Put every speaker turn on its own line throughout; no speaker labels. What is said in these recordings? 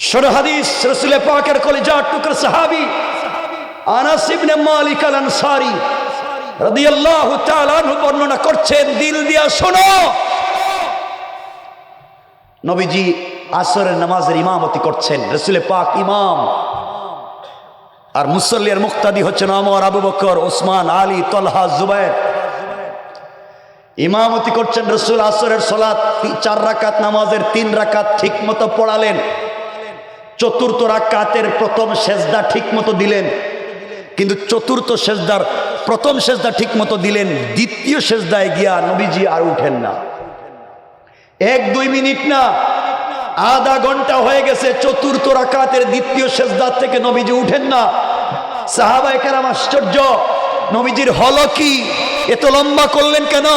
ষোড় হাদিস রাসূল পাকের কলিজার টুকরা সাহাবী আনাস ইবনে মালিক আল আনসারী রাদিয়াল্লাহু তাআলা আনহু বর্ণনা করছেন, দিল দিয়া শোনো, নবীজি আসরের নামাজের ইমামতি করছেন, রাসূল পাক ইমাম, আর মুসল্লির মুক্তাদি হচ্ছেন ওমর, আবু বকর, ওসমান, আলী, তলহা, জুবায়ের। ইমামতি করছেন রাসূল। আসরের সালাত 4 রাকাত নামাজের 3 রাকাত ঠিক মতো পড়ালেন। চতুর্থ রাকাতের প্রথম সেজদা ঠিক মতো দিলেন, কিন্তু চতুর্থ সেজদার প্রথম সেজদা ঠিক মতো দিলেন, দ্বিতীয় সেজদায় গিয়া নবীজি আর উঠেন না। 1-2 মিনিট না, আধা ঘন্টা হয়ে গেছে। চতুর্থ রাকাতের দ্বিতীয় সেজদা থেকে নবীজি উঠেন না। সাহাবায়ে কেরাম আশ্চর্য, নবীজির হলো কি, এত লম্বা করলেন কেন?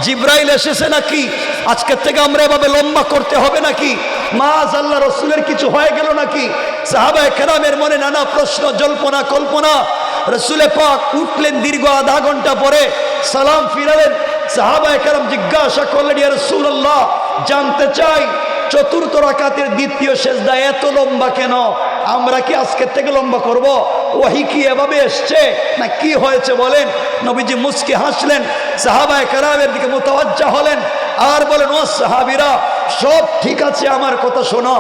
জিব্রাইল এসেছে নাকি? আজকের থেকে আমরা এভাবে লম্বা করতে হবে নাকি? মাআযাল্লাহ রাসূলের কিছু হয়ে গেল নাকি? সাহাবায়ে কেরামের মনে নানা প্রশ্ন, জল্পনা কল্পনা। রাসূল পাক উঠলেন দীর্ঘ আধা ঘন্টা পরে, সালাম ফিরালেন। সাহাবায়ে কেরাম জিজ্ঞাসা করলেন, ইয়া রাসূলুল্লাহ, জানতে চাই চতুর্থ রাকাতের দ্বিতীয় সেজদা এত লম্বা কেন? আমরা কি আজকের থেকে লম্বা করব? ওহী কি এভাবে এসছে না কি হয়েছে বলেন? নবীজি মুস্কি হাসলেন, সাহাবায়ে কেরামের দিকে মুতাওয়াজ্জা হলেন আর বলেন, ও সাহাবীরা, সব ঠিক আছে, আমার কথা শোনো।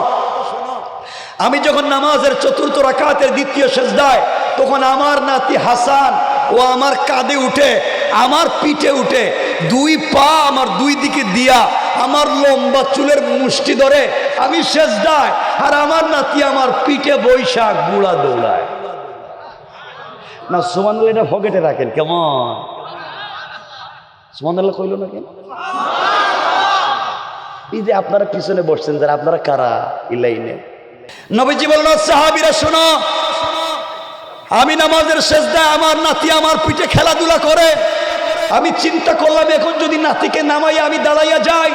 আমি যখন নামাজের চতুর্থ রাকাতের দ্বিতীয় সেজদায়, তখন আমার নাতি হাসান ও আমার কাঁধে উঠে, আমার পিঠে উঠে, 2 পা আমার 2 দিকে দিয়া আমার লম্বা চুলের মুষ্টি ধরে আমি সেজদায়, আর আমার নাতি আমার পিঠে বৈশা গুড়া দৌড়ায়। না সুবহানাল্লাহ, এটা পকেটে রাখেন কেমন? সুবহানাল্লাহ কইল না কেন? এই যে আপনারা পিছনে বসছেন যারা, আপনারা কারা? ইলাইনে নবীজি বললেন, সাহাবীরা শোনো, আমি নামাজের সেজদায় আমার নাতি আমার পিঠে খেলাধুলা করে। আমি চিন্তা করলাম, এখন যদি নাতিকে নামাইয়া আমি দাঁড়াইয়া যাই,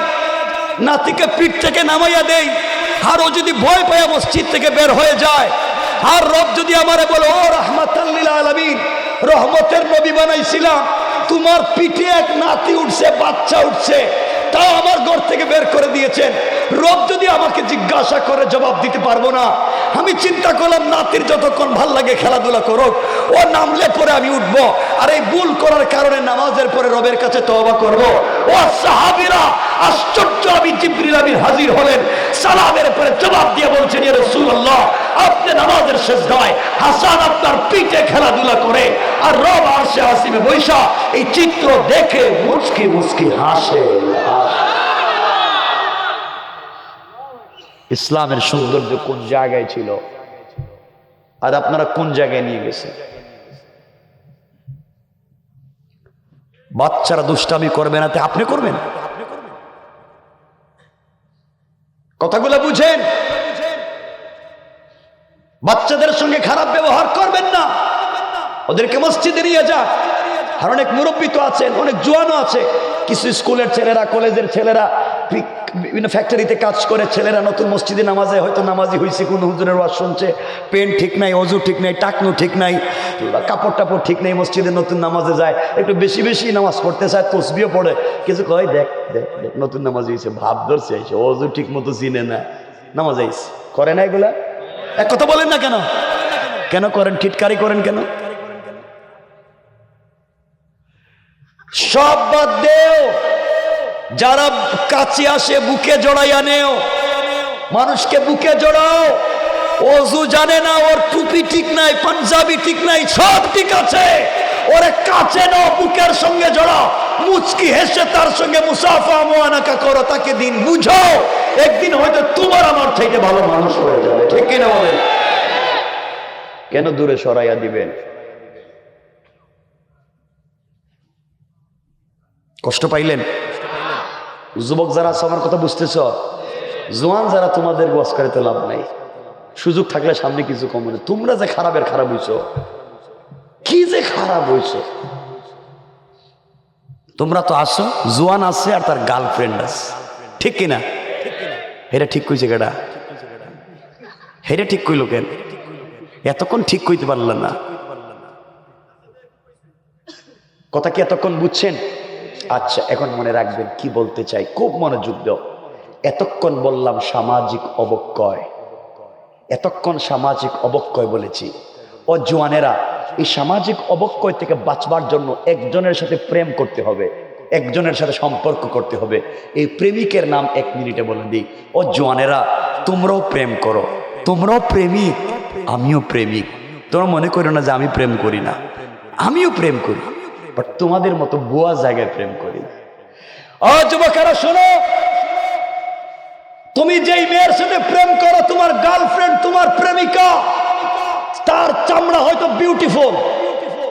নাতিকে পিঠ থেকে নামাইয়া দেই, আর ও যদি ভয় পায় মসজিদ থেকে বের হয়ে যায়, আর রব যদি আমারে বলে, ও রাহমাতাল লিল আলামিন, রহমতের নবী বানাইছিলাম, তোমার পিঠে এক নাতি উঠছে, বাচ্চা উঠছে, তাও আমার ঘর থেকে বের করে দিয়েছেন, রব যদি আমাকে জিজ্ঞাসা করে জবাব দিতে পারবো না। আমি চিন্তা করলাম, নাতির যতক্ষণ ভাল লাগে খেলাধুলা করুক, ও নামলে পরে আমি উঠবো, আর এই ভুল করার কারণে নামাজের পরে রবের কাছে তওবা করব। ও সাহাবীরা আশ্চর্য, আমি জিবরিল আমিন হাজির হলেন, সালামের পরে জবাব দিয়ে বলছেন, ইয়া রাসূলুল্লাহ, আপনি নামাজের সেজদায় হাসান আপনার পিঠে খেলাধুলা করে, আর রব আরশে আসিমে বৈশা এই চিত্র দেখে মুস্কি মুস্কি হাসে। ইসলামের সৌন্দর্য কোন জায়গায় ছিল, আর আপনারা কোন জায়গায় নিয়ে গেছে? বাচ্চারা দুষ্টামি করবে না, আপনি করবেন? কথাগুলো বুঝেন। বাচ্চাদের সঙ্গে খারাপ ব্যবহার করবেন না, ওদেরকে মসজিদে নিয়ে যান। আর অনেক মুরব্বী তো আছেন, অনেক জোয়ানও আছে, কিছু স্কুলের ছেলেরা, কলেজের ছেলেরা, বিভিন্ন ফ্যাক্টরিতে কাজ করে ছেলেরা নতুন মসজিদে নামাজে, হয়তো নামাজি হয়েছে, কোনো হুজুরের ওয়াজ শুনছে, পেন ঠিক নাই, অজু ঠিক নাই, টাকনু ঠিক নাই, কাপড় টাপড় ঠিক নেই, মসজিদে নতুন নামাজে যায়, একটু বেশি বেশি নামাজ পড়তে চায়, তসবিও পড়ে, কিছু কয়, দেখ দেখ দেখ নতুন নামাজ হয়েছে, ভাব ধরছে, আইসে অজু ঠিক মতো চিনে না, নামাজ আইসে, করে না এগুলা? এক কথা বলেন না কেন? কেন করেন? টিটকারি করেন কেন? সব বাদ দেও, যারা কাছে আসে বুকে জড়াইয়া নেও, মানুষকে বুকে জড়াও। ওযু জানে না, ওর টুপি ঠিক নাই, পাঞ্জাবি ঠিক নাই, সব ঠিক আছে, ওরে কাছে নাও, বুকের সঙ্গে জড়াও, মুচকি হেসে তার সঙ্গে মুসাফা মুআনাকা করো, তাকে দিন বুঝাও, একদিন হয়তো তোমার আমার থেকে ভালো মানুষ হয়ে যাবে। ঠিক কিনা বলেন? কেন দূরে সরাইয়া দিবেন? কষ্ট পাইলেন? যুবক যারা আছে আমার কথা বুঝতেছ, জোয়ান যারা, তোমাদের ওয়াজ করে তো লাভ নাই, সুযোগ থাকলে সামনে কিছু কম না। তোমরা যে খারাপের খারাপ হইছো, কি যে খারাপ হইছো, তোমরা তো আসো, জোয়ান আছে আর তার গার্লফ্রেন্ড আছে, ঠিক কিনা? এটা ঠিক কইছে কেডা? এটা ঠিক কইলো কেন? এতক্ষণ ঠিক কইতে পারলেন না, কথা কি এতক্ষণ বুঝছেন? আচ্ছা, এখন মনে রাখবেন কি বলতে চাই, খুব মনোযোগ দাও। এতক্ষণ বললাম সামাজিক অবক্ষয়, এতক্ষণ সামাজিক অবক্ষয় বলেছি। ও জওয়ানেরা, এই সামাজিক অবক্ষয় থেকে বাঁচবার জন্য একজনের সাথে প্রেম করতে হবে, একজনের সাথে সম্পর্ক করতে হবে। এই প্রেমিকের নাম 1 মিনিটে বলে দিই। ও জওয়ানেরা, তোমরাও প্রেম করো, তোমরাও প্রেমিক, আমিও প্রেমিক। তোমরা মনে করো না যে আমি প্রেম করি না, আমিও প্রেম করি, বাট তোমাদের মতো বুয়া জায়গায় প্রেম করি না। ও যুবকেরা শোনো, তুমি যেই মেয়ের সাথে প্রেম করো, তোমার গার্লফ্রেন্ড, তোমার প্রেমিকা, তার চামড়া হয়তো বিউটিফুল,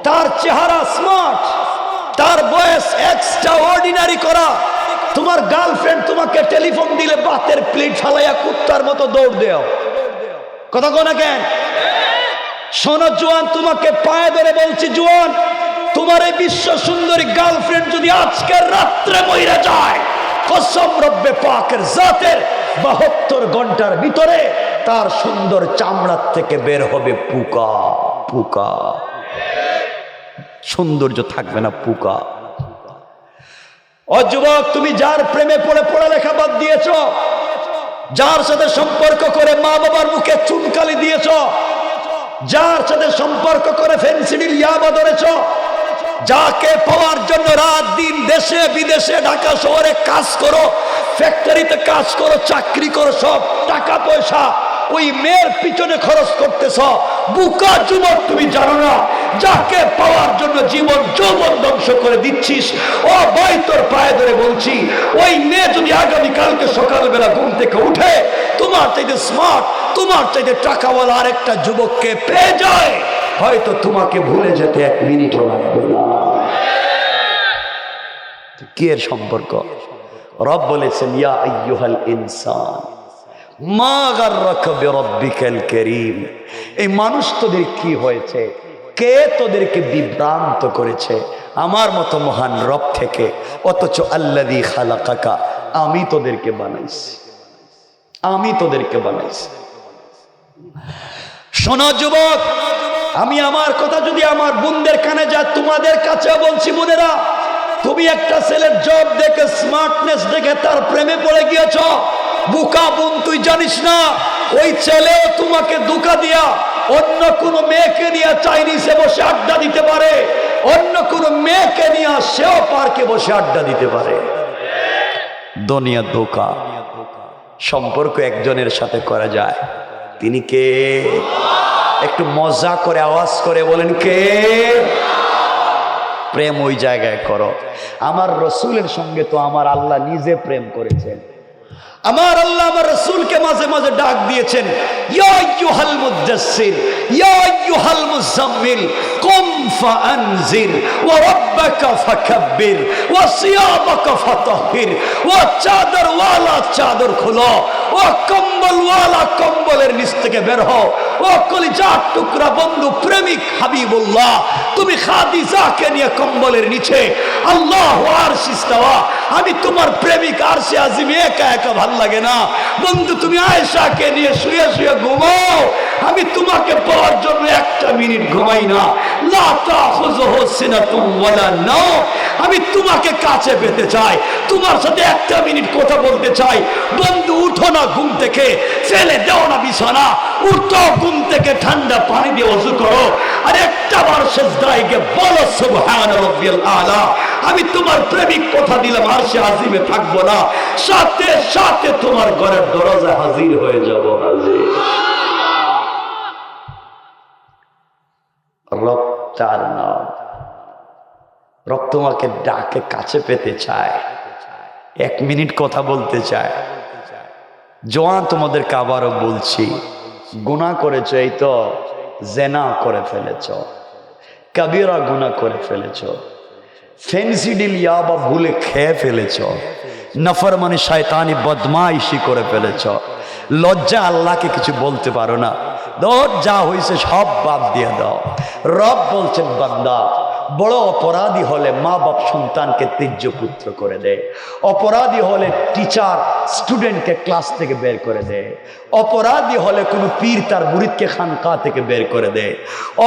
তার চেহারা স্মার্ট, তার বয়স এক্সট্রা অর্ডিনারি করা। তোমার গার্লফ্রেন্ড তোমাকে টেলিফোন দিলে বাতের প্লেট ফালাইয়া কুত্তার মতো দৌড় দেও। কথা কো না কেন? শোনো জোয়ান, তোমাকে পায়ে ধরে বলছি জোয়ান, তোমার এই বিশ্ব সুন্দরী গার্লফ্রেন্ড যদি আজকের রাত্রে মইরা যায়, কসম রব্বে পাকের জাতের 72 ঘন্টার ভিতরে তার সুন্দর চামড়ার থেকে বের হবে পোকা। পোকা, সৌন্দর্য থাকবে না, পোকা। ও যুবক, তুমি যার প্রেমে পড়ে পড়ালেখা বাদ দিয়েছ, যার সাথে সম্পর্ক করে মা বাবার মুখে চুনকালি দিয়েছ, যার সাথে সম্পর্ক করে ফেন্সিডিল ইয়াবা ধরেছ, যাকে পাওয়ার জন্য রাত দিন দেশে বিদেশে ঢাকা শহরে কাজ করো, ফ্যাক্টরিতে কাজ করো, চাকরি করো, সব টাকা পয়সা ওই মেয়ের পিছনে খরচ করতেছ, বুকা যুবক তুমি জানো না যাকে পাওয়ার জন্য জীবন যৌবন ধ্বংস করে দিচ্ছিস। ও ভাই, তোর পায়ে ধরে বলছি, ওই মেয়ে যদি আগামীকালকে সকালবেলা ঘুম থেকে উঠে তোমার চাইতে স্মার্ট, তোমার চাইতে টাকাওয়ালা আরেকটা যুবককে পেয়ে যায়, হয়তো তোমাকে ভুলে যেতে 1 মিনিটও লাগবে না। কি এর সম্পর্ক? রব বলেছেন, ইয়া আইয়ুহাল ইনসান মা গাররাকা বিরাব্বিকাল কারীম। এই মানুষ তোদের কি হয়েছে, কে তোদেরকে বিভ্রান্ত করেছে আমার মতো মহান রব থেকে? অথচ আল্লাযী খালাকাকা, আমি তোদেরকে বানাইছি, আমি তোদেরকে বানাইছি। শোনো যুবক, আমি আমার কথা যদি আমার বোনদের কানে যায়, তোমাদের কাছে বলছি বোনেরা, তুমি একটা ছেলের জব দেখে, স্মার্টনেস দেখে তার প্রেমে পড়ে গিয়েছ। বুকা বোন, তুই জানিস না ওই ছেলে তোমাকে ধোঁকা দিয়া অন্য কোনো মেয়েকে নিয়ে চাইনিজে বসে আড্ডা দিতে পারে, অন্য কোনো মেয়েকে নিয়ে সেও পার্কে বসে আড্ডা দিতে পারে। দুনিয়া ধোঁকা। সম্পর্ক একজনের সাথে করা যায়, তিনি কে? একটু মজা করে আওয়াজ করে বলেন কে? প্রেম ওই জায়গায় করো। আমার রসুলের সঙ্গে তো আমার আল্লাহ নিজে প্রেম করেছেন। আমার আল্লাহ আমার রাসূলকে মাঝে মাঝে ডাক দিয়েছেন, ইয়া আইয়ুহাল মুদাসসির, ইয়া আইয়ুহাল মুজাম্মিল, কুম ফাআনজির, ওয়া রাব্বাকা ফাকাব্বির, ওয়া সিয়াবাকা ফাতাহহির, ওয়া চাদর ওয়ালা চাদর খোলো, ওয়া কম্বল ওয়ালা কম্বলের নিচ থেকে বের হও। ও কলিজার টুকরা বন্ধু, প্রেমিক হাবিবুল্লাহ, তুমি খাদিজাকে নিয়ে কম্বলের নিচে, আল্লাহু আরশ ইস্তাওয়া, আমি তোমার প্রেমিক আরশে আজিমে একা একা ভাল লাগে না বন্ধু, তুমি আয়েশাকে নিয়ে শুয়ে শুয়ে ঘুমাও, আমি তোমাকে পাওয়ার জন্য 1টা মিনিট ঘুমাই না। লা তাখুযুহু সিনাতুন ওয়ালা নাওম, আমি তোমাকে কাছে পেতে চাই, তোমার সাথে 1টা মিনিট কথা বলতে চাই। বন্ধু উঠো না ঘুম থেকে, ফেলে দাও না বিছানা, উঠো ঘুম থেকে, ঠান্ডা পানি দিয়ে ওযু করো, আর একটা বার সিজদায় গিয়ে বলো সুবহান রাব্বিয়াল আলা। আমি তোমার প্রেমিক কথা দিলাম, আরশে আজিমে থাকবো না, সাথে সাথে তোমার ঘরের দরজায় হাজির হয়ে যাব। হাজির। রব তার নাম, রব তোমাকে ডাকে, কাছে পেতে চায়, 1 মিনিট কথা বলতে চায়। জওয়ান, তোমাদেরকে আবারও বলছি, গুনাহ করেছ, এই তো জেনা করে ফেলেছ, কবিরা গুনাহ করে ফেলেছ, ফেন্সিডিল ইয়াবা ভুলে খেয়ে ফেলেছ, নফরমানি শয়তানি বদমাইশি করে ফেলেছ, লজ্জা আল্লাহকে কিছু বলতে পারো না, যা হয়েছে সব বাদ দিয়ে দাও। রব বলছেন, বান্দা বড় অপরাধী হলে মা বাপ সন্তানকে ত্যায্য পুত্র করে দেয়, অপরাধী হলে টিচার স্টুডেন্টকে ক্লাস থেকে বের করে দেয়, অপরাধী হলে কোনো পীর তার মুরিদকে খানকা থেকে বের করে দেয়,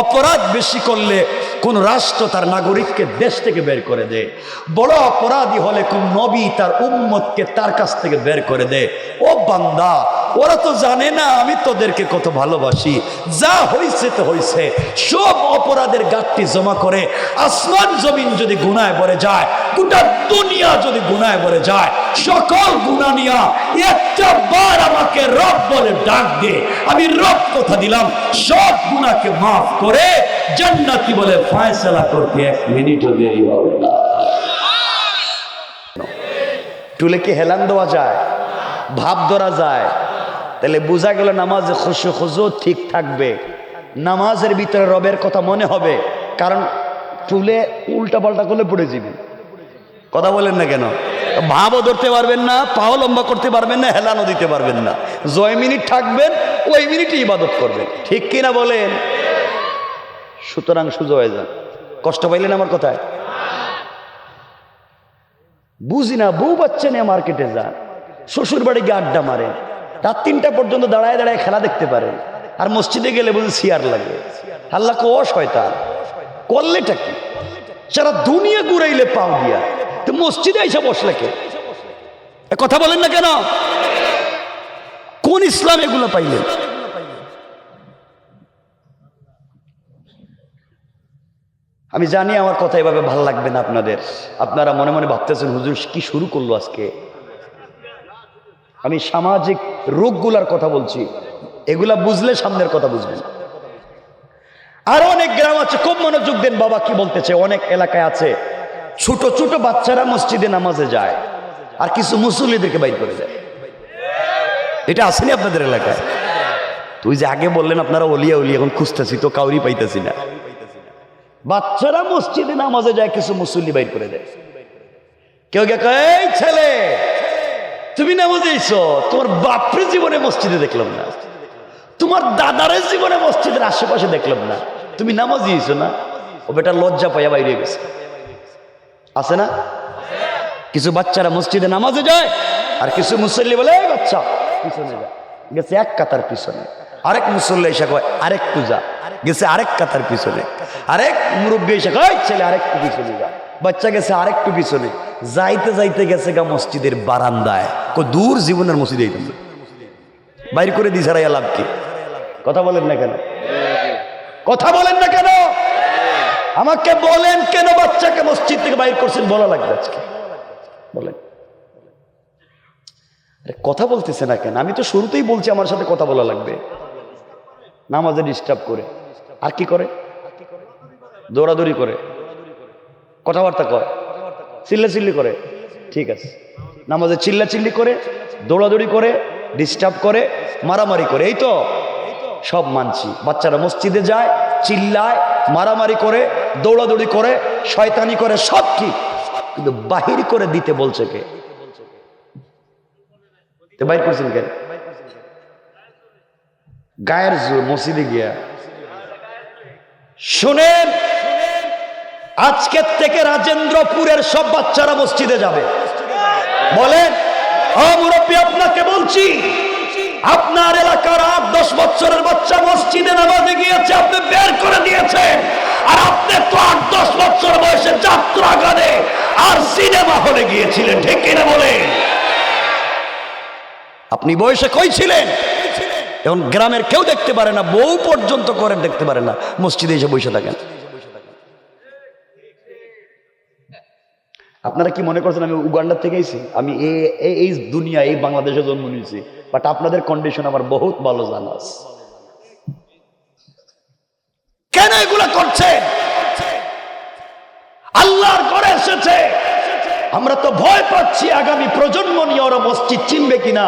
অপরাধ বেশি করলে কোন রাষ্ট্র তার নাগরিককে দেশ থেকে বের করে দেয়, বড় অপরাধী হলে কোন নবী তার উম্মতকে তার কাছ থেকে বের করে দেয়। ও বান্দা, ওরা তো জানে না আমি তোদেরকে কত ভালোবাসি। যা হয়েছে তো হয়েছে, সব অপরাধের গাঁটটি জমা করে আসমান জমিন যদি গুনায় ভরে যায়, গোটা দুনিয়া যদি গুনায় ভরে যায়, সকল গুনাহ নিয়া একটা বার আমাকে রব বলে ডাক দে, আমি রব কথা দিলাম সব গুনাহকে মাফ করে জান্নাতি বলে ফয়সালা করতে 1 মিনিটও দেরি হবে না। টুলে কি হেলান দেওয়া যায়, ভাব ধরা যায়? তাহলে বোঝা গেল নামাজে খুশু খুজু ঠিক থাকবে, নামাজের ভিতরে রবের কথা মনে হবে। কারণ টুলে উল্টা পাল্টা করলে পড়ে যাবেন। কথা বলেন না কেন? ভাবও ধরতে পারবেন না, পাও লম্বা করতে পারবেন না, হেলানো দিতে পারবেন না। জয় মিনিট থাকবেন, ওই মিনিটে ইবাদত করবেন, ঠিক কিনা বলেন? সুতরাং সুজা হয়ে যান। কষ্ট পাইলেন আমার কথায়? বুঝি না, বউ বাচ্চা নিয়ে মার্কেটে যান, শ্বশুর বাড়ি গিয়ে আড্ডা মারেন, রাত 3টা পর্যন্ত দাঁড়ায় দাঁড়ায় খেলা দেখতে পারেন, আর মসজিদে গেলে বুঝি চেয়ার লাগে। আল্লাহকে অশয়তান করলেটা কি? সারা দুনিয়া ঘুরাইলে পাও দিয়া, তো মসজিদে এসে বসলে কে? কথা বলেন না কেন? কোন ইসলাম এগুলো পাইলেন? আমি জানি আমার কথা এভাবে ভাল লাগবে না আপনাদের। আপনারা মনে মনে ভাবতেছেন হুজুর কি শুরু করলো আজকে। আমি সামাজিক রোগগুলার কথা বলছি, এগুলা বুঝলে সামনের কথা বুঝবেন। আরো অনেক গ্রাম আছে, খুব মনোযোগ দেন বাবা কি বলতেছে। অনেক এলাকায় আছে ছোট ছোট বাচ্চারা মসজিদে নামাজে যায়, আর কিছু মুসল্লিদেরকে বাইর করে দেয়। এটা আসেনি আপনাদের এলাকায়? তুই যে আগে বললেন আপনারা অলিয়া অলি, এখন খুঁজতেছি তো কাউরি পাইতেছি না। বাচ্চারা মসজিদে নামাজে যায়, কিছু মুসল্লি বাইর করে দেয়। কেউ কে কয়, এই ছেলে তুমি নামাজে এসো, তোমার বাপরে জীবনে মসজিদে দেখলাম না, তোমার দাদারের জীবনে মসজিদের আশেপাশে দেখলাম না, তুমি নামাজে এসো না। ও বেটা লজ্জা পাইয়া বাইরে গেছে। আছে না? কিছু বাচ্চারা মসজিদে নামাজে যায়, আর কিছু মুসল্লি বলে এই বাচ্চা পিছনে যা, গেছে 1 কাতার পিছনে। আরেক মুসল্লি এসে কয় আরেকটু যা, গেছে আরেক কাতার পিছনে। আরেক মুরব্বী এসে কয় ছেলে আরেকটু পিছনে যা, বাচ্চা গেছে আরেকটু পিছনে। যাইতে যাইতে গেছে গা মসজিদের বারান্দায়। দূর জীবনের মসজিদে বাইর করে দিছে রাইয়া লাভ কি? কথা বলেন না কেন? কথা বলেন না কেন? আমাকে বলেন কেন বাচ্চাকে মসজিদ থেকে বাইর করছেন? বলা লাগবে আজকে, বলেন। কথা বলতেছে না কেন? আমি তো শুরুতেই বলছি আমার সাথে কথা বলা লাগবে। নামাজে ডিস্টার্ব করে, আর কি করে? দৌড়াদৌড়ি করে, কথাবার্তা কয়, চিল্লাচিল্লি করে। ঠিক আছে, নামাজে চিল্লাচিল্লি করে, দৌড়াদৌড়ি করে, ডিস্টার্ব করে, মারামারি করে, এই তো সব মানছি। বাচ্চারা মসজিদে যায়, চিল্লায়, মারামারি করে, দৌড়াদৌড়ি করে, শয়তানি করে, সব ঠিক। কিন্তু বাহির করে দিতে বলছে কে? বাইর করছেন কেন? গায়ের জোর মসজিদে গিয়া। শুনেন, আজকের থেকে রাজেন্দ্রপুরের সব বাচ্চারা মসজিদে যাবে। বলেন, মুরব্বী আপনাকে বলছি, আপনার এলাকার 8-10 বছরের বাচ্চা মসজিদে নামাজে গিয়েছে, আপনি বের করে দিয়েছেন। আর আপনি তো 8-10 বছর বয়সে যাত্রা গানে আর সিনেমা হলে গিয়েছিলেন, ঠিক কিনা বলেন? আপনি বয়সে কই ছিলেন? এখন গ্রামের কেউ দেখতে পারে না, বউ পর্যন্ত করেন দেখতে পারে না, মসজিদে এসে বসে থাকেন। আপনারা কি মনে করছেন আমি উগান্ডা থেকে এসেছি? আমি এই দুনিয়া, এই বাংলাদেশে জন্ম নিয়েছি, বাট আপনাদের কন্ডিশন আমার বহুত ভালো জানা আছে। কেন এগুলা করছে? আল্লাহর ঘরে এসেছে, আমরা তো ভয় পাচ্ছি আগামী প্রজন্ম নিয়ে ওরা মসজিদ চিনবে কিনা।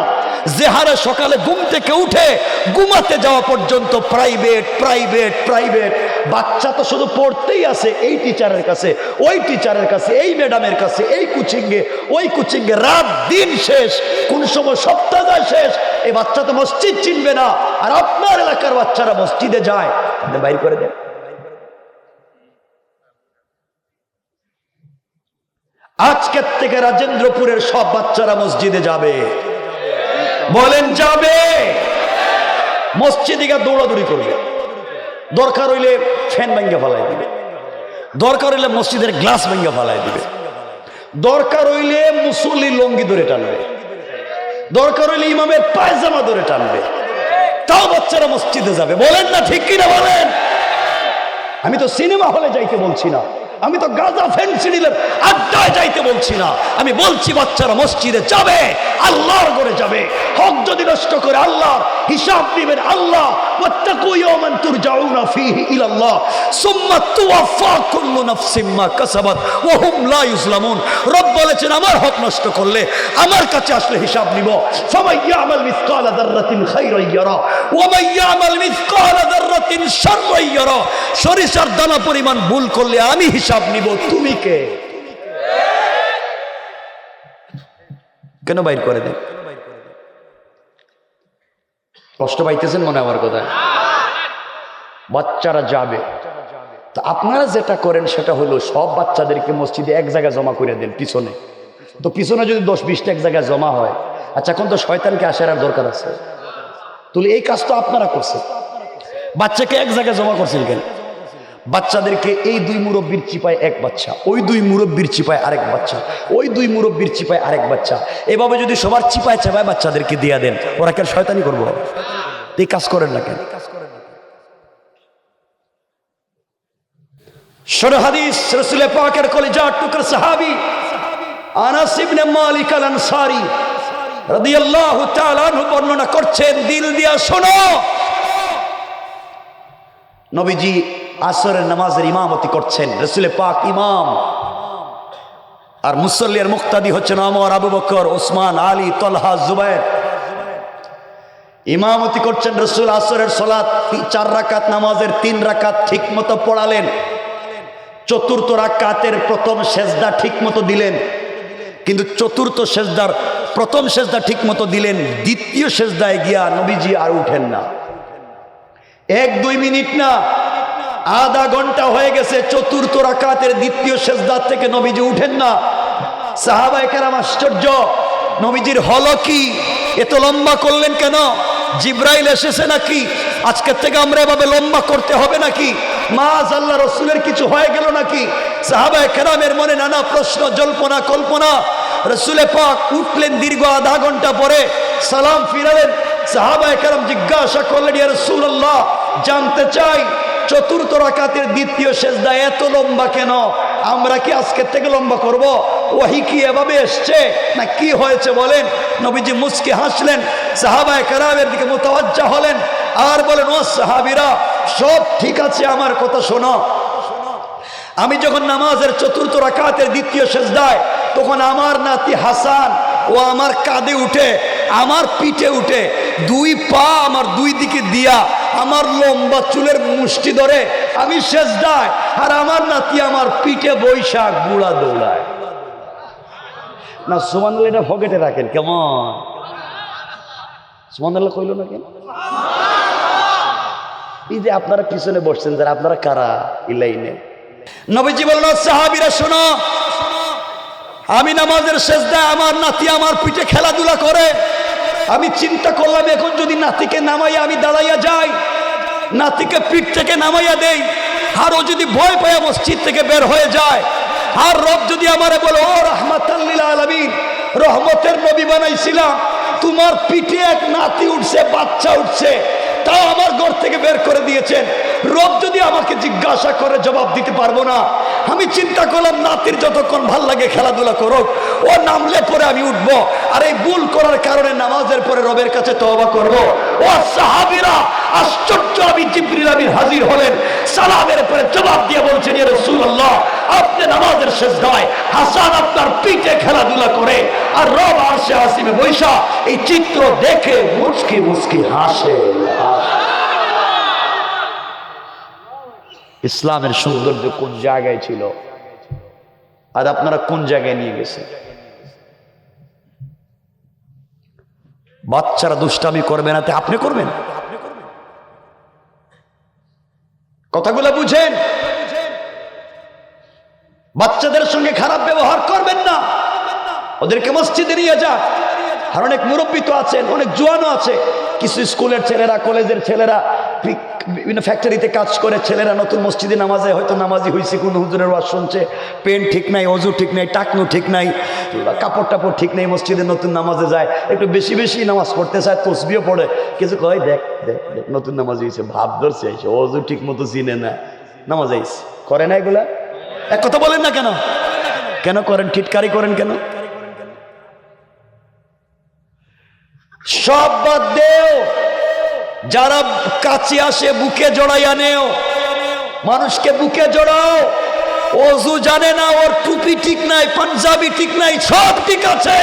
যে হারে সকালে ঘুম থেকে উঠে ঘুমাতে যাওয়া পর্যন্ত প্রাইভেট প্রাইভেট প্রাইভেট, বাচ্চা তো শুধু পড়তেই আছে, এই টিচারের কাছে, ওই টিচারের কাছে, এই ম্যাডামের কাছে, এই কোচিংয়ে, ওই কোচিংয়ে, রাত দিন শেষ, কোন সময় সপ্তাহ যায় শেষ। এই বাচ্চা তো মসজিদ চিনবে না। আর আপনার এলাকার বাচ্চারা মসজিদে যায়, বাইর করে দেন। আজকের থেকে রাজেন্দ্রপুরের সব বাচ্চারা মসজিদে যাবে। বলেন যাবে? মসজিদে গিয়ে দৌড়াদৌড়ি করবে, দরকার হইলে ফ্যান ভাঙ্গা ফালাই দিবে, দরকার হইলে মসজিদের গ্লাস ভাঙ্গা ফালাই দিবে, দরকার হইলে মুসল্লি লঙ্গি ধরে টানবে, দরকার হলে ইমামের পায়জামা ধরে টানবে, তাও বাচ্চারা মসজিদে যাবে। বলেন না ঠিক কিনা বলেন? আমি তো সিনেমা হলে যাইতে বলছি না, আমি তো গাঁজা ফেন্সিডিলের আড্ডায় যাইতে বলছি না, আমি বলছি বাচ্চারা মসজিদে যাবে, আল্লাহর ঘরে যাবে। হক যদি নষ্ট করে আল্লাহর হিসাব নেবেন আল্লাহ। ওয়াত্তাকু ইয়াওমান তুরজাউনা ফীহি ইলাল্লাহ সুম্মা তুওয়াফা কুল্লু নাফসিম মা কাসাবাত ওয়া হুম লা ইউজলামুন। রব বলেছেন আমার হক নষ্ট করলে আমার কাছে আসলে হিসাব নিব। ফামান ইয়ামাল মিসকালা যাররাতিন খায়রান ইয়ারা ওয়া মান ইয়ামাল মিসকালা যাররাতিন শাররান ইয়ারা। সরিষার দানা পরিমাণ ভুল করলে আমি হিসাব নিব, তুমি কে? কেন বাইর করে দেন? কষ্ট পাইতেছেন মনে আমার কথা? বাচ্চারা যাবে, তা আপনারা যেটা করেন সেটা হলো সব বাচ্চাদেরকে মসজিদে এক জায়গায় জমা করে দেন পিছনে। তো পিছনে যদি 10-20টা এক জায়গায় জমা হয়, আচ্ছা এখন তো শয়তানকে আসার আর দরকার আছে, তাহলে এই কাজ তো আপনারা করছেন। বাচ্চাকে এক জায়গায় জমা করছেন কেন? বাচ্চাদেরকে এই 2 মুরব্বির চিপায় এক বাচ্চা, ওই 2 মুরব্বির চিপায় আরেক বাচ্চা, ওই 2 মুরব্বির চিপায় আরেক বাচ্চা, এভাবে যদি সবার চিপায় চাপায় বাচ্চাদেরকে দিয়ে দেন, ওরা কেন শয়তানি করবো? এই কাজ করেন না কেন? শোনো হাদিস, রাসূল পাকের কলিজার টুকরা সাহাবী আনাস ইবনে মালিক আল আনসারী রাদিয়াল্লাহু তাআলা আনহু বর্ণনা করছেন, দিল দিয়া শোনো। নবীজি আসরের নামাজের ইমামতি করছেন, রাসূল পাক ইমাম, আর মুসল্লির মুক্তাদি হচ্ছেন ওমর, আবু বকর, ওসমান, আলী, তলহা, জুবায়ের। ইমামতি করছেন রাসূল। আসরের সালাত 4 রাকাত নামাজের 3 রাকাত ঠিক মতো পড়ালেন। চতুর্থ রাকাতের প্রথম সেজদা ঠিক মতো দিলেন, কিন্তু চতুর্থ সেজদার প্রথম সেজদা ঠিক মতো দিলেন, দ্বিতীয় সেজদায় গিয়া নবীজি আর উঠেন না। 1-2 মিনিট না, আধা ঘন্টা হয়ে গেছে, চতুর্থ রাকাতের দ্বিতীয় সেজদা থেকে নবীজি উঠেন না। সাহাবায়ে কেরাম আশ্চর্য, নবীজির হলো কি? এত লম্বা করলেন কেন? জিব্রাইল এসেছে নাকি? আজকের থেকে আমরা এভাবে লম্বা করতে হবে নাকি? মাআযাল্লাহ রাসূলের কিছু হয়ে গেল নাকি? সাহাবায়ে কেরামের মনে নানা প্রশ্ন, জল্পনা কল্পনা। রাসূল পাক উঠলেন দীর্ঘ আধা ঘন্টা পরে, সালাম ফিরালেন। সাহাবায়ে কেরাম জিজ্ঞাসা করলেন, ইয়া রাসূলুল্লাহ, জানতে চাই চতুর্থ রাকাতের দ্বিতীয় সেজদা এত লম্বা কেন? আমরা কি আজকের থেকে লম্বা করব? ওহী কি এভাবে এসছে না কি হয়েছে বলেন? নবীজি মুস্কি হাসলেন, সাহাবায়ে কেরামের দিকে মুতাওয়াজ্জা হলেন আর বলেন, ও সাহাবীরা, সব ঠিক আছে, আমার কথা শোনো। আমি যখন নামাজের চতুর্থ রাকাতের দ্বিতীয় সেজদায়, তখন আমার নাতি হাসান ও আমার কাঁধে উঠে, আমার পিঠে উঠে, 2 পা আমার 2 দিকে দিয়া আমার লম্বা চুলের মুষ্টি ধরে আমি সেজদায়, আর আমার নাতি আমার পিঠে বৈশা গুড়া দৌড়ায়। না সুবহানাল্লাহ, এটা পকেটে রাখেন কেমন? সুবহানাল্লাহ কইল না কেন? এই যে আপনারা পিছনে বসছেন যারা, আপনারা কারা? ইলাইনে নবীজি বললেন, সাহাবীরা শোনো, আমি নামাজের সেজদায় আমার নাতি আমার পিঠে খেলাধুলা করে। আমি চিন্তা করলাম, এখন যদি নাতিকে নামাইয়া আমি দাঁড়াইয়া যাই, নাতিকে পিঠ থেকে নামাইয়া দেই, আর ও যদি ভয় পায় মসজিদ থেকে বের হয়ে যায়, আর রব যদি আমারে বলে, ও রাহমাতাল লিল আলামিন, রহমতের নবী বানাইছিলাম, তোমার পিঠে এক নাতি উঠছে, বাচ্চা উঠছে, তাও আমার ঘর থেকে বের করে দিয়েছেন। রব যদি আমাকে জিজ্ঞাসা করে জবাব দিতে পারবো না। আমি চিন্তা করলাম, নাতির যতক্ষণ ভাল লাগে খেলাধুলা করুক, ও নামলে পরে আমি উঠবো, আর এই ভুল করার কারণে নামাজের পরে রবের কাছে তওবা করব। ও সাহাবীরা আশ্চর্য, আমি জিবরিল আমিন হাজির হলেন, সালামের পরে জবাব দিয়ে বলছেন, ইয়া রাসূলুল্লাহ, আপনি নামাজের সেজদায় হাসান আপনার পিঠে খেলাধুলা করে, আর রব আরশে আসিমে বৈশা এই চিত্র দেখে মুচকি মুচকি হাসে। ইসলামের সৌন্দর্য কোন জায়গায় ছিল, আর আপনারা কোন জায়গায় নিয়ে গেছেন? বাচ্চারা দুষ্টামি করবে না, আপনি করবেন? কথাগুলো বুঝেন। বাচ্চাদের সঙ্গে খারাপ ব্যবহার করবেন না, ওদেরকে মসজিদে নিয়ে যান। আর অনেক মুরব্বী তো আছেন, অনেক জোয়ানও আছে, কিছু স্কুলের ছেলেরা, কলেজের ছেলেরা বিভিন্ন ফ্যাক্টরিতে কাজ করে, ছেলেরা নতুন মসজিদে নামাজে হয়তো নামাজি হয়েছে, কোনো হুজুরের ওয়াজ শুনছে, পেন ঠিক নাই, অজু ঠিক নাই, টাকনু ঠিক নাই, কাপড় টাপড় ঠিক নেই, মসজিদে নতুন নামাজে যায়, একটু বেশি বেশি নামাজ পড়তে চায়, তসবিও পড়ে, কিছু কয় দেখ দেখ দেখ নতুন নামাজ হয়েছে, ভাব ধরছে, আইসে অজু ঠিক মতো চিনে না, নামাজ আইস করে না। এগুলা এক কথা বলেন না কেন? কেন করেন? টিটকারি করেন কেন? সব বাদ দেও, যারা কাছে আসে বুকে জড়াইয়া নেও, মানুষকে বুকে জড়াও। ওযু জানে না, ওর টুপি ঠিক নাই, পাঞ্জাবি ঠিক নাই, সব ঠিক আছে,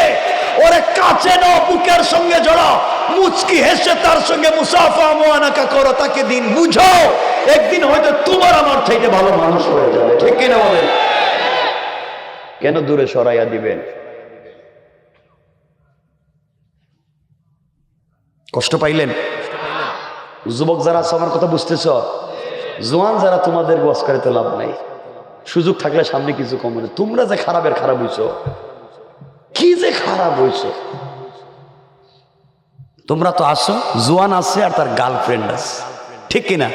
ওরে কাছে নাও, বুকের সঙ্গে জড়াও, মুচকি হেসে তার সঙ্গে মুসাফা মুআনাকা করো, তাকে দিন বুঝাও, একদিন হয়তো তোমার আমার চাইতে ভালো মানুষ হয়ে যাবে। ঠিক কিনা বলেন? কেন দূরে সরাইয়া দিবেন? কষ্ট পাইলেন? যুবক যারা আছে আমার কথা বুঝতেছ, জোয়ান যারা, তোমাদের ওয়াজ করে তো লাভ নাই, সুযোগ থাকলে সামনে কিছু কম না। তোমরা যে খারাপের খারাপ হইছো, কি যে খারাপ হইছো। তোমরা তো আসো, জোয়ান আছে আর তার গার্লফ্রেন্ড আছে, ঠিক কিনা?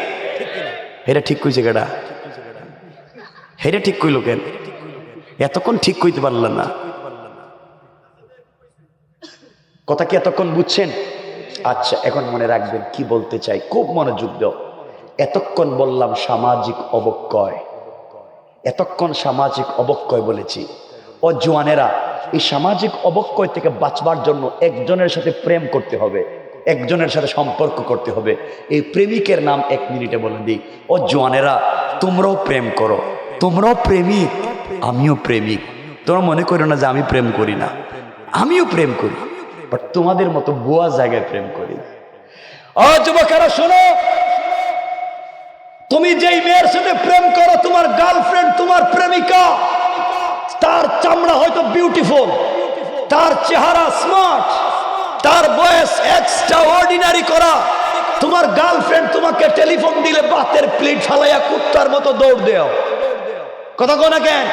হেরা ঠিক কইছে কেডা? হেরা ঠিক কইল কেন? এতক্ষণ ঠিক কইতে পারল না, কথা কি এতক্ষণ বুঝছেন? আচ্ছা, এখন মনে রাখবেন কি বলতে চাই, খুব মনোযোগ দাও। এতক্ষণ বললাম সামাজিক অবক্ষয়, এতক্ষণ সামাজিক অবক্ষয় বলেছি। ও জওয়ানেরা, এই সামাজিক অবক্ষয় থেকে বাঁচবার জন্য একজনের সাথে প্রেম করতে হবে, একজনের সাথে সম্পর্ক করতে হবে। এই প্রেমিকের নাম 1 মিনিটে বলে দিই। ও জওয়ানেরা, তোমরাও প্রেম করো, তোমরাও প্রেমিক, আমিও প্রেমিক। তোমরা মনে করো না যে আমি প্রেম করি না, আমিও প্রেম করি, বাট তোমাদের মতো বুয়া জায়গায় প্রেম করি না। ও যুবকেরা শোনো, তুমি যেই মেয়ের সাথে প্রেম করো, তোমার গার্লফ্রেন্ড, তোমার প্রেমিকা, তার চামড়া হয়তো বিউটিফুল, তার চেহারা স্মার্ট, তার বয়স এক্সট্রা অর্ডিনারি করা, তোমার গার্লফ্রেন্ড তোমাকে টেলিফোন দিলে বাতের প্লেট ফালাইয়া কুত্তার মতো দৌড় দেও। কথা কো না কেন?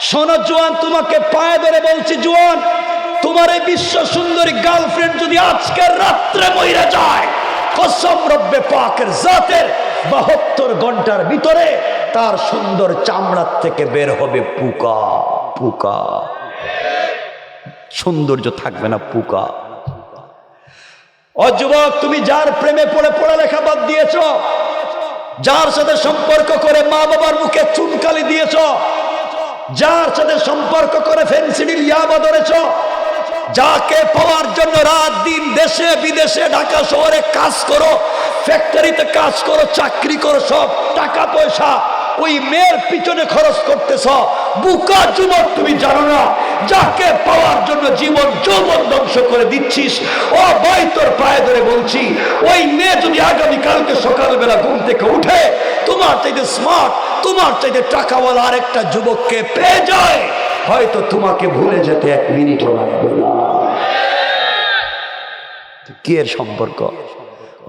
শোনো জোয়ান, তোমাকে পায়ে ধরে বলছি, জোয়ান, তোমার এই বিশ্ব সুন্দরী গার্লফ্রেন্ড যদি আজকের রাত্রে মইরা যায়, কসম রব্বে পাকের জাতের 72 ঘন্টার ভিতরে তার সুন্দর চামড়ার থেকে বের হবে পোকা, পোকা, সৌন্দর্য থাকবে না, পোকা। ও যুবক, তুমি যার প্রেমে পড়ে পড়ালেখা বাদ দিয়েছ, যার সাথে সম্পর্ক করে মা বাবার মুখে চুনকালি দিয়েছ, যার সাথে সম্পর্ক করে ফেন্সিডিল ইয়াবা ধরেছ, যাকে পাওয়ার জন্য রাত দিন দেশে বিদেশে ঢাকা শহরে কাজ করো, ফ্যাক্টরিতে কাজ করো, চাকরি করো, সব টাকা পয়সা ওই মেয়ের পিছনে খরচ করতেছ, বুকা যুবক, তুমি জানো না যাকে পাওয়ার জন্য জীবন যৌবন ধ্বংস করে দিচ্ছিস। ও ভাই, তোর পায়ে ধরে বলছি, ওই মেয়ে যদি আগামীকালকে সকালবেলা ঘুম থেকে উঠে তোমার চাইতে স্মার্ট, তোমার চাইতে টাকাওয়ালা আরেকটা যুবককে পেয়ে যায়, হয়তো তোমাকে ভুলে যেতে 1 মিনিটও লাগবে না। কি এর সম্পর্ক?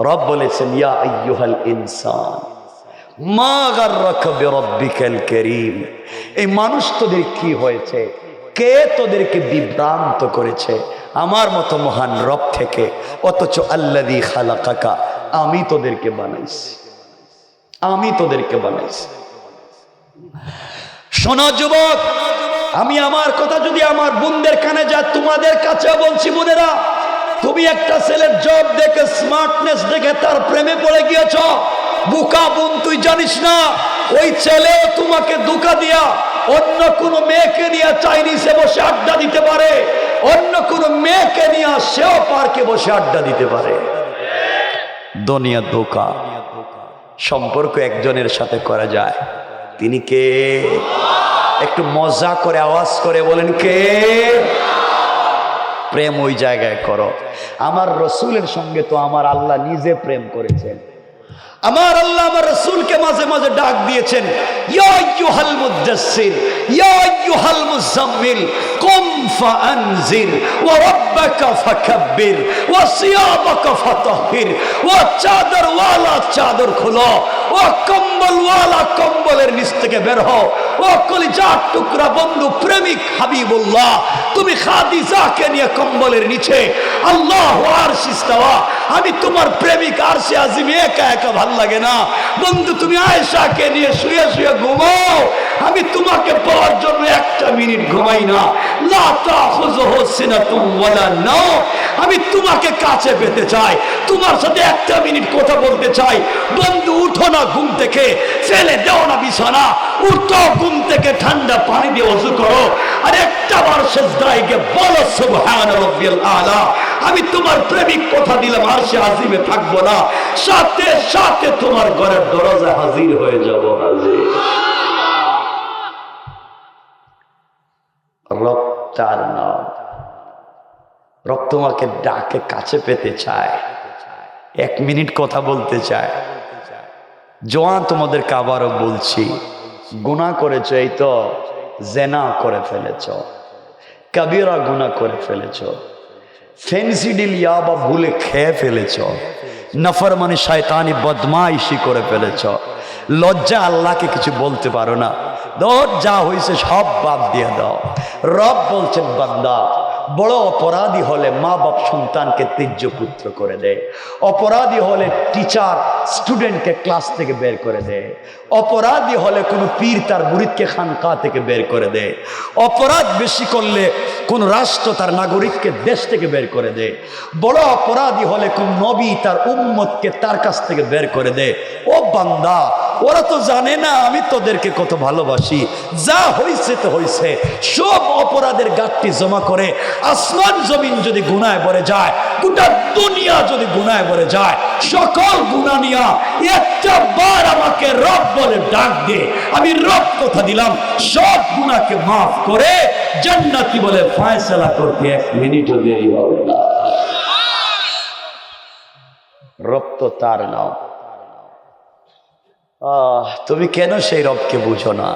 রব বলেছেন, ইয়া আইয়ুহাল ইনসান মা গাররাকা বিরাব্বিকাল কারীম। এই মানুষ তোদের কি হয়েছে, কে তোদেরকে বিভ্রান্ত করেছে আমার মতো মহান রব থেকে? অথচ আল্লাযী খালাকাকা, আমি তোদেরকে বানাইছি, আমি তোদেরকে বানাইছি। শোনো যুবক, আমি আমার কথা যদি আমার বোনদের কানে যায়, তোমাদের কাছে বলছি, বোনেরা, তুমি একটা ছেলের জব দেখে, স্মার্টনেস দেখে তার প্রেমে পড়ে গিয়েছ। বুকা বোন, তুই জানিস না ওই ছেলে তোমাকে ধোঁকা দিয়া অন্য কোনো মেয়েকে নিয়ে চাইনিজে বসে আড্ডা দিতে পারে, অন্য কোনো মেয়েকে নিয়ে সেও পার্কে বসে আড্ডা দিতে পারে। দুনিয়া ধোঁকা। সম্পর্ক একজনের সাথে করা যায়, তিনি কে? একটু মজা করে আওয়াজ করে বলেন, কে? প্রেম ওই জায়গায় করো। আমার রসুলের সঙ্গে তো আমার আল্লাহ নিজে প্রেম করেছেন। আমার আল্লাহ আমার রাসূলকে মাঝে মাঝে ডাক দিয়েছেন, ইয়া আইয়ুহাল মুদাসসির, ইয়া আইয়ুহাল মুজাম্মিল, কুম ফাআনজির ওয়া রাব্বাকা ফাকাব্বির ওয়া সিয়াবাকা ফাতাহহির, ও চাদরওয়ালা চাদর খোলো, ও কম্বলওয়ালা কম্বলের নিচ থেকে বের হও। ও কলিজার টুকরা বন্ধু প্রেমিক হাবিবুল্লাহ, তুমি খাদিজাকে নিয়ে কম্বলের নিচে, আল্লাহ আরশ ইস্তাওয়া, আমি তোমার প্রেমিক আরশে আজিমে একা একা ভাল লাগে না বন্ধু, তুমি আয়েশাকে নিয়ে শুয়ে শুয়ে ঘুমাও, আমি তোমাকে পাওয়ার জন্য একটা মিনিট ঘুমাই না। লা তাখুযুহু সিনাতুন ওয়ালা নাওম, আমি তোমাকে কাছে পেতে চাই, তোমার সাথে একটা মিনিট কথা বলতে চাই। বন্ধু উঠো না ঘুম থেকে, ফেলে দাও না বিছানা, উঠো ঘুম থেকে, ঠান্ডা পানি দিয়ে ওযু করো, আর একটা বার সিজদায় গিয়ে বলো সুবহান রাব্বিয়াল আলা। আমি তোমার প্রেমিক কথা দিলাম, আরশে আজিমে থাকবো না, সাথে সাথে তোমার ঘরের দরজায় হাজির হয়ে যাব। হাজির রব তার নাম, রব তোমাকে ডাকে কাছে পেতে চায়, এক মিনিট কথা বলতে চায়। জোয়ান তোমাদেরকে আবারও বলছি, গুনাহ করেছ, এই তো জেনা করে ফেলেছ, কবিরা গুনাহ করে ফেলেছ, ফেন্সিডিল ইয়াবা ভুলে খেয়ে ফেলেছ, নফরমানি শয়তানি বদমাইশি করে ফেলেছ, লজ্জা আল্লাহকে কিছু বলতে পারো না, যা হয়েছে সব বাদ দিয়ে দাও। রব বলছেন বান্দা, বড় অপরাধী হলে মা বাপ সন্তানকে ত্যায্য পুত্র করে দেয়, অপরাধী হলে টিচার স্টুডেন্টকে ক্লাস থেকে বের করে দেয়, অপরাধী হলে কোনো পীর তার মুরিদকে খানকা থেকে বের করে দেয়, অপরাধ বেশি করলে কোন রাষ্ট্র তার নাগরিককে দেশ থেকে বের করে দেয়, বড় অপরাধী হলে কোন নবী তার উম্মতকে তার কাছ থেকে বের করে দেয়। ও বান্দা, ওরা তো জানে না আমি তোদেরকে কত ভালোবাসি, যা হয়েছে তো হয়েছে, সব অপরাধের গাঁটটি জমা করে আসমান জমিন যদি গুনায় ভরে যায়, গোটা দুনিয়া যদি গুনায় ভরে যায়, সকল গুনাহ নিয়া একটা বার আমাকে রব বলে ডাক দে, আমি রব কথা দিলাম সব গুনাহকে মাফ করে জান্নাতি বলে ফয়সালা করতে এক মিনিটও দেরি হবে না। রব তো তার নাম। তুমি কেন সেই রবকে বুঝো না?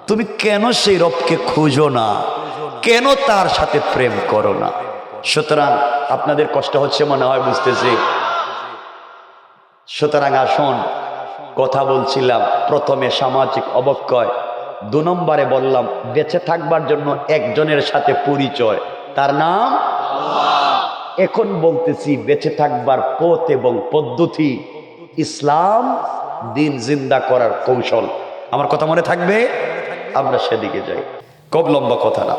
তুমি কেন সেই রবকে খুঁজো না? কেন তার সাথে প্রেম করো না? সুতরাং আপনাদের কষ্ট হচ্ছে মনে হয়, বুঝতেছি। সুতরাং আসুন, কথা বলছিলাম প্রথমে সামাজিক অবক্ষয়, 2 নম্বরে বললাম বেঁচে থাকবার জন্য একজনের সাথে পরিচয়, তার নাম আল্লাহ। এখন বলতেছি বেঁচে থাকবার পথ এবং পদ্ধতি, ইসলাম দিন জিন্দা করার কৌশল। আমার কথা মনে থাকবে? আমরা সেদিকে যাই, খুব লম্বা কথা না।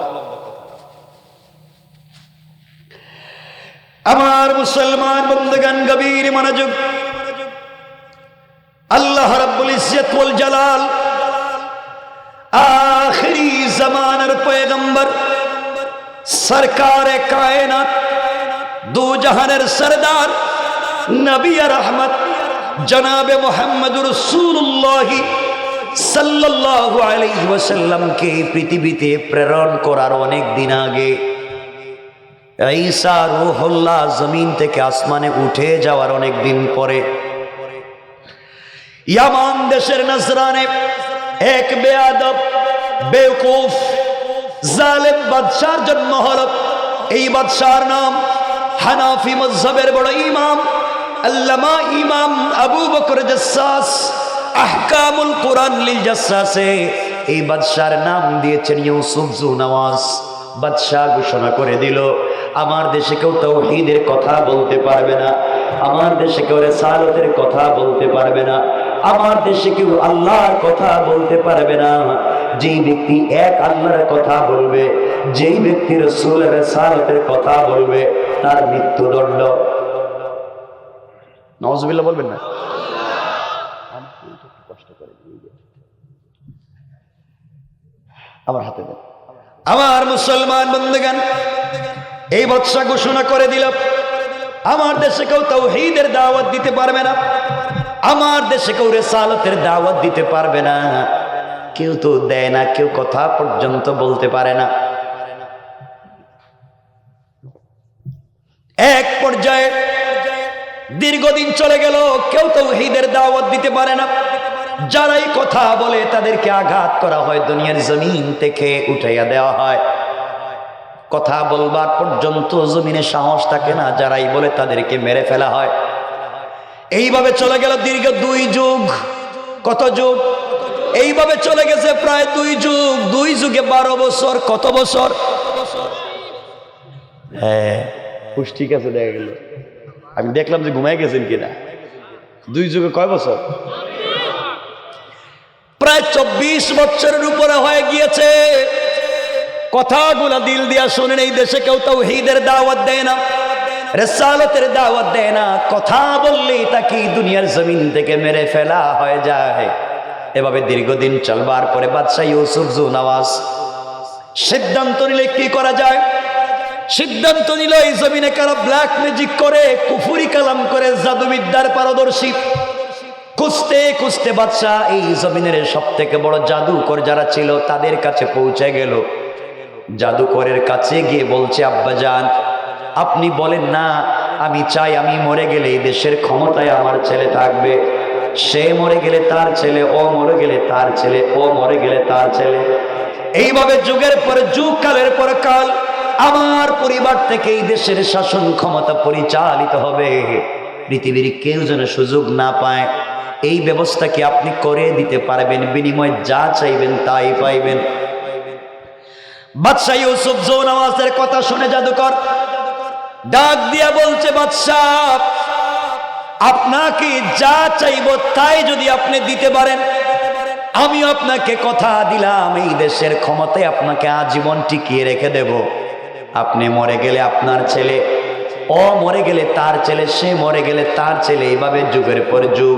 আমার মুসলমান বন্ধুগণ, গভীর মনোযোগ। আল্লাহ রাব্বুল ইজ্জত ওয়াল জালাল আখিরি জামানার পয়গম্বর সরকারে কায়নাত, দু জাহানের সরদার নবী রহমত জনাবে মুহাম্মদুর রাসূলুল্লাহ সাল্লাল্লাহু আলাইহি ওয়াসাল্লামকে পৃথিবীতে প্রেরণ করার অনেক দিন আগে, ঈসা রূহুল্লাহ জমিন থেকে আসমানে উঠে যাওয়ার অনেক দিন পরে, ইয়ামান দেশের নজরানে এক বেয়াদব, বেওকুফ, জালেম বাদশার জন্ম হল। এই বাদশার নাম হানাফি মাযহাবের বড় ইমাম আল্লামা ইমাম আবু বকর জাসসাস। আহকামুল কোরআন লিল জাসসাসে এই বাদশার নাম দিয়েছেন ইউসুফ জু নওয়াজ। বাদশাহ ঘোষণা করে দিল, আমার দেশে কেউ তাওহীদের কথা বলতে পারবে না, আমার দেশে কেউ রিসালাতের কথা বলতে পারবে না, আমার দেশে কেউ আল্লাহর কথা বলতে পারবে না। যেই ব্যক্তি এক আল্লাহর কথা বলবে, যেই ব্যক্তি রাসূলের রিসালাতের কথা বলবে, তার মৃত্যুদণ্ড। নাউজুবিল্লাহ বলবেন না? আমার হাতে দেন। আমার মুসলমান বন্ধুগণ, এই বাদশা ঘোষণা করে দিল, আমার দেশে কেউ তাওহীদের দাওয়াত দিতে পারবে না, আমার দেশে কেউ রিসালাতের দাওয়াত দিতে পারবে না। কেউ তো দেয় না, কেউ কথা পর্যন্ত বলতে পারে না। এক পর্যায়ে দীর্ঘদিন চলে গেল, কেউ তাওহীদের দাওয়াত দিতে পারে না। যারাই কথা বলে তাদেরকে আঘাত করা হয়, দুনিয়ার জমিন থেকে উঠাইয়া দেওয়া হয়। কথা বলবার পর্যন্ত জমিনে সাহস থাকে না, যারাই বলে তাদেরকে মেরে ফেলা হয়। এইভাবে চলে গেল দীর্ঘ 2 যুগ। কত যুগ? এইভাবে চলে গেছে প্রায় 2 যুগ। 2 যুগে 12 বছর। কত বছর? হ্যাঁ, খুশ ঠিক আছে, দেখা গেল। আমি দেখলাম যে ঘুমায় গেছেন কিনা। 2 যুগে কয় বছর? প্রায় 24 বছরের উপরে হয়ে গিয়েছে। কথাগুলা দিল দিয়া শুনেন। এই দেশে কেউ তাওহীদের দাওয়াত দেয় না, রিসালাতের দাওয়াত দেয় না। কথা বললেই তাকে দুনিয়ার জমিন থেকে মেরে ফেলা হয়ে যায়। এভাবে দীর্ঘদিন চলবার পরে বাদশাহ ইউসুফ জুনাওয়াজ সিদ্ধান্ত নিলে কি করা যায়। সিদ্ধান্ত নিল এই জমিনে কারা ব্ল্যাক ম্যাজিক করে, কুফরি কালাম করে, জাদুবিদ্যার পারদর্শী। খুঁজতে খুঁজতে বাদশাহ এই জমিনের সব থেকে বড় জাদুকর যারা ছিল তাদের কাছে পৌঁছে গেল। জাদুকরের কাছে গিয়ে বলছে, আব্বাজান আপনি বলেন না, আমি চাই আমি মরে গেলে এই দেশের ক্ষমতায় আমার ছেলে থাকবে। সে মরে গেলে তার ছেলে, ও মরে গেলে তার ছেলে, ও মরে গেলে তার ছেলে। এইভাবে যুগের পর যুগ, কালের পর কাল আমার পরিবার থেকে এই দেশের শাসন ক্ষমতা পরিচালিত হবে। পৃথিবীর কেউ যেন সুযোগ না পায়, এই ব্যবস্থা কি আপনি করে দিতে পারবেন? বিনিময়ে যা চাইবেন তাই পাইবেন। বাদশাহ ইউসুফ জুনাওয়াজের কথা শুনে জাদুকর ডাক দিয়া বলছে, বাদশাহ আপনাকে যা চাইব তাই যদি আপনি দিতে পারেন, আমি আপনাকে কথা দিলাম এই দেশের ক্ষমতায় আপনাকে আজীবন টিকিয়ে রেখে দেব। আপনি মরে গেলে আপনার ছেলে, ও মরে গেলে তার ছেলে, সে মরে গেলে তার ছেলে। এইভাবে যুগের পর যুগ,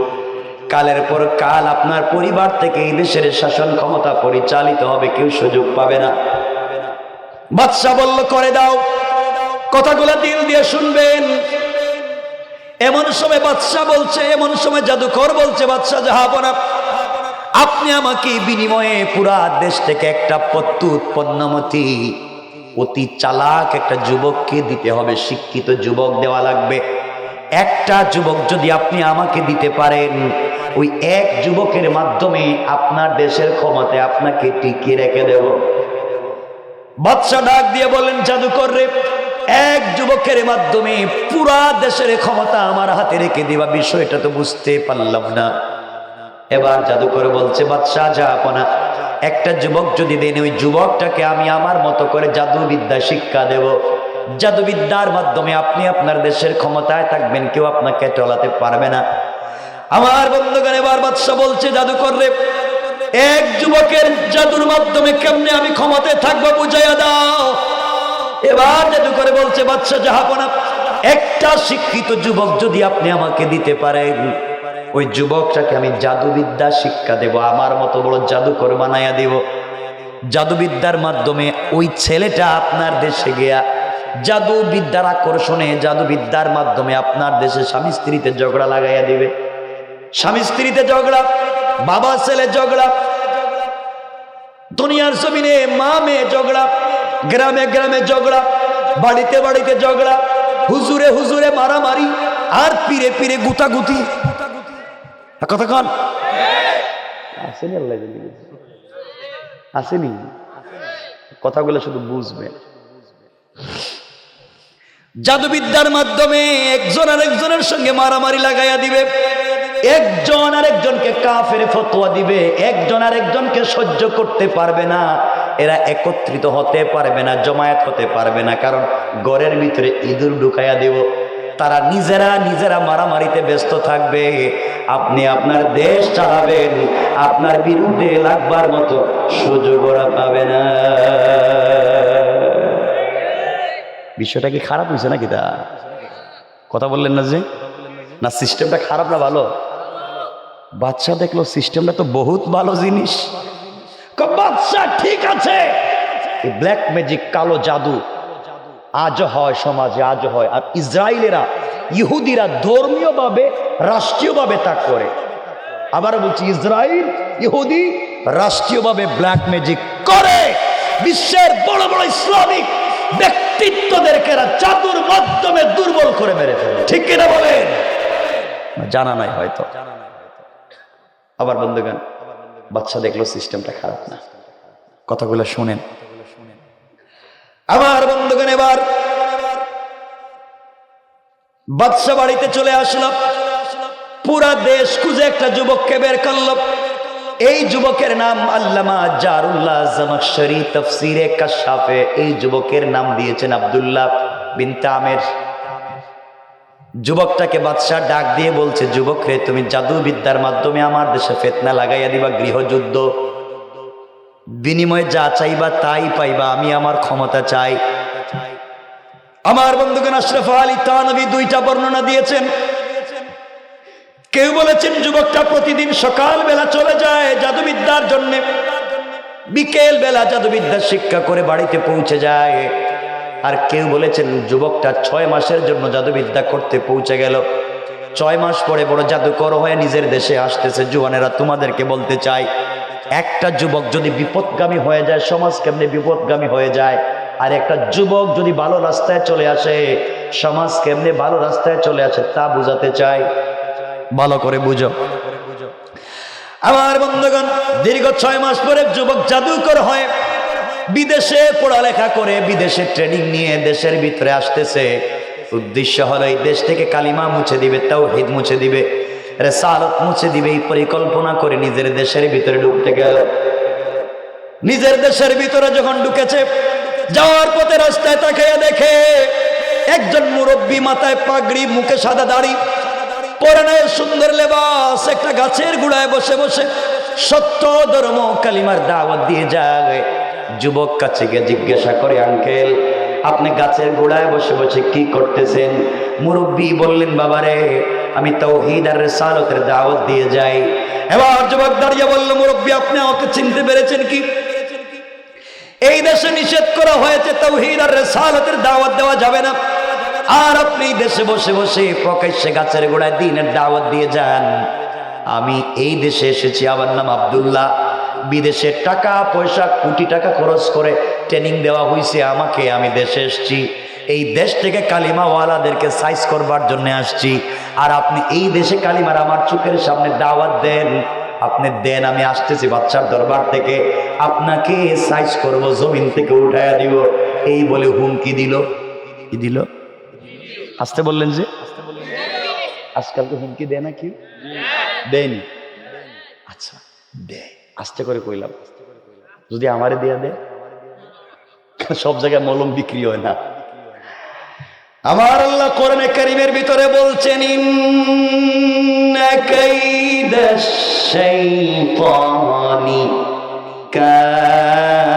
কালের পর কাল আপনার পরিবার থেকে এই দেশের শাসন ক্ষমতা পরিচালিত হবে, কেউ সুযোগ পাবে না। বাদশা বলল, করে দাও। কথাগুলো দিল দিয়ে শুনবেন। এমন সময় বাদশা বলছে, এমন সময় জাদুকর বলছে, বাদশা জাহাপনা আপনি আমাকে বিনিময়ে পুরা দেশ থেকে একটা প্রত্যুৎপন্নমতি অতি চালাক একটা যুবককে দিতে হবে। শিক্ষিত যুবক দেওয়া লাগবে। একটা যুবক যদি আপনি আমাকে দিতে পারেন, ওই এক যুবকের মাধ্যমে আপনার দেশের ক্ষমতায় আপনাকে টিকিয়ে রেখে দেব। বাদশা ডাক দিয়ে বলেন, জাদুকর রে, এক যুবকের মাধ্যমে পুরা দেশের ক্ষমতা আমার হাতে রেখে দেবা, বিষয়টা তো বুঝতে পারলাম না। এবার জাদুকর বলছে, বাদশা জাহাপনা একটা যুবক যদি দেন, ওই যুবকটাকে আমি আমার মতো করে জাদুবিদ্যা শিক্ষা দেব। জাদুবিদ্যার মাধ্যমে আপনি আপনার দেশের ক্ষমতায় থাকবেন, কেউ আপনাকে টলাতে পারবে না। আমার বন্ধুগণ, এবার বাদশা বলছে, জাদুকর রে, এক যুবকের জাদুর মাধ্যমে কেমনে আমি ক্ষমতায় থাকবো বুঝাইয়া দাও। এবার জাদুকর বলছে, বাদশা জাহাপনা একটা শিক্ষিত যুবক যদি আপনি আমাকে দিতে পারেন, ওই যুবকটাকে আমি জাদুবিদ্যা শিক্ষা দেব, আমার মতো বড় জাদুকর বানাইয়া দেব। জাদুবিদ্যার মাধ্যমে ওই ছেলেটা আপনার দেশে গিয়া জাদুবিদ্যার আকর্ষণে, জাদুবিদ্যার মাধ্যমে আপনার দেশে স্বামী স্ত্রীতে ঝগড়া লাগাইয়া দিবে। স্বামী স্ত্রীতে ঝগড়া, বাবা ছেলে ঝগড়া, দুনিয়ার জমিনে মা মেয়ে ঝগড়া, গ্রামে গ্রামে ঝগড়া, বাড়িতে বাড়িতে ঝগড়া, হুজুরে হুজুরে মারামারি, আর পীরে পীরে গুতাগুতি। কতক্ষণ আসেনি? আল্লাহ আসেনি? কথাগুলো শুধু বুঝবেন। জাদুবিদ্যার মাধ্যমে একজন আরেকজনের সঙ্গে মারামারি লাগাইয়া দিবে, একজন আরেকজনকে কাফের ফতোয়া দিবে, একজন আরেকজনকে সহ্য করতে পারবে না। এরা একত্রিত হতে পারবে না, জমায়েত হতে পারবে না, কারণ ঘরের ভিতরে ইঁদুর ঢুকাইয়া দেব। তারা নিজেরা নিজেরা মারামারিতে ব্যস্ত থাকবে। আপনি আপনার দেশ চালাবেন, আপনার বিরুদ্ধে লাগবার মতো সুযোগ ওরা পাবে না। বিষয়টা কি খারাপ হয়েছে নাকি? তা কথা বললেন না যে, না সিস্টেমটা খারাপ না ভালো? বাচ্চা দেখলো সিস্টেমটা তো বহুত ভালো জিনিস। বাচ্চা ঠিক আছে, ব্ল্যাক ম্যাজিক, কালো জাদু আজ হয় সমাজে, আজ হয়। আর ইসরায়েলেরা, ইহুদিরা ধর্মীয়ভাবে, রাষ্ট্রীয়ভাবে তা করে। আবার বলছি, ইসরায়েল ইহুদি রাষ্ট্রীয়ভাবে ব্ল্যাক ম্যাজিক করে। বিশ্বের বড় বড় ইসলামিক ব্যক্তিত্বদেরকে জাদুর মাধ্যমে দুর্বল করে মেরে ফেলে। ঠিক কিনা বলেন? জানা নাই হয়তো। আবার বন্ধুগণ, বাচ্চা দেখলো সিস্টেমটা খারাপ না। কথাগুলো শুনেন। আমার বন্ধুগণ, এবার বাদশা বাড়িতে চলে আসলো। পুরা দেশ খুঁজে একটা যুবককে বের করল। এই যুবকের নাম আল্লামা জারুল্লাহ জামাখশরী তাফসীরে কাশাফে এই যুবকের নাম দিয়েছেন আব্দুল্লাহ বিন তামের। যুবকটাকে বাদশা ডাক দিয়ে বলছে, যুবক রে, তুমি জাদু বিদ্যার মাধ্যমে আমার দেশে ফিতনা লাগাইয়া দিবা, গৃহযুদ্ধ, বিনিময়ে যা চাইবা তাই পাইবা, আমি আমার ক্ষমতা চাই। আমার বন্ধুগণ, আশরাফ আলী থানভী দুইটা বর্ণনা দিয়েছেন। কেউ বলেছেন যুবকটা প্রতিদিন সকাল বেলা চলে যায় জাদুবিদ্যার জন্য, বিকেল বেলা জাদুবিদ্যা শিক্ষা করে বাড়িতে পৌঁছে যায়। আর কেউ বলেছেন যুবকটা 6 মাসের জন্য জাদুবিদ্যা করতে পৌঁছে গেল। 6 মাস পরে বড় জাদুকর হয়ে নিজের দেশে আসতেছে। জুয়ানেরা, তোমাদেরকে বলতে চাই, একটা যুবক যদি বিপদগামী হয়ে যায়, সমাজ কেমনে বিপদগামী হয়ে যায়। আর একটা যুবক যদি ভালো রাস্তায় চলে আসে, সমাজ কেমনে ভালো রাস্তায় চলে আসে, তা বুঝাতে চাই। ভালো করে বুঝো। আমার বন্ধুগণ, দীর্ঘ 6 মাস পরে যুবক জাদুকর হয়, বিদেশে পড়ালেখা করে, বিদেশে ট্রেনিং নিয়ে দেশের ভিতরে আসতেছে। উদ্দেশ্য হলো এই দেশ থেকে কালিমা মুছে দিবে, তাওহীদ মুছে দিবে, রিসালাত মুছে দিবে। এই পরিকল্পনা করে নিজের দেশের ভিতরে ঢুকতে গেল। নিজের দেশের ভিতরে যখন ঢুকেছে, যাওয়ার পথে রাস্তায় তাকিয়ে দেখে একজন মুরব্বী, মাথায় পাগড়ি, মুখে সাদা দাড়ি, পরনে সুন্দর লেবাস, একটা গাছের গুড়ায় বসে বসে সত্য ধর্ম কালিমার দাওয়াত দিয়ে যায়। যুবক কাছে গিয়ে জিজ্ঞাসা করে, আঙ্কেল, আপনি গাছের গোড়ায় বসে বসে কি করতেছেন? মুরব্বী বললেন, বাবারে, আমি তাওহীদ আর রিসালাতের দাওয়াত দিয়ে যাই। এবার যুবক দাঁড়িয়ে বলল, মুরব্বী, আপনি আমাকে চিনতে পেরেছেন কি? এই দেশে নিষেধ করা হয়েছে তাওহীদ আর রিসালাতের দাওয়াত দেওয়া যাবে না, আর আপনি দেশে বসে বসে প্রকাশ্যে গাছের গোড়ায় দ্বীনের দাওয়াত দিয়ে যান। আমি এই দেশে এসেছি, আমার নাম আব্দুল্লাহ। বিদেশে টাকা পয়সা কোটি টাকা খরচ করে ট্রেনিং দেওয়া হয়েছে আমাকে, আমি দেশে এসেছি। এই দেশ থেকে কালিমাওয়ালাদেরকে সাইজ করবার জন্য আসছি। আর আপনি এই দেশে কালিমার আমার চোখের সামনে দাওয়াত দেন, আপনি দেন, আমি আসতেছি বাদশার দরবার থেকে, আপনাকে সাইজ করব, জমিন থেকে উঠাইয়া দিব। এই বলে হুমকি দিল। কি দিল? আসতে বললেন যে, আজকাল তো হুমকি দেয় না, কি দেয়নি? আচ্ছা, দেয়। আস্তে করে কইলাম, যদি আমারে দিয়া দেয়, সব জায়গায় মলম বিক্রি হয় না। আমার আল্লাহ কোরআনে কারীমের ভিতরে বলছেন, ইন্না কাইদাশ শাইতানি কানা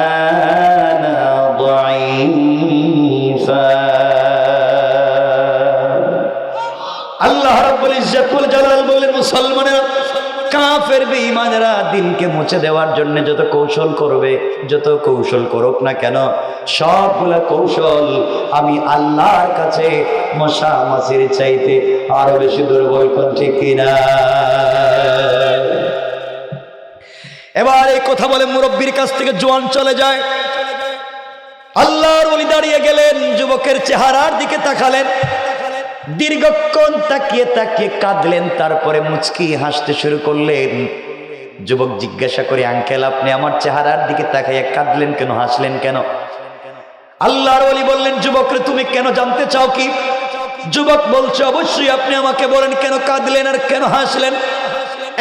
দাঈফা। আল্লাহ রাব্বুল ইজ্জতুল জালাল বলেন, মুসলমানেরা, কাফের বেঈমানেরা দিনকে মুছে দেওয়ার জন্য যত কৌশল করবে, যত কৌশল করুক না কেন, সবগুলা কৌশল আমি আল্লাহর কাছে মশা মাছির চাইতে আরো বেশি দুর্বল। কোন ঠিক কিনা? এবার এই কথা বলে মুরব্বীর কাছ থেকে জোয়ান চলে যায়। আল্লাহর ওলি দাঁড়িয়ে গেলেন, যুবকের চেহারার দিকে তাকালেন, দীর্ঘক্ষণ তাকিয়ে তাকিয়ে কাঁদলেন, তারপরে মুচকি হাসতে শুরু করলেন। যুবক জিজ্ঞাসা করে, আঙ্কেল, আপনি আমার চেহারার দিকে তাকাইয়া কাঁদলেন কেন, হাসলেন কেন? আল্লাহর ওলি বললেন, যুবকরে, তুমি কেন জানতে চাও কি? যুবক বলছে, অবশ্যই, আপনি আমাকে বলেন কেন কাঁদলেন আর কেন হাসলেন।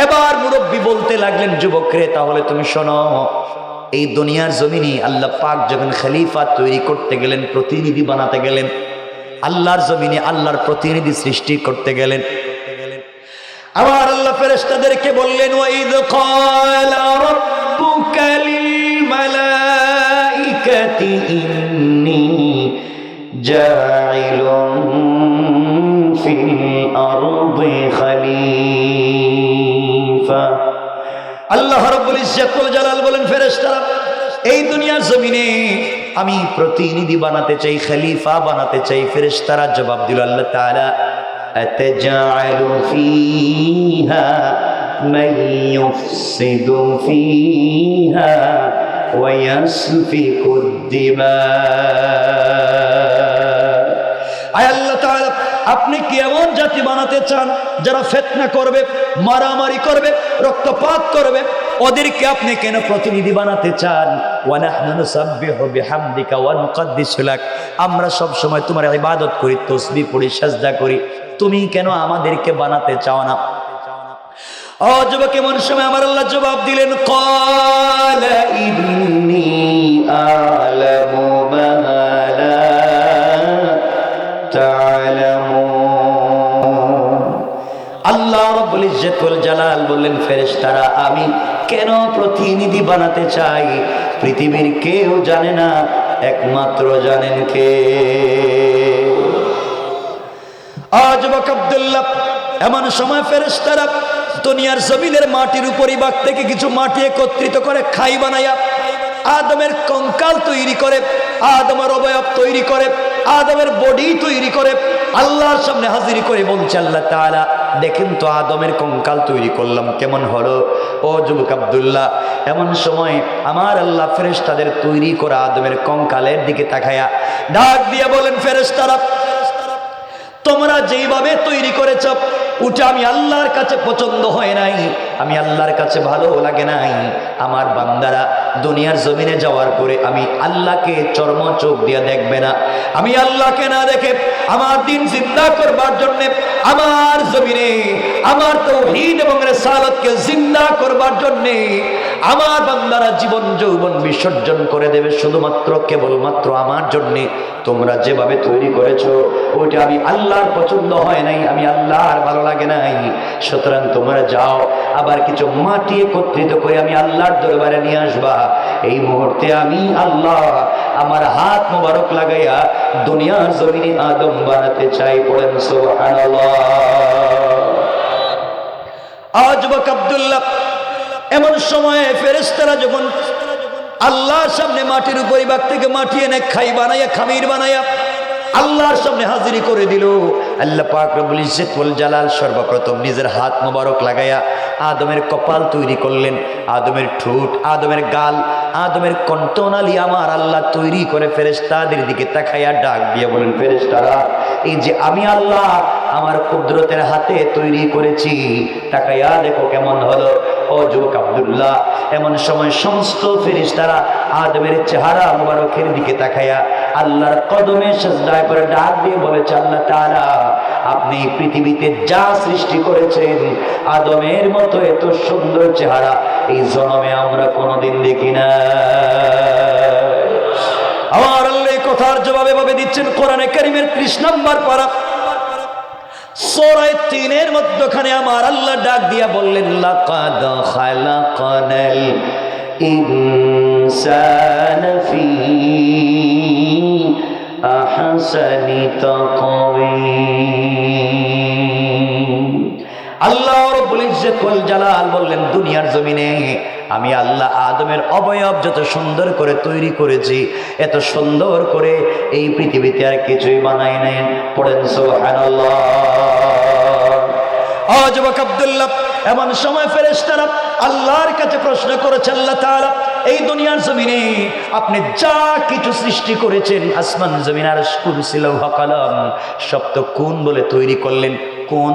এবার মুরব্বী বলতে লাগলেন, যুবকরে, তাহলে তুমি শোনো, এই দুনিয়ার জমিনে আল্লাহ পাক যখন খলিফা তৈরি করতে গেলেন, প্রতিনিধি বানাতে গেলেন, আল্লাহর জমিনে আল্লাহর প্রতিনিধি সৃষ্টি করতে গেলেন, আবার আল্লাহ ফেরেশতাদেরকে বললেন, ওয়াইদ ক্বালা রাব্বুকা লিল মালাইকাতি ইন্নী জাইলুন ফিল আরদি খলিফা। আল্লাহ রাব্বুল ইজ্জতুল জালাল বলেন, ফেরেশতারা, এই দুনিয়ার জমিনে আমি প্রতিনিধি বানাতে চাই, খলিফা বানাতে চাই। ফেরেশতারা জবাব দিল, আল্লাহ তাআলা, আতাজআলু ফীহা মান ইউফসিদু ফীহা ওয়া ইয়াসফিকুদ দিমা। আয় আল্লাহ তাআলা, আপনি কি এমন জাতি বানাতে চান যারা ফিতনা করবে, মারামারি করবে, রক্তপাত করবে, ওদেরকে আপনি কেন প্রতিনিধি বানাতে চান? ওয়া নাহনু নুসাব্বিহু বিহামদিকা ওয়া নুকদ্দিসু লাক, আমরা সব সময় তোমার ইবাদত করি, তাসবিহ পড়ি, সাজদা করি, তুমি কেন আমাদেরকে বানাতে চাও না? ও যুবক, এমন সময় আমার আল্লাহ জবাব দিলেন, ক্বালা ইন্নী আ'লামু মা লা তা'লামুন। আল্লাহ রাব্বুল ইজ্জত ওয়াল জালাল বললেন, ফেরেশতারা আমি কেন প্রতিনিধি বানাতে চাই পৃথিবীর কেউ জানে না, একমাত্র জানেন কে? যুবক আব্দুল্লাহ, এমন সময় ফেরেশতারা দুনিয়ার জমিনের মাটির উপরিভাগ থেকে কিছু মাটি একত্রিত করে খাই বানায়া আদমের কঙ্কাল তৈরি করে, আদমের অবয়ব তৈরি করে, আদমের বডি তৈরি করে আল্লাহর সামনে হাজির করে বলছে, আল্লাহ তাআলা দেখেন তো আদমের কঙ্কাল তৈরি করলাম, কেমন হলো? ও যুবক আব্দুল্লাহ, এমন সময় আমার আল্লাহ ফেরেশতাদের তৈরি করা আদমের কঙ্কালের দিকে তাকায়া ডাক দিয়ে বলেন, ফেরেশতারা তোমরা যেইভাবে তৈরি করেছ ওটা আমি আল্লাহর কাছে পছন্দ হয় নাই, আমি আল্লাহর কাছে ভালো লাগে নাই। আমার বান্দারা দুনিয়ার জমিনে যাওয়ার পরে আমি আল্লাহকে চর্ম চোখ দিয়ে দেখবে না, আমি আল্লাহকে না দেখে আমার দিন জিন্দা করবার জন্য আমার জমিনে আমার তাওহীদ এবং রিসালাতকে জিন্দা করবার জন্য আমার বান্দারা জীবন যৌবন বিসর্জন করে দেবে শুধুমাত্র কেবলমাত্র আমার জন্য। তোমরা যেভাবে তৈরি করেছো ওইটা আমি আল্লাহর পছন্দ হয় নাই, আমি আল্লাহর ভালো লাগে নাই। সুতরাং তোমরা যাও, আবার কিছু মাটি একত্রিত করে আমি আল্লাহর দরবারে নিয়ে আসবা। এই মুহূর্তে আমি আল্লাহ আমার হাত মোবারক লাগাইয়া দুনিয়ার জমিনে আদম বানাতে চাই। পড়েন সুবহানাল্লাহ। যুবক আব্দুল্লাহ, এমন সময়ে ফেরেশতারা যখন আল্লাহর সামনে মাটির উপরিভাগ থেকে মাটি এনে খাই বানাইয়া খামির বানাইয়া আল্লাহর সামনে হাজিরি করে দিল, আল্লাহ পাক রব্বুল ইজ্জত ওয়াল জালাল সর্বপ্রথম নিজের হাত মোবারক লাগাইয়া আদমের কপাল তৈরি করলেন, আদমের ঠোঁট, আদমের গাল, আদমের কণ্ঠনালী আমার আল্লাহ তৈরি করে ফেরেশতাদের দিকে তাকাইয়া ডাক দিয়ে বলেন, ফেরেশতারা এই যে আমি আল্লাহ আমার কুদরতের হাতে তৈরি করেছি, তাকাইয়া দেখো কেমন হলো। ও যুবক আব্দুল্লাহ, এমন সময় সমস্ত ফেরেশতারা আদমের চেহারা মোবারকের দিকে তাকাইয়া আল্লাহর কদমে সিজদা করে ডাক দিয়ে বলেছে, আল্লাহ তাআলা আপনি পৃথিবীতে যা সৃষ্টি করেছেন আদমের মতো এত সুন্দর চেহারা এই জন্মে আমরা কোনোদিন দেখি না। আমার আল্লাহ এই কথার জবাবে ভাবে দিচ্ছেন কোরআনে কারীমের 30 নম্বর পারা সূরা 3 এর মধ্যখানে আমার আল্লাহ ডাক দিয়া বললেন, লাকাদ খালাকানাল ইনসানা ফি আহসানি তাকওয়িম। আল্লাহ রাব্বুল ইজ্জত ওয়াল জালাল বললেন, দুনিয়ার জমিনে আমি আল্লাহ আদমের অবয়ব যত সুন্দর করে তৈরি করেছি, এত সুন্দর করে এই পৃথিবীতে আর কিছুই বানাই নাই। পড়েন সুবহানাল্লাহ। যুবক আব্দুল্লাহ, এমন সময় ফেরেশতারা আল্লাহর কাছে প্রশ্ন করেছে, আল্লাহ তাআলা এই দুনিয়ার জমিনে আপনি যা কিছু সৃষ্টি করেছেন, আসমান জমিন আর কুরসি লৌহ কলম সব তো কোন বলে তৈরি করলেন, কোন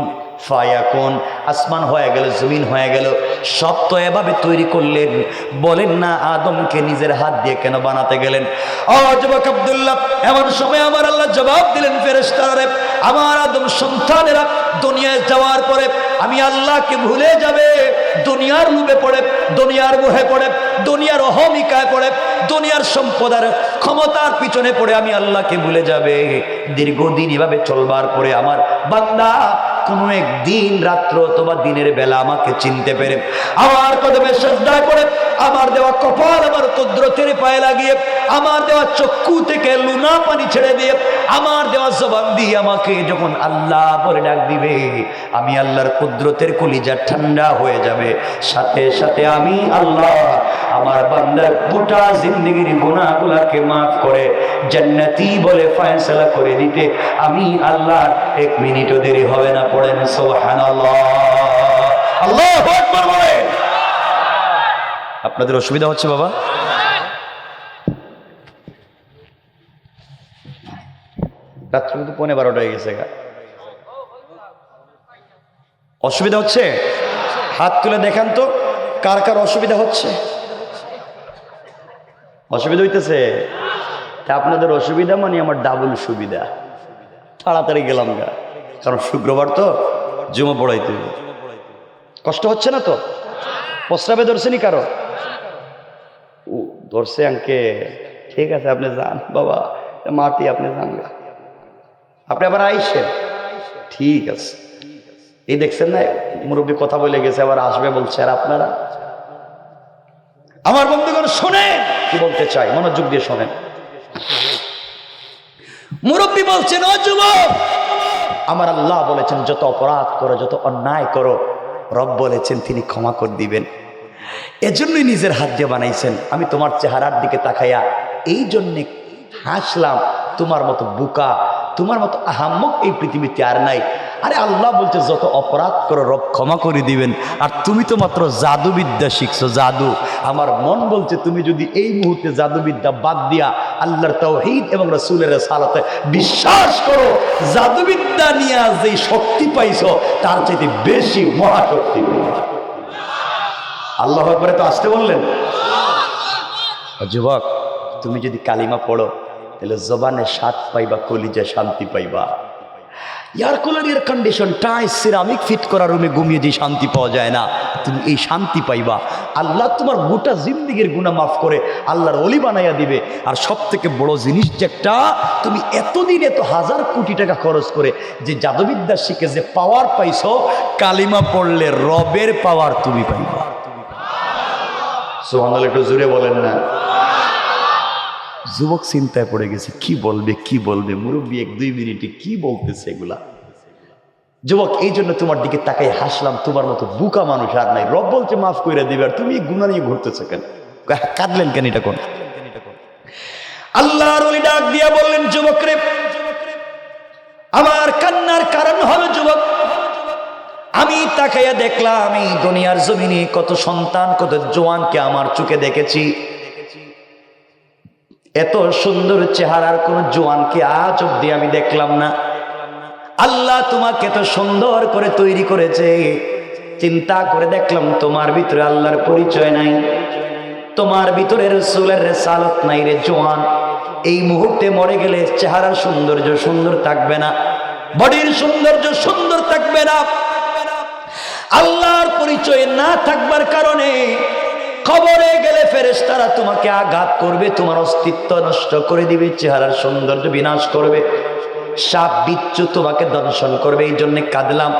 ফায়াকুন, আসমান হয়ে গেল, জমিন হয়ে গেল, সব তো এভাবে তৈরি করলেন, বলেন না আদমকে নিজের হাত দিয়ে কেন বানাতে গেলেন? যুবক আব্দুল্লাহ, এমন সময় আমার আল্লাহ জবাব দিলেন, ফেরেশতারা আমার আদম সন্তানেরা দুনিয়ায় যাওয়ার পরে আমি আল্লাহকে ভুলে যাবে, দুনিয়ার লোভে পড়ে, দুনিয়ার মোহে পড়ে, দুনিয়ার অহমিকায় পড়ে, দুনিয়ার সম্পদের ক্ষমতার পিছনে পড়ে আমি আল্লাহকে ভুলে যাবে। দীর্ঘদিন এভাবে চলবার পরে আমার বান্দা কোনো একদিন রাত্র অথবা দিনের বেলা আমাকে চিনতে পেরে আমার কদমে সিজদায় পড়ে আমার দেওয়া কপাল আমার কুদরতের পায়ে লাগিয়ে আমার দেওয়া চক্ষু থেকে লুনা পানি ছেড়ে দিয়ে আমার দেওয়া জবান দিয়ে আমাকে যখন আল্লাহ বলে ডাক দিবে, আমি আল্লাহর কুদরতের কলিজা ঠান্ডা হয়ে যাবে। সাথে সাথে আমি আল্লাহ আমার বান্দার গোটা জিন্দেগির গুনাহগুলোকে মাফ করে জান্নাতি বলে ফয়সালা করে দিতে আমি আল্লাহ 1 মিনিটও দেরি হবে না। পড়েন সুবহানাল্লাহ। আল্লাহু আকবার বলেন। আপনাদের অসুবিধা হচ্ছে বাবা? রাত্রি কিন্তু 11:15 হয়ে গেছে, অসুবিধা হচ্ছে? হাত তুলে দেখান তো। কার কার অসুবিধা হচ্ছে? অসুবিধা হইতেছে? তা আপনাদের অসুবিধা মানে আমার ডাবল সুবিধা। তাড়াতাড়ি গেলাম গা, কারণ শুক্রবার তো জুমা পড়াইতে হবে। কষ্ট হচ্ছে না তো? প্রস্রাবে ধরছেনি কারো? ধরছে আঙ্কে, ঠিক আছে আপনি যান বাবা, মাটি আপনি যান গা, আপনি আবার আইসেন, ঠিক আছে। এই দেখছেন না, মুরব্বী কথা বলে গেছে, আবার আসবে বলছে। আর আপনারা আমার বন্ধুগণ শোনেন কি বলতে চাই, মনোযোগ দিয়ে শোনেন। মুরব্বী বলছেন, ও যুবক, আমার আল্লাহ বলেছেন যত অপরাধ করো, যত অন্যায় করো, রব বলেছেন তিনি ক্ষমা করে দিবেন। এজন্যই নিজের হাত দিয়ে বানাইছেন। আমি তোমার চেহারার দিকে তাকাইয়া এই জন্যে হাসলাম, তোমার মতো বোকা, তোমার মতো আহাম্মক এই পৃথিবীতে আর নাই। আরে আল্লাহ বলছে যত অপরাধ করো রব ক্ষমা করে দিবেন। আর তুমি তো মাত্র জাদুবিদ্যা শিখছো, জাদু। আমার মন বলছে তুমি যদি এই মুহূর্তে জাদুবিদ্যা বাদ দিয়া আল্লাহর তাওহীদ এবং রাসূলের রিসালাতে বিশ্বাস করো, জাদুবিদ্যা নিয়ে যে শক্তি পাইছো তার চাইতে বেশি মহাশক্তি পাইছো। আল্লাহ আকবার তো আসতে বললেন। যুবক, তুমি যদি কালিমা পড়ো তাহলে জবানে স্বাদ পাইবা, কলিজায় শান্তি পাইবা। এয়ার কুলার, এয়ার কন্ডিশন, টাইস, সিরামিক ফিট করা রুমে ঘুমিয়ে যে শান্তি পাওয়া যায় না, তুমি এই শান্তি পাইবা। আল্লাহ তোমার গোটা জিন্দিগির গুনাহ মাফ করে আল্লাহর ওলি বানাইয়া দিবে। আর সব থেকে বড় জিনিস যেটা, তুমি এতদিন এত হাজার কোটি টাকা খরচ করে যে জাদুবিদ্যা শিখে যে পাওয়ার পাইছো, কালিমা পড়লে রবের পাওয়ার তুমি পাইবা। সুবহানাল্লাহ, একটু জোরে বলেন না। যুবক চিন্তায় পড়ে গেছে, কি বলবে কি বলবে, মুরব্বী 1-2 মিনিটে কি বলতেছে এগুলা। যুবক, এই জন্য তোমার দিকে তাকাই হাসলাম, তোমার মতো বুকা মানুষ আর নাই। রব বলছে মাফ করে দিবে, আর তুমি গুনাহ নিয়ে ঘুরতেছো কেন? কাঁদলেন কেন? এটা কোন আল্লাহর ওলি ডাক দিয়া বললেন, যুবক রে, আমার কান্নার কারণ হলো যুবক, আমি তাকাইয়া দেখলাম এই দুনিয়ার জমিনে কত সন্তান, কত জওয়ানকে আমার চোখে দেখেছি। এত সুন্দর চেহারার কোন জওয়ানকে আজ অব্দি আমি দেখলাম না। আল্লাহ তোমাকে এত সুন্দর করে তৈরি করেছে, চিন্তা করে দেখলাম তোমার ভিতরে আল্লাহর পরিচয় নাই, তোমার ভিতরে রাসূলের রিসালাত নাই রে জওয়ান। এই মুহূর্তে মরে গেলে চেহারার সৌন্দর্য সুন্দর থাকবে না, বডির সৌন্দর্য সুন্দর থাকবে না। আল্লাহর পরিচয় না থাকবার কারণে কবরে গেলে ফেরেশতারা তোমাকে আঘাত করবে, তোমার অস্তিত্ব নষ্ট করে দিবে, চেহারার সৌন্দর্য বিনাশ করবে, সাপ বিচ্ছু তোমাকে দংশন করবে। এই জন্য কাঁদলাম।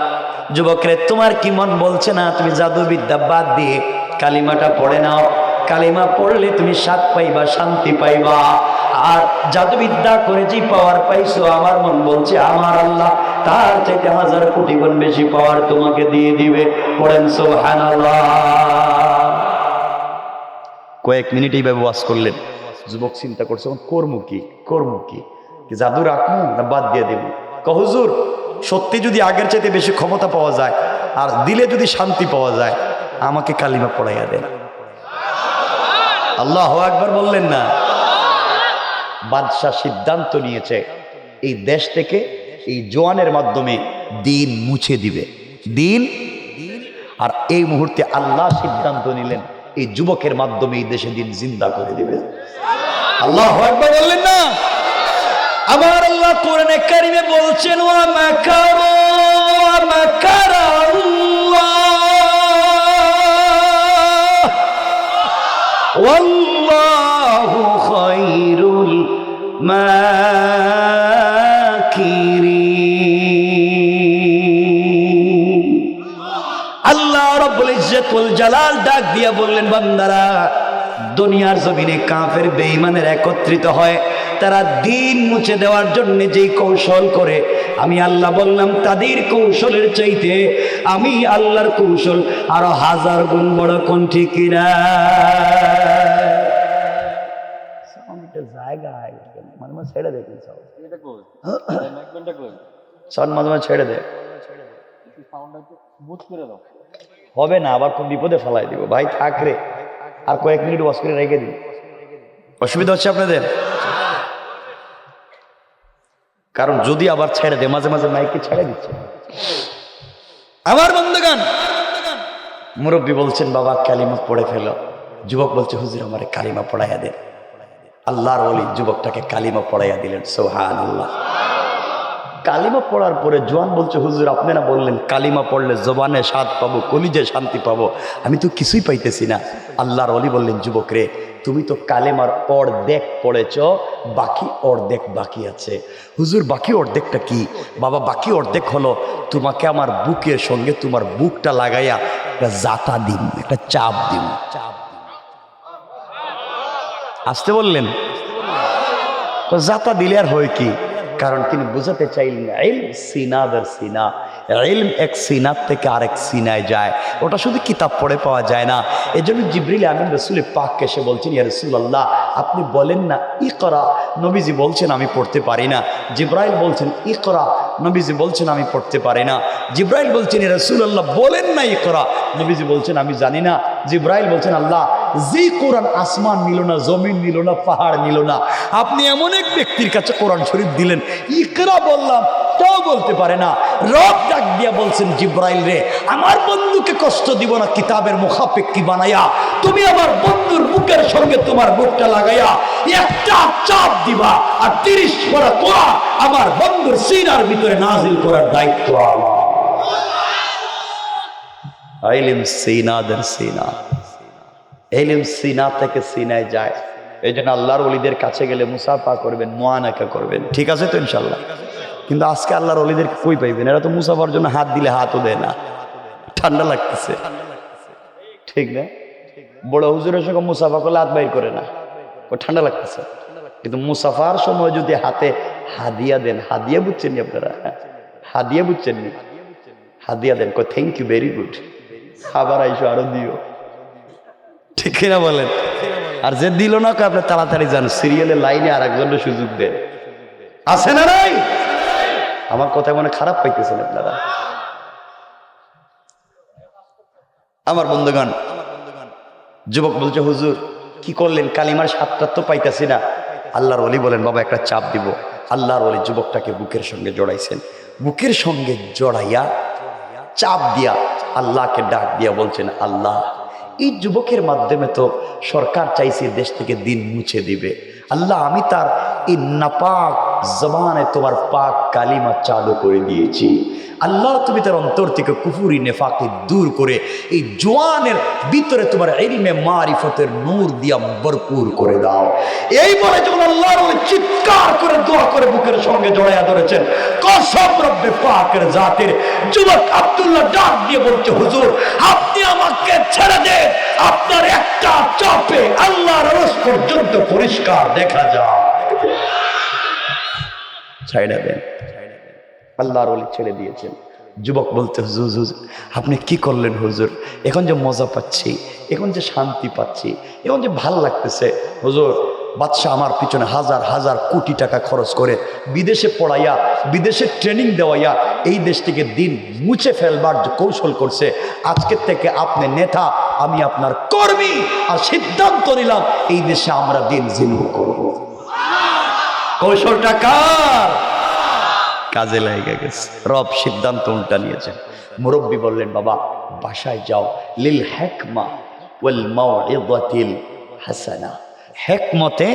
যুবকরে, তোমার কি মন বলছে না তুমি জাদুবিদ্যা বাদ দিয়ে কালিমাটা পড়ে নাও? কালিমা পড়লে তুমি স্বাদ পাইবা, শান্তি পাইবা। আর জাদুবিদ্যা করে যে পাওয়ার পাইছো, আমার মন বলছে আমার আল্লাহ তার চাইতে 1000 কোটি গুণ বেশি পাওয়ার তোমাকে দিয়ে দিবে। পড়েন সুবহানাল্লাহ। কয়েক মিনিট এইভাবে ওয়াজ করলেন। যুবক চিন্তা করছে করবো কি, করবো কি, জাদু রাখবো না বাদ দিয়ে দেব? হুজুর, সত্যি যদি আগের চাইতে বেশি ক্ষমতা পাওয়া যায় আর দিলে যদি শান্তি পাওয়া যায়, আমাকে কালিমা পড়াইয়া দেন। আল্লাহু আকবার বললেন না? বাদশাহ সিদ্ধান্ত নিয়েছে এই দেশ থেকে এই জওয়ানের মাধ্যমে দিন মুছে দিবে, দিন। আর এই মুহূর্তে আল্লাহ সিদ্ধান্ত নিলেন এই যুবকের মাধ্যমে এই দেশে দিন জিন্দা করে দিবে। আল্লাহু আকবার বললেন না? আমার আল্লাহ কোরআনে কারিমে বলছেন, ওয়া মাকারু ওয়া মাকারাল্লাহ ওয়াল্লাহু খায়রুল মাকিরিন। আল্লাহ রাব্বুল ইজ্জত ওয়াল জালাল ডাক দিয়া বললেন, বান্দারা, দুনিয়ার জমিনে কাফের বেঈমানের একত্রিত হয়, তারা দিন মুছে দেওয়ার জন্য যেই কৌশল করে, আমি আল্লাহ বললাম তাদের কৌশলের চাইতে আমি আল্লাহর কৌশল আরো 1000 গুণ বড়। কোন ঠিক কিনা? জায়গায় মানে ছেড়ে দেখি ছেড়ে দে, হবে না, আবার কোন বিপদে ফেলাই দিব। ভাই থাক রে, আর কয়েক মিনিট ওয়াজ করে রেখে দিন। অসুবিধা হচ্ছে আপনাদের? কারণ যদি আবার ছেড়ে দে, মাঝে মাঝে মাইকে ছেড়ে দিচ্ছে। আমার বন্ধুগণ, মুরব্বী বলছেন বাবা কালিমা পড়ে ফেলো। যুবক বলছে হুজুর আমারে কালিমা পড়াইয়া দেন। আল্লাহর ওলি যুবকটাকে কালিমা পড়াইয়া দিলেন। সুবহানাল্লাহ। কালিমা পড়ার পরে জোয়ান বলছে হুজুর আপনি না বললেন কালিমা পড়লে জবানে স্বাদ পাবো, কলিজায় শান্তি পাবো, আমি তো কিছুই পাইতেছি না। আল্লাহর ওলি বললেন যুবক রে, তুমি তো কালেমার অর্ধেক পড়েছ, বাকি অর্ধেক বাকি আছে। হুজুর বাকি অর্ধেকটা কি? বাবা বাকি অর্ধেক হলো তোমাকে আমার বুকের সঙ্গে তোমার বুকটা লাগাইয়া একটা জাতা দিন, একটা চাপ দিন। আসতে বললেন, জাতা দিলে আর হয় কি? কারণ তিনি বুঝাতে চাইলেন ইলম সিনাদের সিনা, ইলম এক সিনার থেকে আরেক সিনায় যায়, ওটা শুধু কিতাব পড়ে পাওয়া যায় না। এই জন্য জিবরিল আমিন রসুল পাককে এসে বলছেন ইয়া রাসূলুল্লাহ আপনি বলেন না ইকরা, নবীজি বলছেন আমি পড়তে পারি না। জিব্রাইল বলছেন ইকরা, নবীজি বলছেন আমি পড়তে পারি না। জিব্রাইল বলছেন ইয়া রাসূলুল্লাহ বলেন না ইকরা, নবীজি বলছেন আমি জানি না। জিব্রাইল বলছেন আল্লাহ যে কোরআন আসমান নিল না, জমিন নিল না, পাহাড় নিল না, আপনি এমন এক ব্যক্তির কাছে কোরআন শরীফ দিলেন, ইকরা বললাম তাও বলতে পারে না। রব ডাক দিয়া বলছেন জিব্রাইল রে, আমার বন্ধুকে কষ্ট দিব না কিতাবের মুখাপেক্ষী বানাইয়া, তুমি আমার বন্ধুর বুকের সঙ্গে তোমার বুকটা লাগাইয়া একটা চাপ দিবা, আর 30 পারা কোরআন আমার বন্ধুর সিনার ভিতরে নাজিল করার দায়িত্ব আমার। ইলম সিনাদের সিনা, ইলম সিনা থেকে সিনায় যায়। এই জন্য আল্লাহর ওলিদের কাছে গেলে মুসাফা করবেন, মুআনাকা করবেন, ঠিক আছে তো ইনশাল্লাহ। কিন্তু আজকে আল্লাহর ওলিদের কই পাইবেন? এরা তো মুসাফার জন্য হাত দিলে হাতও দেয় না, ঠান্ডা লাগতেছে, ঠিক না? বড় হুজুরের সঙ্গে মুসাফা করলে হাত বাইর করে না, ও ঠান্ডা লাগতেছে। কিন্তু মুসাফার সময় যদি হাতে হাদিয়া দেন, হাদিয়া বুঝছেন নি আপনারা? হাদিয়া বুঝছেন নি? হাদিয়া দেন, কই থ্যাংক ইউ ভেরি গুড, আবার আইসো আরো দিও, ঠিক না বলেন? আর যে দিল না আপনি তাড়াতাড়ি যান, সিরিয়ালের লাইনে আর একজনের সুযোগ দেন, আছে না নাই? আমার কথা মনে খারাপ পাইতেছেন আপনারা? আমার বন্ধুগণ, যুবক বলছে হুজুর কি করলেন, কালিমার স্বাদটা তো পাইতেছি না। আল্লাহর ওলি বলেন বাবা একটা চাপ দিব। আল্লাহর ওলি যুবকটাকে বুকের সঙ্গে জড়াইছেন, বুকের সঙ্গে জড়াইয়া চাপ দিয়া আল্লাহকে ডাক দিয়া বলছেন আল্লাহ এই যুবকের মাধ্যমে তো সরকার চাইছে দেশ থেকে দিন মুছে দিবে, আল্লাহ আমি তার এই নাপাক জবানে তোমার পাক কালিমা চালু করে দিয়েছি। আল্লাহ তুমি তার অন্তর থেকে কুফুরি নেফাকি দূর করে এই জোয়ানের ভিতরে তোমার ইলমে মারিফতের নূর দিয়া ভরপুর করে দাও। এই বলে যখন আল্লাহর ওই চিৎকার করে দোয়া করে বুকের সঙ্গে জড়াইয়া ধরেছেন, কসম রব্বে পাকের জাতের, যুবক আব্দুল্লাহ ডাক দিয়ে বলছে হুজুর আপনি আমাকে ছেড়ে দেন, আপনার একটা চাপে আল্লাহর আরশ পর্যন্ত পরিষ্কার দেখা যায়। ছেড়ে দেন। আল্লাহর ওলি ছেড়ে দিয়েছেন। যুবক বলতে হুজুর আপনি কি করলেন হুজুর, এখন যে মজা পাচ্ছি, এখন যে শান্তি পাচ্ছি, এখন যে ভাল লাগতেছে, হুজুর বাদশাহ আমার পিছনে হাজার হাজার কোটি টাকা খরচ করে বিদেশে পড়াইয়া, বিদেশে ট্রেনিং দেওয়াইয়া এই দেশ থেকে দিন মুছে ফেলবার যে কৌশল করছে, আজকের থেকে আপনি নেতা, আমি আপনার কর্মী, আর সিদ্ধান্ত নিলাম এই দেশে আমরা দিন জিন্দু করব। কৌশলটা কার? কাজে লেগে গেছে। রব সিদ্ধান্ত উল্টা নিয়েছেন। মুরব্বী বললেন বাবা বাসায় যাও, লিল হিকমা ওয়াল মাউইযাতিল হাসানা, হিকমতে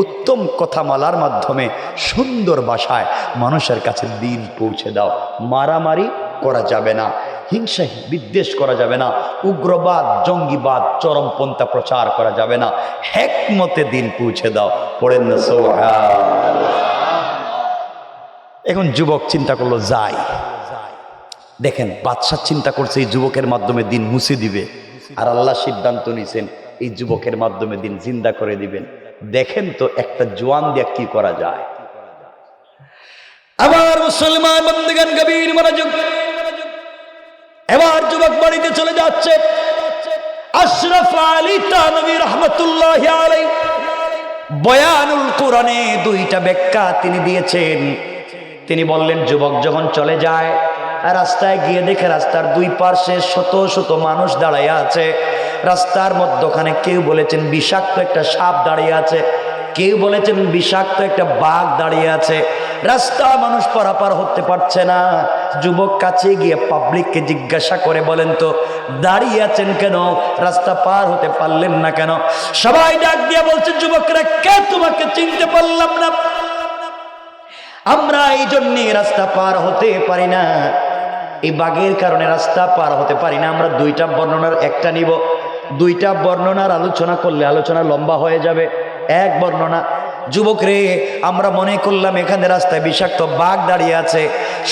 উত্তম কথামালার মাধ্যমে সুন্দর ভাষায় মানুষের কাছে দিন পৌঁছে দাও। মারামারি করা যাবে না, হিংসা বিদ্বেষ করা যাবে না, উগ্রবাদ জঙ্গিবাদ চরমপন্থা প্রচার করা যাবে না, হিকমতে দিন পৌঁছে দাও। পড়েন না সুবহানাল্লাহ। এখন যুবক চিন্তা করলো যাই, দেখেন বাদশা চিন্তা করছে এই যুবকের মাধ্যমে দিন মুছে দিবে, আর আল্লাহ সিদ্ধান্ত নিয়েছেন এই যুবকের মাধ্যমে দিন জিন্দা করে দিবেন। দেখেন তো একটা জোয়ান দিয়ে কি করা যায়। আবার মুসলমান বন্ধুগণ গভীর মনোযোগ, এবার যুবক বাড়িতে চলে যাচ্ছে। আশরাফ আলী থানভী রাহমাতুল্লাহি আলাইহি বয়ানুল কোরআনে দুইটা ব্যাখ্যা তিনি দিয়েছেন। তিনি বললেন যুবক যখন চলে যায়, রাস্তায় গিয়ে দেখে রাস্তার দুই পার্শ্বে শত শত মানুষ দাঁড়াইয়া আছে। রাস্তার মধ্যখানে কেউ বলেছেন বিষাক্ত একটা সাপ দাঁড়িয়ে আছে, কেউ বলেছেন বিষাক্ত একটা বাঘ দাঁড়িয়ে আছে, রাস্তা মানুষ পারাপার হতে পারছে না। যুবক কাছে গিয়ে পাবলিককে জিজ্ঞাসা করে, বলেন তো দাঁড়িয়ে আছেন কেন, রাস্তা পার হতে পারলেন না কেন? সবাই ডাক দিয়ে বলছে, যুবকরা কে তোমাকে চিনতে পারলাম না, আমরা এই জন্যে রাস্তা পার হতে পারি না, এই বাঘের কারণে রাস্তা পার হতে পারি না। আমরা দুইটা বর্ণনার একটা নিব, দুইটা বর্ণনার আলোচনা করলে আলোচনা লম্বা হয়ে যাবে। এক বর্ণনা, যুবক রে আমরা মনে করলাম এখানে রাস্তায় বিষাক্ত বাঘ দাঁড়িয়ে আছে।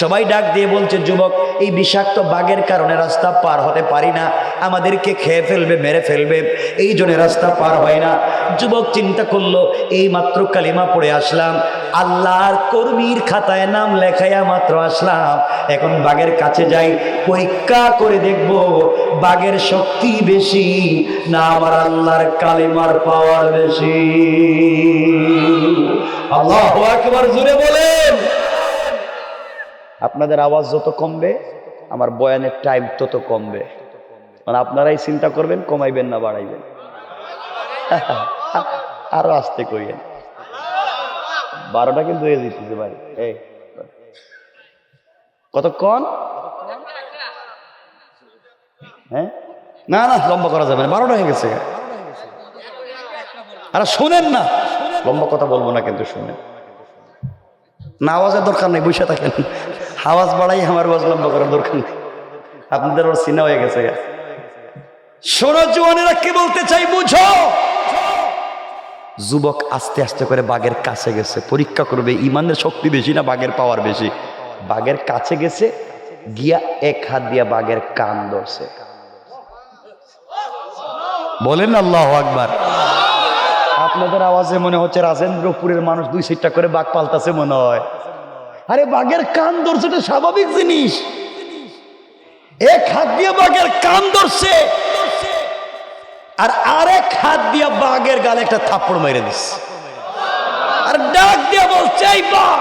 সবাই ডাক দিয়ে বলছে, যুবক এই বিষাক্ত বাঘের কারণে রাস্তা পার হতে পারি না, আমাদেরকে খেয়ে ফেলবে, মেরে ফেলবে, এই জন্য রাস্তা পার হয় না। যুবক চিন্তা করলো, এই মাত্র কালিমা পড়ে আসলাম, আল্লাহর কর্মীর খাতায় নাম লেখাইয়া মাত্র আসলাম, এখন বাঘের কাছে যাই, পরীক্ষা করে দেখব বাঘের শক্তি বেশি না আমার আল্লাহর কালিমার পাওয়ার বেশি। আল্লাহু আকবার, জোরে বলেন। আপনাদের আওয়াজ যত কমবে আমার বয়ানের টাইম তত কমবে, মানে আপনারাই চিন্তা করবেন কমাইবেন না বাড়াইবেন। আরো আস্তে কইেন, 12টা কিন্তু হয়ে দিতেছে ভাই। এই কতক্ষণ? হ্যাঁ না না লম্বা করা যাবে না, 12টা হয়ে গেছে। আরে শোনেন না, লম্বা কথা বলবো না কিন্তু শুনেন না, আওয়াজের দরকার নেই, বসে থাকেন, আওয়াজ বাড়াই আমার আওয়াজ লম্বা করার দরকার নেই, আপনাদের ওর চিনা হয়ে গেছে। শোনো জওয়ানেরা, কি বলতে চাই বুঝো। যুবক আস্তে আস্তে করে বাঘের কাছে গেছে, পরীক্ষা করবে ইমানের শক্তি বেশি না বাঘের পাওয়ার বেশি। বাঘের কাছে গেছে, গিয়া এক হাত দিয়া বাঘের কান ধরছে। বলেন আল্লাহু আকবার। আপনাদের আওয়াজে মনে হচ্ছে রাজেন্দ্রপুরের মানুষ 2-4টা করে বাঘ পালতাছে মনে হয়। আরে বাঘের কান ধরছে, এটা স্বাভাবিক জিনিস। এক হাত দিয়ে বাঘের কান ধরছে, আর আরেক হাত দিয়া বাঘের গালে একটা থাপ্পড় মেরে দিচ্ছে, আর ডাক দিয়া বলছে, এই বাঘ,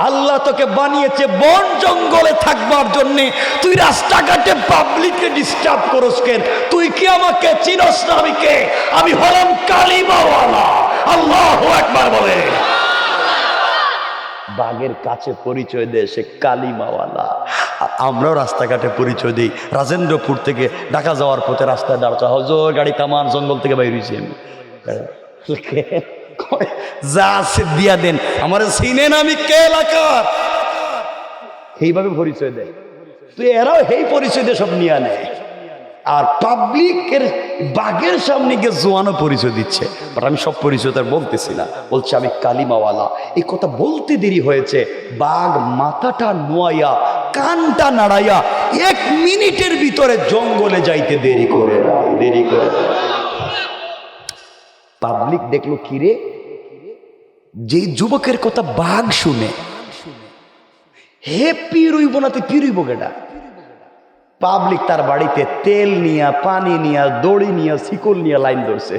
আল্লাহ তোকে বানিয়েছে বন জঙ্গলে থাকবার জন্য, তুই রাস্তাঘাটে পাবলিককে ডিস্টার্ব করস কেন? তুই কি আমাকে চিনস না? আমি কে? আমি হলাম কালিমাওয়ালা। আল্লাহু আকবার বলে। বাঘের কাছে পরিচয় দেয় সে কালিমাওয়ালা। আমরাও রাস্তাঘাটে পরিচয় দিই। রাজেন্দ্রপুর থেকে ঢাকা যাওয়ার পথে রাস্তায় দাঁড়াচ্ছে, হজর গাড়ি কামান, জঙ্গল থেকে বাইর হয়েছি আমি, যা আছে দিয়া দেন, আমার চিনেন আমি কে এলাকার, এইভাবে পরিচয় দেয়। তুই এরাও এই পরিচয় দিয়ে সব নিয়ে নেয়, আর পাবলিকের বাঘের সামনে গিয়ে জোয়ানো পরিচয় দিচ্ছে। বাট আমি সব পরিচয় তার বলতেছি না, বলছে আমি কালিমাওয়ালা। এই কথা বলতে দেরি হয়েছে, বাঘ মাথাটা নোয়াইয়া কানটা নাড়াইয়া 1 মিনিটের ভিতরে জঙ্গলে যাইতে দেরি করে। পাবলিক দেখলো, কিরে, যে যুবকের কথা বাঘ শুনে হে পিরুইব না, তুই পিরুইব কেটা? পাবলিক তার বাড়িতে তেল নিয়া, পানি নিয়া, দড়ি নিয়া, শিকল নিয়া লাইন ধরছে।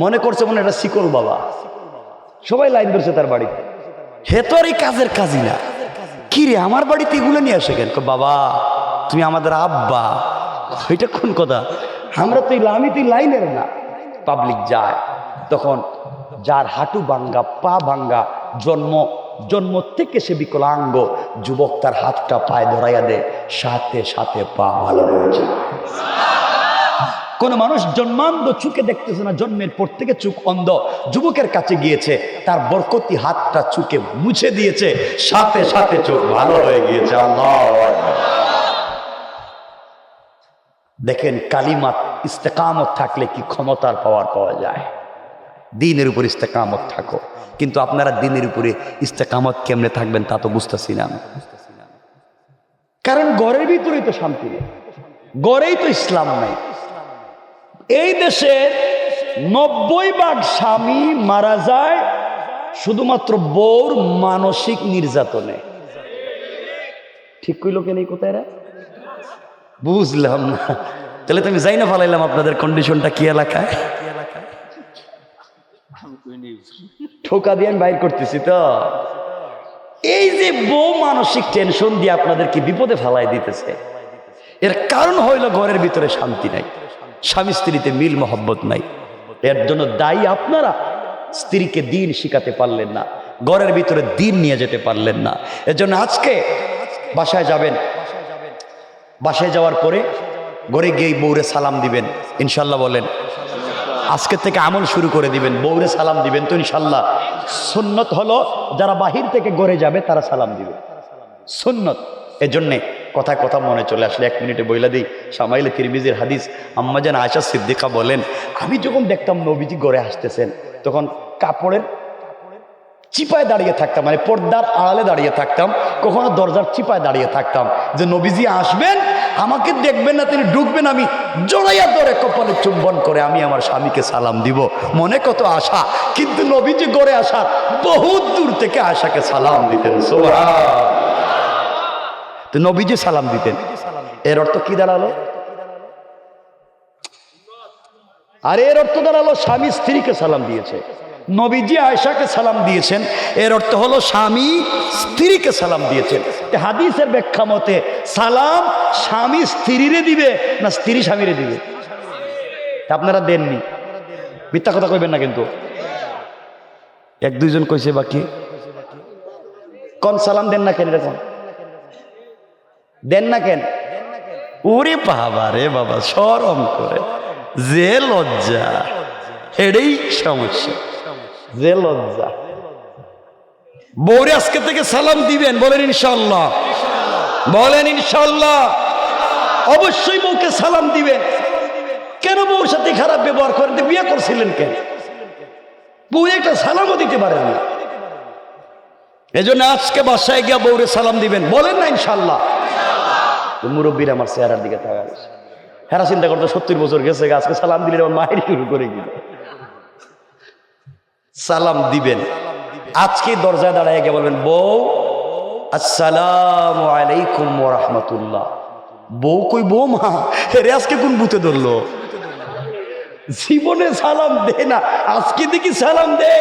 মনে করছে মনে এটা শিকল বাবা, সবাই লাইন ধরছে তার বাড়িতে। হে তোর এই কাজের কাজই না, কিরে আমার বাড়িতে এগুলো নিয়ে আসে কেন? বাবা তুমি আমাদের আব্বা। এটা কোন কথা? আমরা তো আমি তুই লাইনের না। পাবলিক যায়, তখন যার হাঁটু ভাঙ্গা, পা ভাঙ্গা, জন্ম থেকে সে বিকলাঙ্গ, যুবক তার হাতটা পায়ে ধরাইয়া দেয়, সাথে সাথে পা ভালো হয়ে যায়। কোন মানুষ জন্মান্ধ, চোখে দেখতেছে না, জন্মের পর থেকে চোখ অন্ধ, যুবকের কাছে গিয়েছে, তার বরকতি হাতটা চোখে মুছে দিয়েছে, সাথে সাথে চোখ ভালো হয়ে গিয়েছে। আল্লাহু আকবার। দেখেন কালিমাত ইস্তেকামত থাকলে কি ক্ষমতার পাওয়ার পাওয়া যায়। দ্বীনের উপর ইস্তেকামত থাকো, কিন্তু আপনারা দ্বীনের উপরে ইস্তেকামত কেমনে থাকবেন তা তো বুঝতেছি না। কারণ ঘরের ভিতরেই তো শান্তি নেই, ঘরেই তো ইসলাম নাই। এই দেশে 90% স্বামী মারা যায় শুধুমাত্র বউর মানসিক নির্যাতনে। ঠিক কইল কেন এই কোথায়? বুঝলাম না, তাহলে তো আমি যাই না ফালাইলাম আপনাদের কন্ডিশনটা কি এলাকায়। ঠোকা দিয়ে আমি বাইর করতেছি তো। এই যে বউ মানসিক টেনশন দিয়ে আপনাদেরকে বিপদে ফালাই দিতেছে, এর কারণ হইল ঘরের ভিতরে শান্তি নাই, স্বামী স্ত্রীতে মিল মহব্বত নাই। এর জন্য দায়ী আপনারা, স্ত্রীকে দিন শিখাতে পারলেন না, ঘরের ভিতরে দিন নিয়ে যেতে পারলেন না। এজন্য আজকে বাসায় যাবেন, বাসায় যাওয়ার পরে ঘরে গিয়ে বউরে সালাম দিবেন ইনশাল্লাহ। বলেন আজকে থেকে আমল শুরু করে দিবেন, বউরে সালাম দিবেন তো ইনশাল্লাহ। সুন্নত হলো যারা বাহির থেকে ঘরে যাবে তারা সালাম দিবে, সুন্নত। এজন্যে কথায় কথা মনে চলে আসলে 1 মিনিটে বইলা দিই। শামাইলে তিরমিজির হাদিস, আম্মা জান আয়েশা সিদ্দিকা বলেন, আমি যখন দেখতাম নবীজি ঘরে আসতেছেন তখন কাপড়ের চিপায় দাঁড়িয়ে থাকতাম, মানে পর্দার আড়ালে দাঁড়িয়ে থাকতাম, কখনো দরজার চিপায় দাঁড়িয়ে থাকতাম, যে নবীজি আসবেন, আমাকে দেখবেন না, তিনি ঢুকবেন, আমি জড়াইয়া ধরে কপালে চুম্বন করে আমি আমার স্বামীকে সালাম দিব। মনে কত আশা, কিন্তু নবীজি ঘরে আসার বহুত দূর থেকে আয়েশাকে সালাম দিতেন। সুবহানাল্লাহ। তো নবীজি সালাম দিতেন, এর অর্থ কি দাঁড়ালো? আর এর অর্থ দাঁড়ালো স্বামী স্ত্রীকে সালাম দিয়েছে। নবীজি আয়েশাকে সালাম দিয়েছেন, এর অর্থ হলো স্বামী স্ত্রীকে সালাম দিয়েছেন। হাদিসের ব্যাখ্যা মতে সালাম স্বামী স্ত্রীরে দিবে না স্ত্রী স্বামীরে দিবে? আপনারা দেননি, মিথ্যা কথা কইবেন না কিন্তু। 1-2 জন কইছে, বাকি কোন সালাম দেন না কেন? এরকম দেন না কেন? ওরে বাবা রে বাবা, শরম করে, যে লজ্জা, এটাই সমস্যা, যে লজ্জা। বউরে আজকে থেকে সালাম দিবেন, বলেন ইনশাআল্লাহ, বলেন ইনশাআল্লাহ। অবশ্যই বউকে সালাম দিবেন। কেন বউর সাথে খারাপ ব্যবহার করেন? বিয়ে করছিলেন কেন? বউ একটা সালামও দিতে পারেন না। এজন্য আজকে বাসায় গিয়া বউরে সালাম দিবেন, বলেন না ইনশাআল্লাহ। মুরব্বীর আমার চেহারার দিকে তাকায়, হেরা চিন্তা করতে 70 বছর গেছে, আজকে সালাম দিলে আমার মায়ের শুরু করে গেল। সালাম দিবেন, আজকে দরজায় দাঁড়ায় গিয়ে বলবেন, বউ আসসালামু আলাইকুম ওয়া রাহমাতুল্লাহ। বউ কই, বউ মা, রে আজকে কোন ভূতে ধরলো? জীবনে সালাম দে না, আজকে দেখি সালাম দে।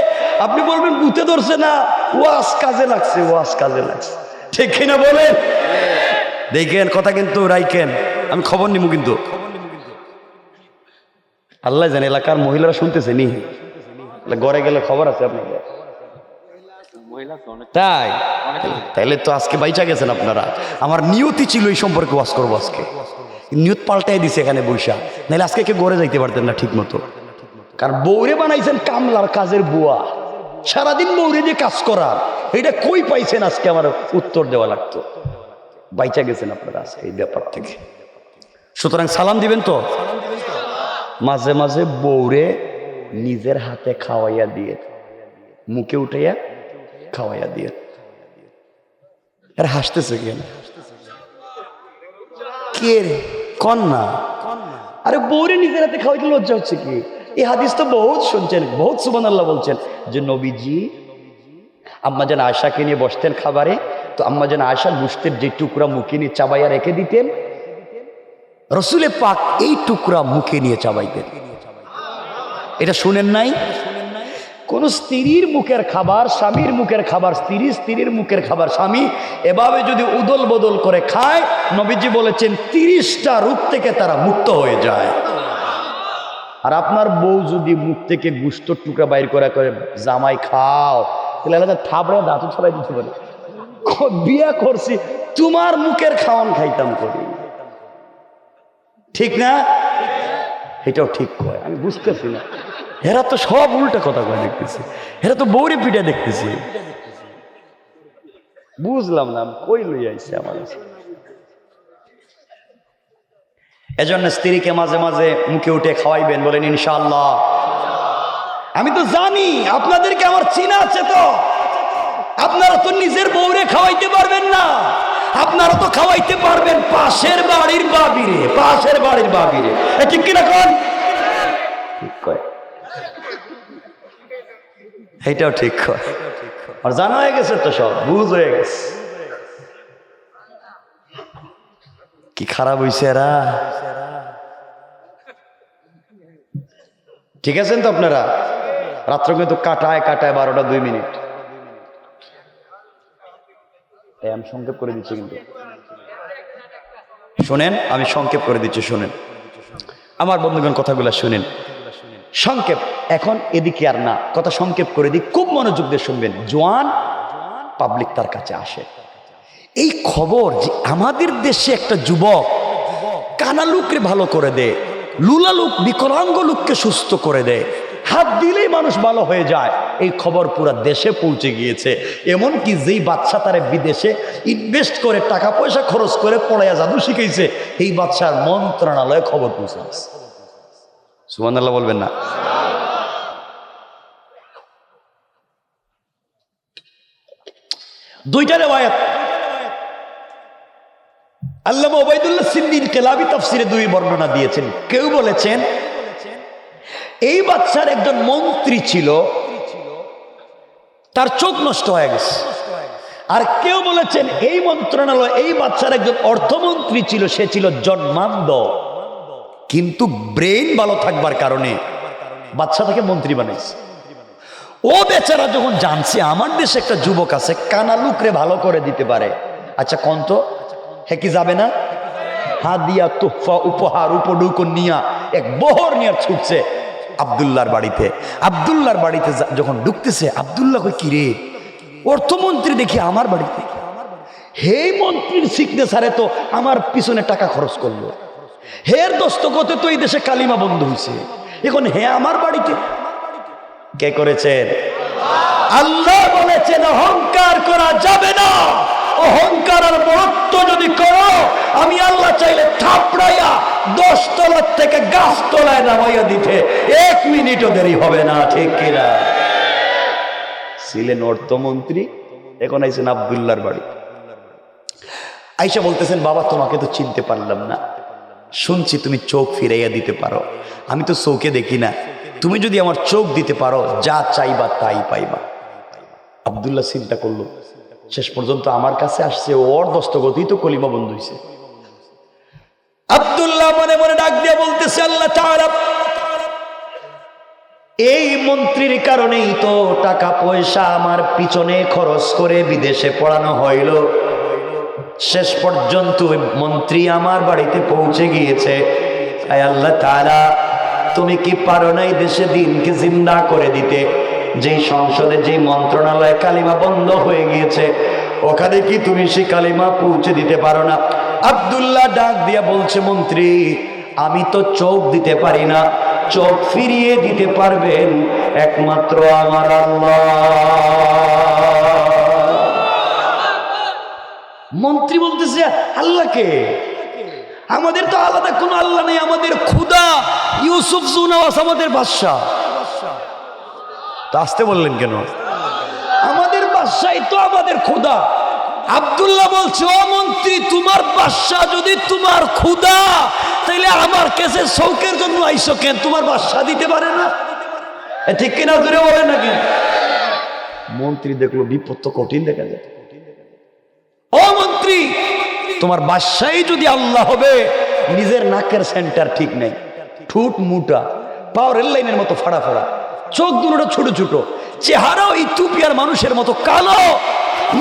আপনি বলবেন ভূতে ধরছে না, ওয়াজ কাজে লাগছে, ওয়াজ কাজে লাগছে, ঠিক কিনা বলেন? দেখেন কথা কিন্তু রাইখেন, আমি খবর নিব কিন্তু। আল্লাহ জানে এলাকার মহিলারা শুনতেছে নি, ঘরে গেলে খবর আছে আপনাদের। তাই তাইলে তো আজকে বাইচা গেছেন আপনারা। আমার নিয়তি ছিল এই সম্পর্কে ওয়াজ করবো, আজকে নিয়ত পাল্টাই দিছে এখানে বৈশা, নাহলে আজকে কে ঘরে যাইতে পারতেন না ঠিক মতো। কারণ বউরে বানাইছেন কামলার কাজের বুয়া, সারাদিন বউরে দিয়ে কাজ করা, এটা কই পাইছেন? আজকে আমার উত্তর দেওয়া লাগতো। বাইচা গেছেন আপনারা আজকে এই ব্যাপার থেকে। সুতরাং সালাম দিবেন তো। মাঝে মাঝে বউরে নিজের হাতে খাওয়াইয়া দিয়ে, মুখে উঠাইয়া খাওয়াইয়া দিয়ে। আর হাসতেছে কেন? কে রে? কন্যা? আরে বউরে নিজের হাতে খাওয়াইতে লজ্জা হচ্ছে কি? এই হাদিস তো বহুত শুনছেন, বহুত সুবহানাল্লাহ বলছেন যে নবীজি আম্মাজান আয়েশাকে নিয়ে বসতেন খাবারে, তো আম্মাজান আয়েশা গোশতের যে টুকরা মুখে নিয়ে চাবাইয়া রেখে দিতেন, রসুলে পাক এই টুকরা মুখে নিয়ে চাবাইতেন। এটা শুনেন নাই? কোন স্ত্রীর মুখের খাবার স্বামীর মুখের খাবার, স্ত্রীর মুখের খাবার স্বামী এভাবে যদি উদল বদল করে খায়, নবীজি বলেছেন 30টা রূপ থেকে তারা মুক্ত হয়ে যায়। আর আপনার বউ যদি মুখ থেকে গোশতের টুকরা বাইর করে করে জামাই খাও, তাহলে থাবড়ে দাঁতু ছড়াই দিতে পারে, বিয়া করছি তোমার মুখের খাওয়ান খাইতাম করি, ঠিক না? এটাও ঠিক কয়, আমি বুঝতেছি না। এরা তো সব উল্টা কথা কয় দেখতেছি, এরা তো বউরে পিঠা দেখতেছি, বুঝলাম না কই লই আইছে আমার। এজন্য স্ত্রীকে মাঝে মাঝে মুখে উঠে খাওয়াইবেন, বলেন ইনশাআল্লাহ। আমি তো জানি আপনাদেরকে আমার চিনা আছে, তো আপনারা তো নিজের বউরে খাওয়াইতে পারবেন না, আপনারা তো খাওয়াইতে পারবেন পাশের বাড়ির বাবিরে, পাশের বাড়ির বাবিরে, ঠিক কিনা কোন? ঠিক কয়, এইটাও ঠিক কয়। আর জানা হয়ে গেছে তো, সব বুঝ হয়ে গেছে। কি খারাপ হইছে এরা, ঠিক আছেন তো আপনারা? রাত্র কিন্তু কাটায় কাটায় 12টা 2 মিনিট। আমি সংক্ষেপ করে দিচ্ছি, কিন্তু শোনেন, আমি সংক্ষেপ করে দিচ্ছি, শোনেন আমার বন্ধুগণ, কথাগুলো শোনেন সংক্ষেপ। এখন এদিকে আর না, কথা সংক্ষেপ করে দিই, খুব মনোযোগ দিয়ে শুনবেন। জোয়ান পাবলিক তার কাছে আসে, এই খবর যে আমাদের দেশে একটা যুবক কানা লোককে ভালো করে দেয়, লুলা লোক বিকলাঙ্গ লোককে সুস্থ করে দেয়, হাত দিলেই মানুষ ভালো হয়ে যায়, এই খবর পুরো দেশে পৌঁছে গিয়েছে। এমনকি যেই বাচ্চা তারা বিদেশে ইনভেস্ট করে টাকা পয়সা খরচ করে পড়াইয়া জাদু শিখেছে, এই বাচ্চার মন্ত্রণালয়ে খবর পৌঁছে গেছে। সুবহানাল্লাহ বলবেন না? দুইটা রিওয়ায়াত আল্লামা ওবায়দুল্লাহ সিন্দির কেলাবি তাফসিরে দুই বর্ণনা দিয়েছেন। কেউ বলেছেন এই বাচ্চার একজন মন্ত্রী ছিল, তার চোখ নষ্ট হয়ে গেছে। আর কেউ বলেছেন এই মন্ত্রণালয় এই বাচ্চার একজন অর্থমন্ত্রী ছিল, সে ছিল জন্মান্ধ, কিন্তু ব্রেইন ভালো থাকবার কারণে বাচ্চাটাকে মন্ত্রী বানাইছে। ও বেচারা যখন জানছে আমার দেশে একটা যুবক আছে কানা লুকরে ভালো করে দিতে পারে, আচ্ছা কোন তো হে কি যাবে না, হাদিয়া তোহফা উপহার উপডুক নিয়া এক বহর নিয়ে ছুটছে আব্দুল্লাহর বাড়িতে। আব্দুল্লাহর বাড়িতে যখন ঢুকতেছে, আব্দুল্লাহ কই কি রে, অর্থমন্ত্রী দেখি আমার বাড়িতে, হে মন্ত্রীর সিগনেচারে তো আমার পিছনে টাকা খরচ করলো, হের দস্তখতে তো এই দেশে কালিমা বন্ধ হয়েছে, এখন হে আমার বাড়িতে কে করেছেন? আল্লাহ বলেছেন অহংকার করা যাবে না, অহংকার আর মহত্ব যদি করো আমি আল্লাহ চাইলে থাপড়াইয়া 10 তলার থেকে গাছ তলায় নামাইয়া দিতে 1 মিনিটও দেরি হবে না, ঠিক কিনা? ছিলেন অর্থমন্ত্রী, এখন আইছেন আব্দুল্লাহর বাড়ি। আইসা বলতেছেন বাবা তোমাকে তো চিনতে পারলাম না, শুনছি তুমি চোখ ফিরাইয়া দিতে পারো, আমি তো চোখে দেখি না, তুমি যদি আমার চোখ দিতে পারো যা চাইবা তাই পাইবা। আব্দুল্লাহ চিন্তা করলো, শেষ পর্যন্ত আমার কাছে আসছে, ওর দস্তগতই তো কলিমা বন্ধ হয়েছে। আব্দুল্লাহ মনে মনে ডাক দিয়ে বলতেছে আল্লাহ তাআলা এই মন্ত্রীর কারণেই তো টাকা পয়সা আমার পিছনে খরচ করে বিদেশে পড়ানো হইল, শেষ পর্যন্ত মন্ত্রী আমার বাড়িতে পৌঁছে গিয়েছে। আয় আল্লাহ তাআলা তুমি কি পারো না এই দেশে দিনকে জিন্দা করে দিতে? যেই সংসদে যেই মন্ত্রণালয়ে কালিমা বন্ধ হয়ে গিয়েছে ওখানে কি তুমি সেই কালিমা পৌঁছে দিতে পারো না? আব্দুল্লাহ ডাক দিয়া বলছে মন্ত্রী আমি তো চোখ দিতে পারি না, চোখ ফিরিয়ে দিতে পারবেন একমাত্র আমার আল্লাহ। মন্ত্রী বলতেছে আল্লাহকে, আমাদের তো আলাদা কোনো আল্লাহ নেই, আমাদের খুদা ইউসুফ জুনাওয়াস আমাদের বাদশা। তা আসতে বললেন কেন? আমাদের বাদশাই তো আমাদের খুদা। আব্দুল্লাহ বলছে ও মন্ত্রী তোমার বাদশা যদি তোমার খুদা তাইলে আমার কাছে শৌকের জন্য আইসো কেন? তোমার বাদশা দিতে পারে না? ঠিক কিনা ধরে বলে নাকি? মন্ত্রী দেখলো বিপদ তো কঠিন দেখা যায়। ও মন্ত্রী তোমার বাদশাই যদি আল্লাহ হবে, নিজের নাকের সেন্টার ঠিক নেই, ঠুট মুটা, পাও রেল লাইনের মতো ফাড়া ফাড়া, চোখ দুটো ছোট ছোট, চেহারাও ইথিওপিয়ার মানুষের মতো কালো,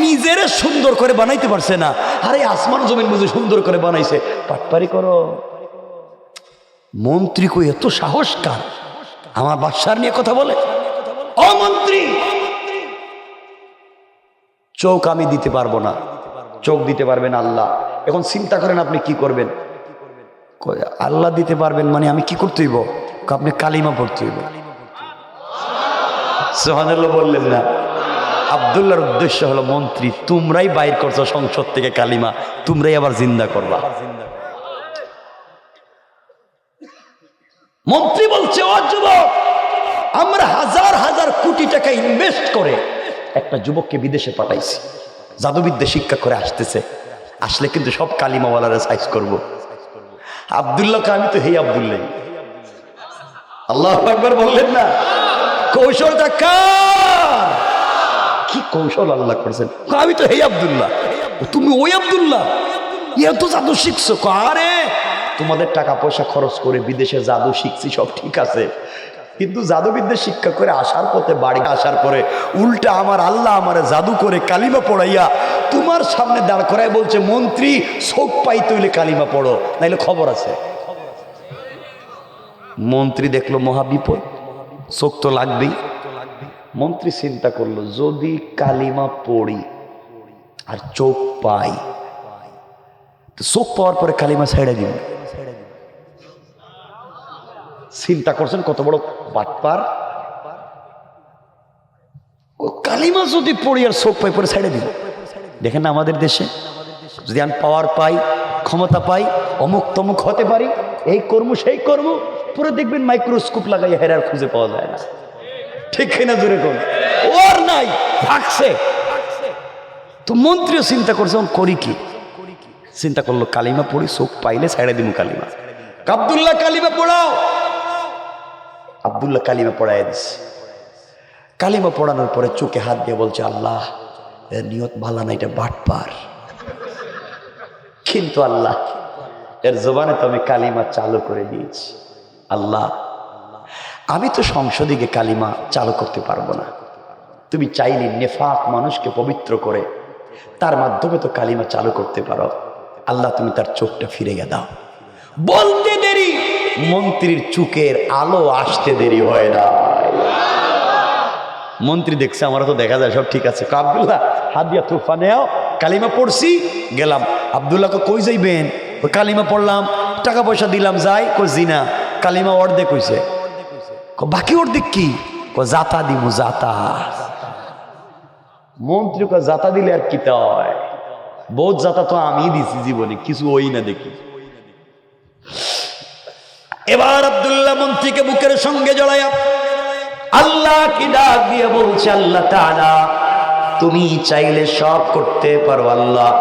নিজের সুন্দর করে বানাইতে পারছে না, আরে আসমান জমিন বুঝে সুন্দর করে বানাইছে, পাটপারি করো। মন্ত্রী কই এত সাহস কার আমার বাদশার নিয়ে কথা বলে? ও মন্ত্রী চোখ আমি দিতে পারবো না, চোখ দিতে পারবেন আল্লাহ। এখন চিন্তা করেন আপনি কি করবেন? আল্লাহ দিতে পারবেন মানে আমি কি করতে হইব? আপনি কালিমা পড়তে হইব। সুবহানাল্লাহ বললেন না? আব্দুল্লাহর উদ্দেশ্য হলো মন্ত্রী তোমরাই বাইর করছো সংসদ থেকে কালিমা, তোমরাই আবার জিন্দা করবা। মন্ত্রী বলছে ও যুবক আমরা হাজার হাজার কোটি টাকা ইনভেস্ট করে একটা যুবককে বিদেশে পাঠাইছি, জাদুবিদ্যা শিক্ষা করে আসতেছে, আসলে কিন্তু সব কালিমাওয়ালারা সাইজ করব। আব্দুল্লাহকে আমি তো হেই আব্দুল্লাহ, আল্লাহু আকবার বললেন না? কৌশলটা কার? কি কৌশল আল্লাহ করেছেন? আমি তো হেই আব্দুল্লাহ। তুমি ওই আব্দুল্লাহ? ইয়া তো জাদু শিখছো? আরে তোমাদের টাকা পয়সা খরচ করে বিদেশে জাদু শিখছি সব ঠিক আছে, কিন্তু জাদুবিদ্যা শিক্ষা করে আসার পথে বাড়ি আসার পরে উল্টা আমার আল্লাহ আমারে জাদু করে কালিমা পড়াইয়া তোমার সামনে দাঁড় করায় বলছে মন্ত্রী চোখ পাই তৈলে কালিমা পড়ো নাইলে খবর আছে। মন্ত্রী দেখলো মহা বিপদ, চোখ তো লাগবেই। মন্ত্রী চিন্তা করলো, যদি কালিমা পড়ি আর চোখ পাই, তো চোখ পাওয়ার পরে কালিমা ছেড়ে দিব। চিন্তা করছেন কত বড় বাটপার। কালিমা যদি পড়ি আর চোখ পাই, পরে ছেড়ে দিব। দেখেন না আমাদের দেশে, যদি আমি পাওয়ার পাই, ক্ষমতা পাই, অমুক তমুক হতে পারি, এই কর্ম সেই কর্ম, পরে দেখবেন মাইক্রোস্কোপ লাগাই হেরার খুঁজে পাওয়া যায় না। ঠিক কিনা জোরে কোন? ওর নাই, ভাগছে। তো মন্ত্রীও চিন্তা করছে করি কি। চিন্তা করলো কালিমা পড়ি, চোখ পাইলে ছেড়ে দিব কালিমা। আব্দুল্লাহ কালিমা পড়াও। আব্দুল্লাহ কালিমা পড়াই দিচ্ছে। কালিমা পড়ানোর পরে চোখে হাত দিয়ে বলছে, আল্লাহ এর নিয়ত ভালো না, এটা বাটপার, কিন্তু আল্লাহ এর জবানে তো আমি কালিমা চালু করে দিয়েছি। আল্লাহ আমি তো সংসদে কালিমা চালু করতে পারবো না, তুমি চাইলে নেফাক মানুষকে পবিত্র করে তার মাধ্যমে তো কালিমা চালু করতে পারো। আল্লাহ তুমি তার চোখটা ফিরে দাও। বলতে দেরি, মন্ত্রীর চোখের আলো আসতে দেরি হয় না। মন্ত্রী দেখছে আমারও তো দেখা যায় সব ঠিক আছে। আব্দুল্লাহ হাত দিয়া তুফা নেও, কালিমা পড়ছি গেলাম। আব্দুল্লাহকে কই যাইবেন? কালিমা পড়লাম, টাকা পয়সা দিলাম, যাই। কই জিনা, কালিমা অর্ধেক হইছে। বাকি অর্ধেক কি? জাতা দিব, জাতা। মন্ত্রী জাতা দিলে আর কি হয়? বহুত জাতা তো আমি দিছি জীবনে, কিছু ওই না দেখি। এবার আব্দুল্লাহ মন্ত্রীকে বুকের সঙ্গে জড়াইয়া আল্লাহ কি ডাক দিয়ে বলছে, আল্লাহ তাআলা তুমি চাইলে সব করতে পারো। আল্লাহ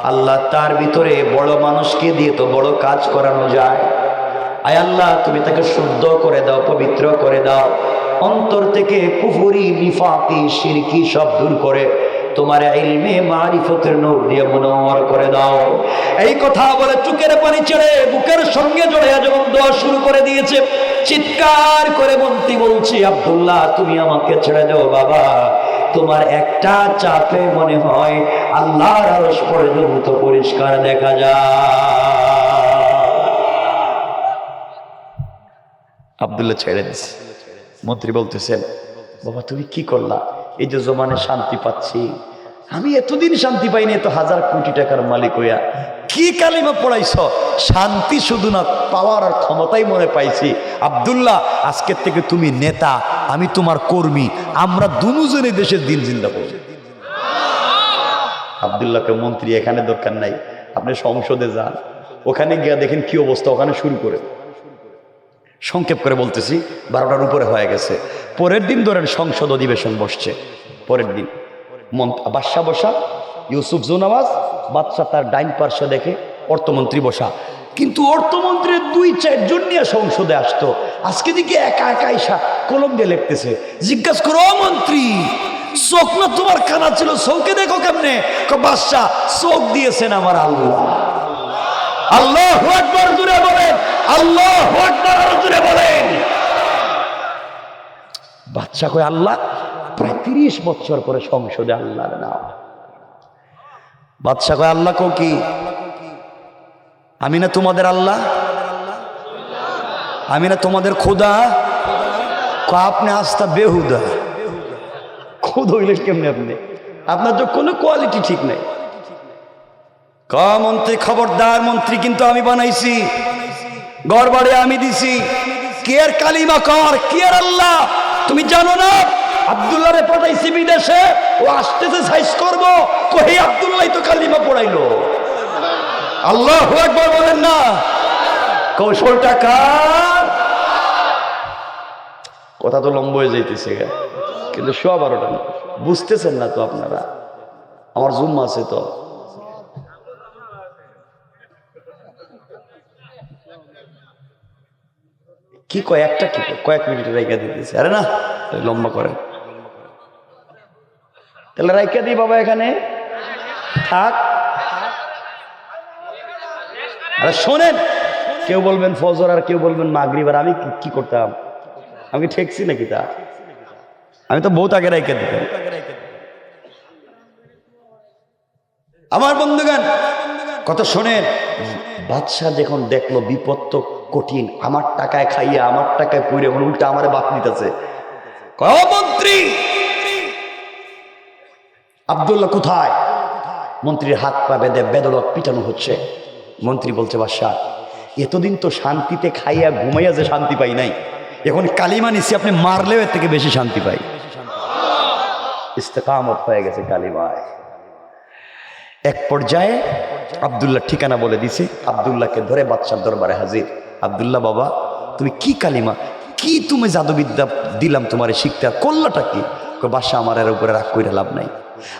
আল্লাহ তার ভিতরে বড় মানুষকে দিয়ে তো বড় কাজ করানো যায়। আয় আল্লাহ তুমি তাকে শুদ্ধ করে দাও, পবিত্র করে দাও, অন্তর থেকে কুফরি, নিফাকি, শিরকি সব দূর করে তোমার ইলমে মারিফতের নূর দিয়ে মুনওয়ার করে দাও। এই কথা বলে চোখের পানি ছেড়ে বুকের সঙ্গে জড়িয়ে যখন দোয়া শুরু করে দিয়েছে, চিৎকার করে মন্ত্রী বলছি, আব্দুল্লাহ তুমি আমাকে ছেড়ে দাও বাবা, তোমার একটা চাপে মনে হয় আল্লাহর আরশ পর্যন্ত পরিষ্কার দেখা যায়। আব্দুল্লাহ ছেড়ে দিছে। মন্ত্রী বলতেছেন, বাবা তুমি কি করলা? এই যে জমানে শান্তি পাচ্ছি, আমি এতদিন শান্তি পাইনি, এত হাজার কোটি টাকার মালিক হইয়া কি কালিমা পড়াইছ? শান্তি শুধু না, পাওয়ার আর ক্ষমতাই মনে পাইছি। আব্দুল্লাহ আজকের থেকে তুমি নেতা, আমি তোমার কর্মী, আমরা দুজনে দেশের দিন জিন্দা করি। আব্দুল্লাহকে মন্ত্রী এখানে দরকার নাই, আপনি সংসদে যান, ওখানে গিয়া দেখেন কি অবস্থা, ওখানে শুরু করে। সংক্ষেপ করে বলতেছি, 12টার উপরে হয়ে গেছে। পরের দিন ধরেন সংসদ অধিবেশন বসছে। পরের দিন বাদশা বসা, ইউসুফ জুনাওয়াজ বাদশা তার ডাইন পার্শ্বে দেখে অর্থমন্ত্রী বসা, কিন্তু অর্থমন্ত্রীর 2-4 জন নিয়ে সংসদে আসতো। আজকে দিকে একা একা আইসা কলম দিয়ে লিখতেছে। জিজ্ঞাসা করো, মন্ত্রী চোখ না তোমার কানা ছিল, চোখে দেখো কেমনে? বাদশা চোখ দিয়েছেন আমার আল্লাহ। আল্লাহু আকবার জোরে বলেন, আল্লাহু আকবার জোরে বলেন। বাদশা কয়, আল্লাহ প্রায় 30 বছর পরে সংসদে আল্লাহর নাম। বাদশা কয়, আল্লাহ কো কি? আমি না তোমাদের আল্লাহ, আমি না তোমাদের খোদা? আপনি আস্থা বেহুদা। খোদা হইলে কেমনি আপনি? আপনার তো কোনো কোয়ালিটি ঠিক নাই। মন্ত্রী খবরদার, মন্ত্রী কিন্তু আমি বানাইছি, গড় বাড়ি আমি দিছি, কে আর কালিমা কর, কে আর আল্লাহ তুমি জানো না? আব্দুল্লাহ রে পাঠাইছি বিদেশে, ও আসতেছে সাইজ করবো, কই আব্দুল্লাহ তো কালিমা পড়াইলো। আল্লাহু আকবার বলেন না? কৌশলটা কার? কথা তো লম্বা হয়ে যাইতেছে, কিন্তু 12:15 না, বুঝতেছেন না তো আপনারা। আমার জুম আছে তো, কি কয় একটা, কি কয়েক মিনিট রাইকা দিতেছে। আরে না, লম্বা করেন, তাহলে রাইকা দিই বাবা, এখানে থাক। আরে শোনেন, কেউ বলবেন ফজর আর কেউ বলবেন মাগরিব, আর আমি কি করতাম? আমি ঠেকছি নাকি? তা আমি তো বহুত আগে রাইকা দিতাম। আমার বন্ধুগান, কথা শোনেন। বাদশাহ যখন দেখলো বিপদ তো কঠিন। আমার টাকায় খাইয়া আমার টাকায় পুরে উল্টা আমার বাপ নিতেছে। মন্ত্রী আব্দুল্লাহ কোথায়? মন্ত্রীর হাত পা বেঁধে বেদরক পিটানো হচ্ছে। মন্ত্রী বলছে বাদশা, এতদিন তো শান্তিতে খাইয়া ঘুমাইয়া যে শান্তি পাই নাই, এখন কালিমা নিছি, আপনি মারলেও এর থেকে বেশি শান্তি পাই। ইস্তেকামত হয়ে গেছে কালিমায়। এক পর্যায়ে আব্দুল্লাহ ঠিকানা বলে দিছে। আব্দুল্লাহকে ধরে বাদশার দরবারে হাজির। আব্দুল্লাহ বাবা, তুমি কি কালিমা, কি তুমি জাদুবিদ্যা দিলাম তোমারে শিখতে, আর করলাটা কি? বাদশা, আমার এর উপরে রাগ কইরা লাভ নাই,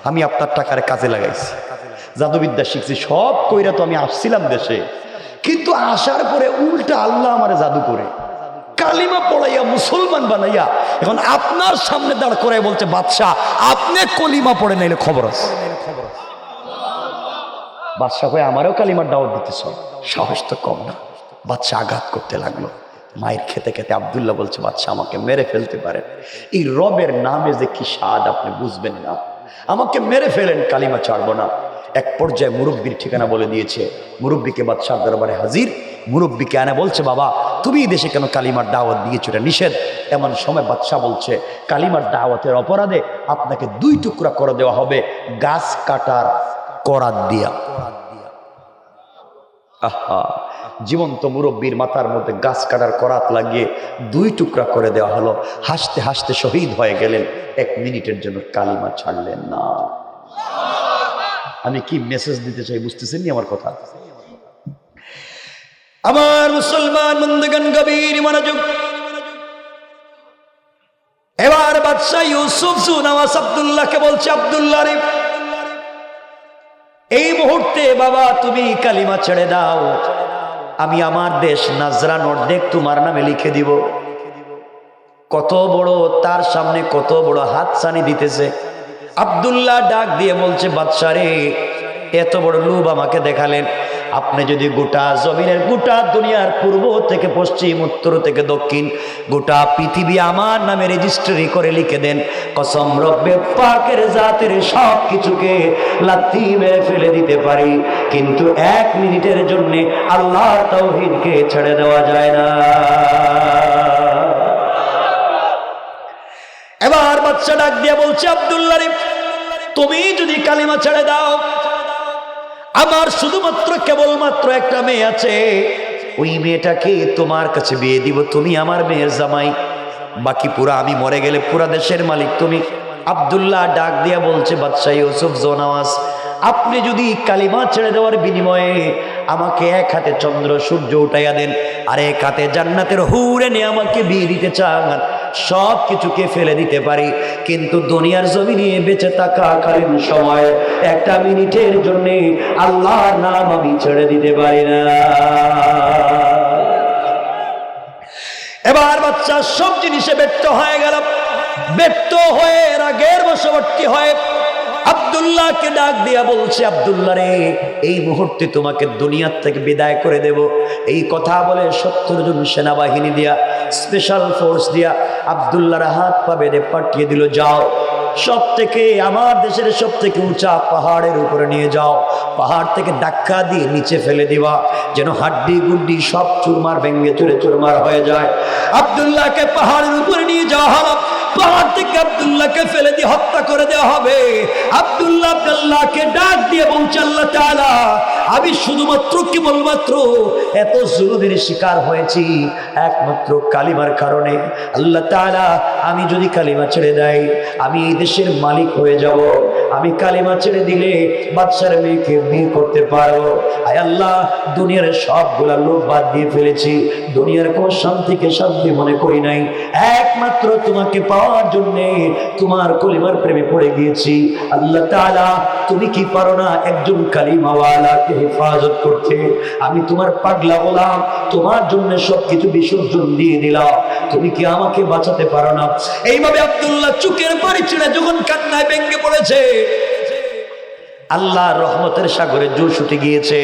আমি আপনার টাকার কাজে লাগাইছি, জাদুবিদ্যা শিখছি, সব কইরা তো আমি আসছিলাম দেশে, কিন্তু আসার পরে উল্টা আল্লাহ আমারে জাদু করে কালিমা পড়াইয়া মুসলমান বানাইয়া এখন আপনার সামনে দাঁড় করাই বলছে বাদশাহ আপনি কলিমা পড়ে নাইলে খবর আছে। বাদশাহ হয়ে আমারও কালিমার দাওয়াত দিতেছ, সাহস তো কম না। বাদশাহ আঘাত করতে লাগলো। মায়ের খেতে খেতে আব্দুল্লাহ বলছে বাদশাহ আমাকে মেরে ফেলতে পারেন, এই রবের নামে যে কি স্বাদ আপনি বুঝবেন না, আমাকে মেরে ফেলেন, কালিমা ছাড়বো না। এক পর্যায়ে মুরব্বীর ঠিকানা বলে দিয়েছে। মুরব্বীকে বাদশাহ দরবারে হাজির। মুরব্বীকে আনে বলছে বাবা তুমি এই দেশে কেন কালিমার দাওয়াত দিয়েছো, এটা নিষেধ। এমন সময় বাদশাহ বলছে কালিমার দাওয়াতের অপরাধে আপনাকে 2 টুকরা করে দেওয়া হবে গাছ কাটার করাত দিয়া। আহা, জীবন্ত মুরব্বীর মাথার মধ্যে গাছ কাটার করাত লাগিয়ে 2 টুকরা করে দেওয়া হলো। হাসতে হাসতে শহীদ হয়ে গেলেন, 1 মিনিটের জন্য কালিমা ছাড়লেন না। আমি কি মেসেজ দিতে চাই বুঝতেছেন আমার কথা? আমার মুসলমান বন্ধুগণ গভীর মনোযোগ। এবার বাদশা ইউসুফ নওয়াজ আব্দুল্লাহকে বলছে আব্দুল্লাহ রে, এই মুহূর্তে বাবা তুমি কালিমা ছেড়ে দাও, আমি আমার দেশ নাজরান অর্ধেক তোমার নামে লিখে দিব। কত বড় তার সামনে কত বড় হাতছানি দিতেছে। আব্দুল্লাহ ডাক দিয়ে বলছে বাদশা রে, এত বড় লোভ আমাকে দেখালেন, আপনি যদি গোটা জমিনের গোটা দুনিয়ার পূর্ব থেকে পশ্চিম উত্তর থেকে দক্ষিণ গোটা পৃথিবী আমার নামে রেজিস্ট্রি করে লিখে দেন, কসম রব্বে পাকের জাতের সব কিছুকে লাথি মেরে ফেলে দিতে পারি, কিন্তু 1 মিনিটের জন্য আল্লাহর তাওহীদকে ছেড়ে দেওয়া যায় না। এবার বাদশা ডাক দিয়ে বলছে আব্দুল্লাহ রে, তুমি যদি কালিমা ছেড়ে দাও, আমার শুধুমাত্র কেবলমাত্র একটা মেয়ে আছে, ওই মেয়েটাকে তোমার কাছে বিয়ে দিব, তুমি আমার মেয়ের জামাই, বাকি পুরা আমি মরে গেলে পুরা দেশের মালিক তুমি। আব্দুল্লাহ ডাক দিয়া বলছে বাদশা ইউসুফ নওয়াজ, আপনি যদি কালিমা ছেড়ে দেওয়ার বিনিময়ে আমাকে 1 হাতে চন্দ্র সূর্য উঠাইয়া দেন আর 1 হাতে জান্নাতের হুর এনে আমাকে বিয়ে দিতে চান, সব কিছুকে ফেলে দিতে পারি, কিন্তু দুনিয়ার জমিনে বেঁচে থাকাকালীন সময় 1 মিনিটের জন্য আল্লাহর নাম আমি ছেড়ে দিতে পারি না। এবার বাচ্চা সব জিনিসে ব্যর্থ হয়ে গেল। ব্যর্থ হয়ে রাগের বশবর্তী হয়ে আব্দুল্লাহকে ডাক দিয়া বলছে আব্দুল্লাহ রে, এই মুহূর্তে তোমাকে দুনিয়ার থেকে বিদায় করে দেব। এই কথা বলে 70 জন সেনাবাহিনী দিয়া, স্পেশাল ফোর্স দিয়া আব্দুল্লাহর হাত পা বেঁধে পাঠিয়ে দিল, যাও সব থেকে আমার দেশের সব থেকে উঁচা পাহাড়ের উপরে নিয়ে যাও, পাহাড় থেকে ধাক্কা দিয়ে নিচে ফেলে দিবা, যেন হাড্ডি গুড্ডি সব চুরমার ভেঙ্গে চুরে চুরমার হয়ে যায়। আব্দুল্লাহকে পাহাড়ের উপরে নিয়ে যাওয়া হলো, পাহাড় থেকে আব্দুল্লাহকে ফেলে দিয়ে হত্যা করে দেওয়া হবে। আব্দুল্লাহকে ডাক দিয়ে বলছে আল্লাহ তাআলা, আমি শুধুমাত্র কেবলমাত্র এত জুলুমের শিকার হয়েছি একমাত্র কালিমার কারণে। আল্লাহ তাআলা, আমি যদি কালিমা ছেড়ে দেই আমি এই দেশের মালিক হয়ে যাব, আমি কালিমা ছেড়ে দিলে বাদশার মেয়েকে বিয়ে করতে পারবো। আয় আল্লাহ, দুনিয়ার সবগুলা লোভ বাদ দিয়ে ফেলেছি, দুনিয়ার কোনো শান্তিকে শান্তি মনে করি নাই, একমাত্র তোমাকে পাওয়ার জন্যে তোমার কলিমার প্রেমে পড়ে গিয়েছি। আল্লাহ তাআলা, তুমি কি পারো না একজন কালিমাওয়ালাকে হেফাজত করতে? আমি তোমার পাগলা গোলাম, তোমার জন্য সবকিছু বিসর্জন দিয়ে দিলাম, তুমি কি আমাকে বাঁচাতে পারো না? এইভাবে আব্দুল্লাহ চোখের পানি ছেড়ে যখন কান্নায় ভেঙে পড়েছে, আল্লাহ রহমতের সাগরে জোশ উঠে গিয়েছে।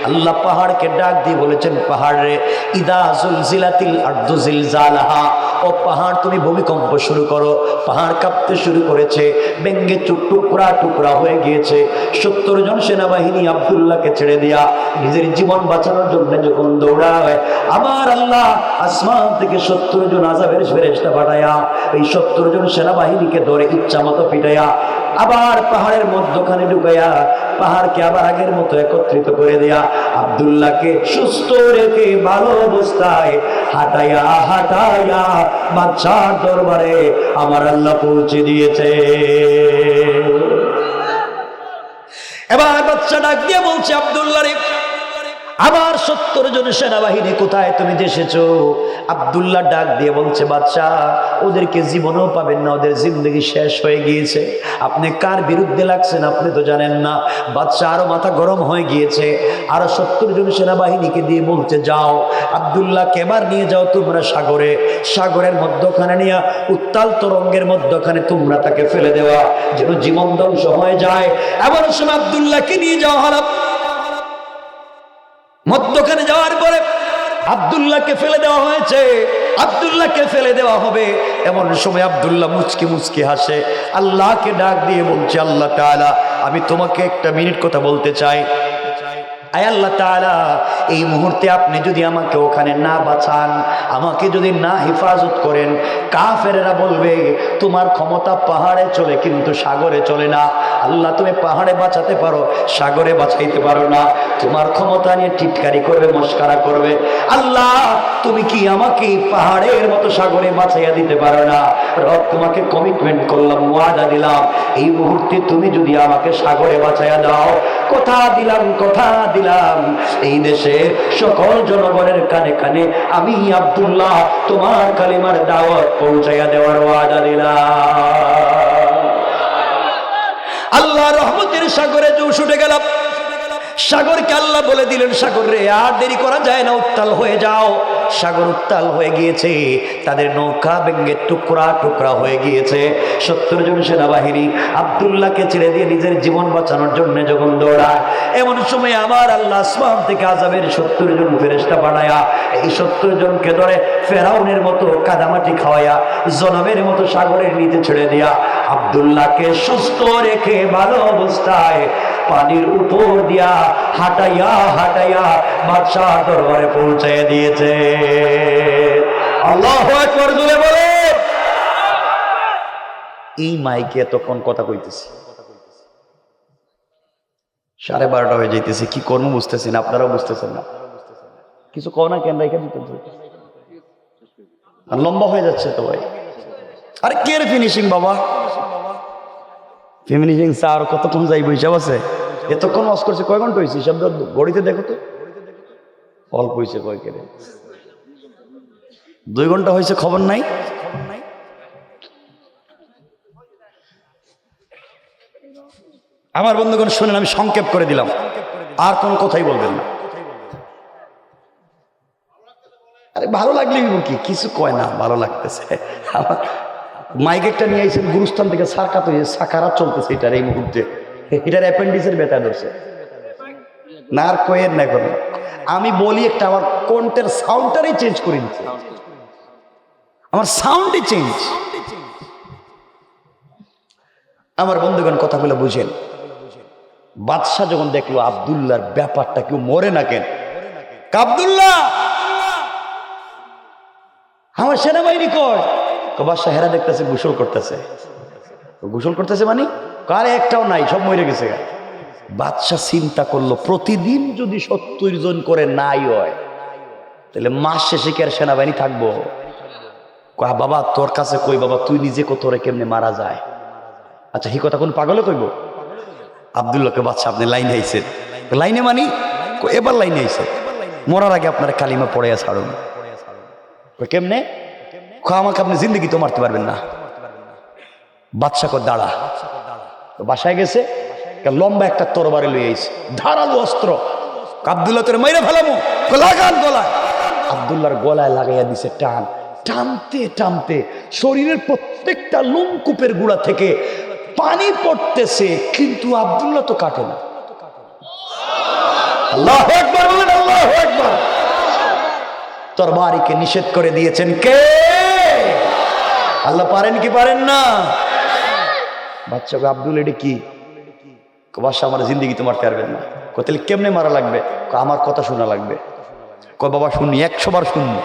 আল্লাহ পাহাড়কে ডাক দিয়ে বলেছেন, পাহাড় রে, ইদা জুলজিলাতিল আরদু জিলজালাহা, ও পাহাড় তুমি ভূমিকম্প শুরু করো। পাহাড় কাঁপতে শুরু করেছে, ভেঙ্গে টুকরা টুকরা হয়ে গিয়েছে। 70 জন সেনাবাহিনী আব্দুল্লাহকে ছেড়ে দিয়া নিজের জীবন বাঁচানোর জন্য যখন দৌড়ায়, আমার আল্লাহ আসমান থেকে 70 জন আযাবের ফেরেশতা পাঠায়া এই 70 জন সেনাবাহিনীকে ধরে ইচ্ছা মতো পিটাইয়া আবার পাহাড়ের মধ্যখানে ঢুকাইয়া পাহাড়কে আবার আগের মতো একত্রিত করে দেয়া আব্দুল্লাহকে সুস্থ রেখে ভালো অবস্থায় হাঁটাইয়া হাঁটাইয়া বাদশার দরবারে আমার আল্লাহ পৌঁছে দিয়েছে। এবার বাদশা ডাক দিয়ে বলছে, আব্দুল্লাহ রে, আবার 70 জন সেনাবাহিনী কোথায় তুমি এসেছো? আব্দুল্লাহ ডাক দিয়ে বলছে, বাদশা ওদেরকে জীবনেও পাবেন না, ওদের জিন্দগি শেষ হয়ে গিয়েছে। আপনি কার বিরুদ্ধে লাগছেন আপনি তো জানেন না। বাদশা আরো মাথা গরম হয়ে গিয়েছে, আরো 70 জন সেনাবাহিনীকে দিয়ে বলছে, যাও আব্দুল্লাহকে এবার নিয়ে যাও তোমরা সাগরে, সাগরের মধ্যখানে নিয়ে উত্তাল তরঙ্গের মধ্যখানে তোমরা তাকে ফেলে দেওয়া, যেন জীবন ধ্বংস হয়ে যায়। এমন সময় আব্দুল্লাহকে নিয়ে যাওয়া হলো। মধ্যখানে যাওয়ার পরে আব্দুল্লাহকে ফেলে দেওয়া হয়েছে, আব্দুল্লাহকে ফেলে দেওয়া হবে। এমন সময় আব্দুল্লাহ মুচকি মুচকি হাসে, আল্লাহকে ডাক দিয়ে বলছে, আল্লাহ তাআলা আমি তোমাকে একটা মিনিট কথা বলতে চাই। আয় আল্লাহ তাআলা, এই মুহূর্তে আপনি যদি আমাকে ওখানে না বাঁচান, আমাকে যদি না হেফাজত করেন, কাফেরেরা বলবে তোমার ক্ষমতা পাহাড়ে চলে কিন্তু সাগরে চলে না। আল্লাহ তুমি পাহাড়ে বাঁচাতে পারো, সাগরে বাঁচাইতে পারো না। তোমার ক্ষমতা নিয়ে টিটকারি করবে, মস্কারা করবে। আল্লাহ তুমি কি আমাকে পাহাড়ের মতো সাগরে বাঁচাইয়া দিতে পারো না? রব তোমাকে কমিটমেন্ট করলাম, ওয়াদা দিলাম, এই মুহূর্তে তুমি যদি আমাকে সাগরে বাঁচাইয়া দাও, কথা দিলাম এই দেশের সকল জনগণের কানে কানে আমি আব্দুল্লাহ তোমার কালিমার দাওয়াত পৌঁছাইয়া দেওয়ার ওয়াদা দিলাম। আল্লাহ রহমতের সাগরে জোশ উঠে গেল। সাগরকে আল্লাহ বলে দিলেন, সাগর রে আর দেরি করা যায় না, উত্তাল হয়ে যাও। সাগর উত্তাল হয়ে গিয়েছে, তাদের নৌকা ভেঙ্গে টুকরা টুকরা হয়ে গিয়েছে। 70 জন সেনাবাহিনী আব্দুল্লাহকে ছেড়ে দিয়ে নিজের জীবন বাঁচানোর জন্য যখন দৌড়ায়, এমন সময় আমার আল্লাহ আসমান থেকে আযাবের 70 জন ফেরেশতা বানায়া এই 70 জনকে ধরে ফেরাউনের মতো কাদামাটি খাওয়াইয়া জনমের মতো সাগরের নিচে ছেড়ে দিয়া আব্দুল্লাহকে সুস্থ রেখে ভালো অবস্থায় পানির উপর দিয়া হাঁটাইয়া হাঁটাইয়া বাদশাহ দরবারে পৌঁছাইয়া দিয়েছে। আল্লাহু আকবার জোরে বলে। এই মাইকে তখন কথা কইতেছি, 12:30 হয়ে যাইতেছে, কি করবো বুঝতেছি না, আপনারাও বুঝতেছেন না। কিছু কও না কেন, রেখে দিতে লম্বা হয়ে যাচ্ছে তো ভাই। আরে কে ফিনিশিং বাবা, ফিনিশিং স্যার কতক্ষণ যাইব হিসাব আছে? এতক্ষণ ওয়াজ করছে, কয় ঘন্টা হয়েছে হিসাব ঘড়িতে দেখো তো, অল্প হয়েছে কয় কেড়ে, 2 ঘন্টা হয়েছে, খবর নাই। আমার বন্ধুগণ শুনেন, আমি সংক্ষেপ করে দিলাম, আর কোনো কথাই বলবেন না। আরে ভালো লাগলে কি কিছু কয় না, ভালো লাগতেছে। আমার মাইক একটা নিয়ে আইছেন গুরুস্থান থেকে, সারকাত হয়ে সাকারাত চলতেছে এটার এই মুহূর্তে, এটার অ্যাপেন্ডিক্সের ব্যথা ধরছে না, আর কয়ের না কোনো। আমি বলি একটা, আমার কণ্ঠের সাউন্ডটারই চেঞ্জ করে দিচ্ছে, আমার সাউন্ডই চেঞ্জ। আমার বন্ধুগণ কথাগুলো বুঝেন। বাদশাহ যখন দেখলো আব্দুল্লাহর ব্যাপারটা, কেউ মরে না কেন, আব্দুল্লাহ আমার সেনাবাহিনী কয়, বাদশাহ হেরা দেখতেছে গোসল করতেছে। গোসল করতেছে মানে কারে একটাও নাই, সব মরে গেছে। বাদশাহ চিন্তা করলো, প্রতিদিন যদি 70 জন করে নাই হয়, তাহলে মাস শেষে কি আর সেনাবাহিনী থাকবো? কয় বাবা তোর কাছে কই বাবা, তুই নিজে তোরে কেমনে মারা যায়? আচ্ছা এই কথা কোন পাগলে কইব? আব্দুল্লাহকে বাদশাহ আপনি লাইনে আইছেন, লাইনে মানি এবার লাইনে আইছে, মরার আগে আপনার কালিমা পড়ে ছাড়ুন। কেমনে? আমাকে আপনি জিন্দগি তো মারতে পারবেন না। বাদশাহ কো দাঁড়া, বাসায় গেছে, লম্বা একটা তরবারি লই আইছে, ধারালো অস্ত্র। আব্দুল্লাহ তোরে মাইরা ফেলামু, লাগান গলায়। আব্দুল্লাহর গলায় লাগাইয়া দিছে টান, টানতে টানতে শরীরের প্রত্যেকটা লোমকূপের গুড়া থেকে পানি পড়তেছে, কিন্তু আব্দুল্লাহ তো কাটে না। আল্লাহু আকবার বলেন, আল্লাহু আকবার। তরবারিকে নিষেধ করে দিয়েছেন কে? আল্লাহ। পারেন কি পারেন না? বাচ্চাকে আব্দুল এটা কি? বাদশা আমার জিন্দিগিতে মারতে পারবেন না। তাহলে কেমনে মারা লাগবে? আমার কথা শোনা লাগবে। বাবা শুনি, 100 বার শুনবো।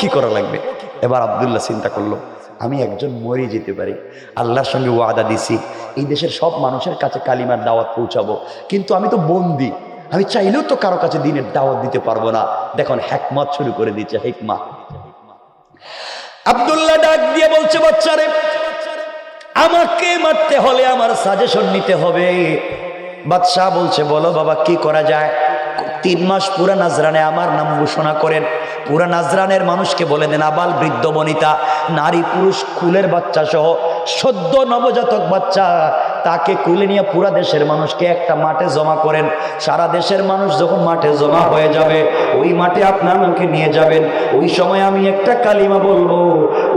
কি করা লাগবে? এবার আব্দুল্লাহ চিন্তা করলো, আমি একজন মরে যেতে পারি, আল্লাহর সঙ্গে ওয়াদা দিছি এই দেশের সব মানুষের কাছে কালিমার দাওয়াত পৌঁছাবো, কিন্তু আমি তো বন্দি, আমি চাইলেও তো কারো কাছে দিনের দাওয়াত দিতে পারবো না। দেখুন হিকমত শুরু করে দিচ্ছে, হিকমা। আব্দুল্লাহ ডাক দিয়ে বলছে, বাচ্চারে আমাকে মারতে হলে আমার সাজেশন নিতে হবে। বাদশাহ বলছে, বলো বাবা কি করা যায়? 3 মাস পুরা নাজরানে আমার নাম ঘোষণা করেন, পুরা নাজরানের মানুষকে বলে দেন, আবাল বৃদ্ধ বনিতা নারী পুরুষ কুলের বাচ্চা সহ সদ্য নবজাতক বাচ্চা তাকে কুলে নিয়ে পুরা দেশের মানুষকে একটা মাঠে জমা করেন। সারা দেশের মানুষ যখন মাঠে জমা হয়ে যাবে, ওই মাঠে আপনার আমাকে নিয়ে যাবেন। ওই সময় আমি একটা কালিমা বলবো,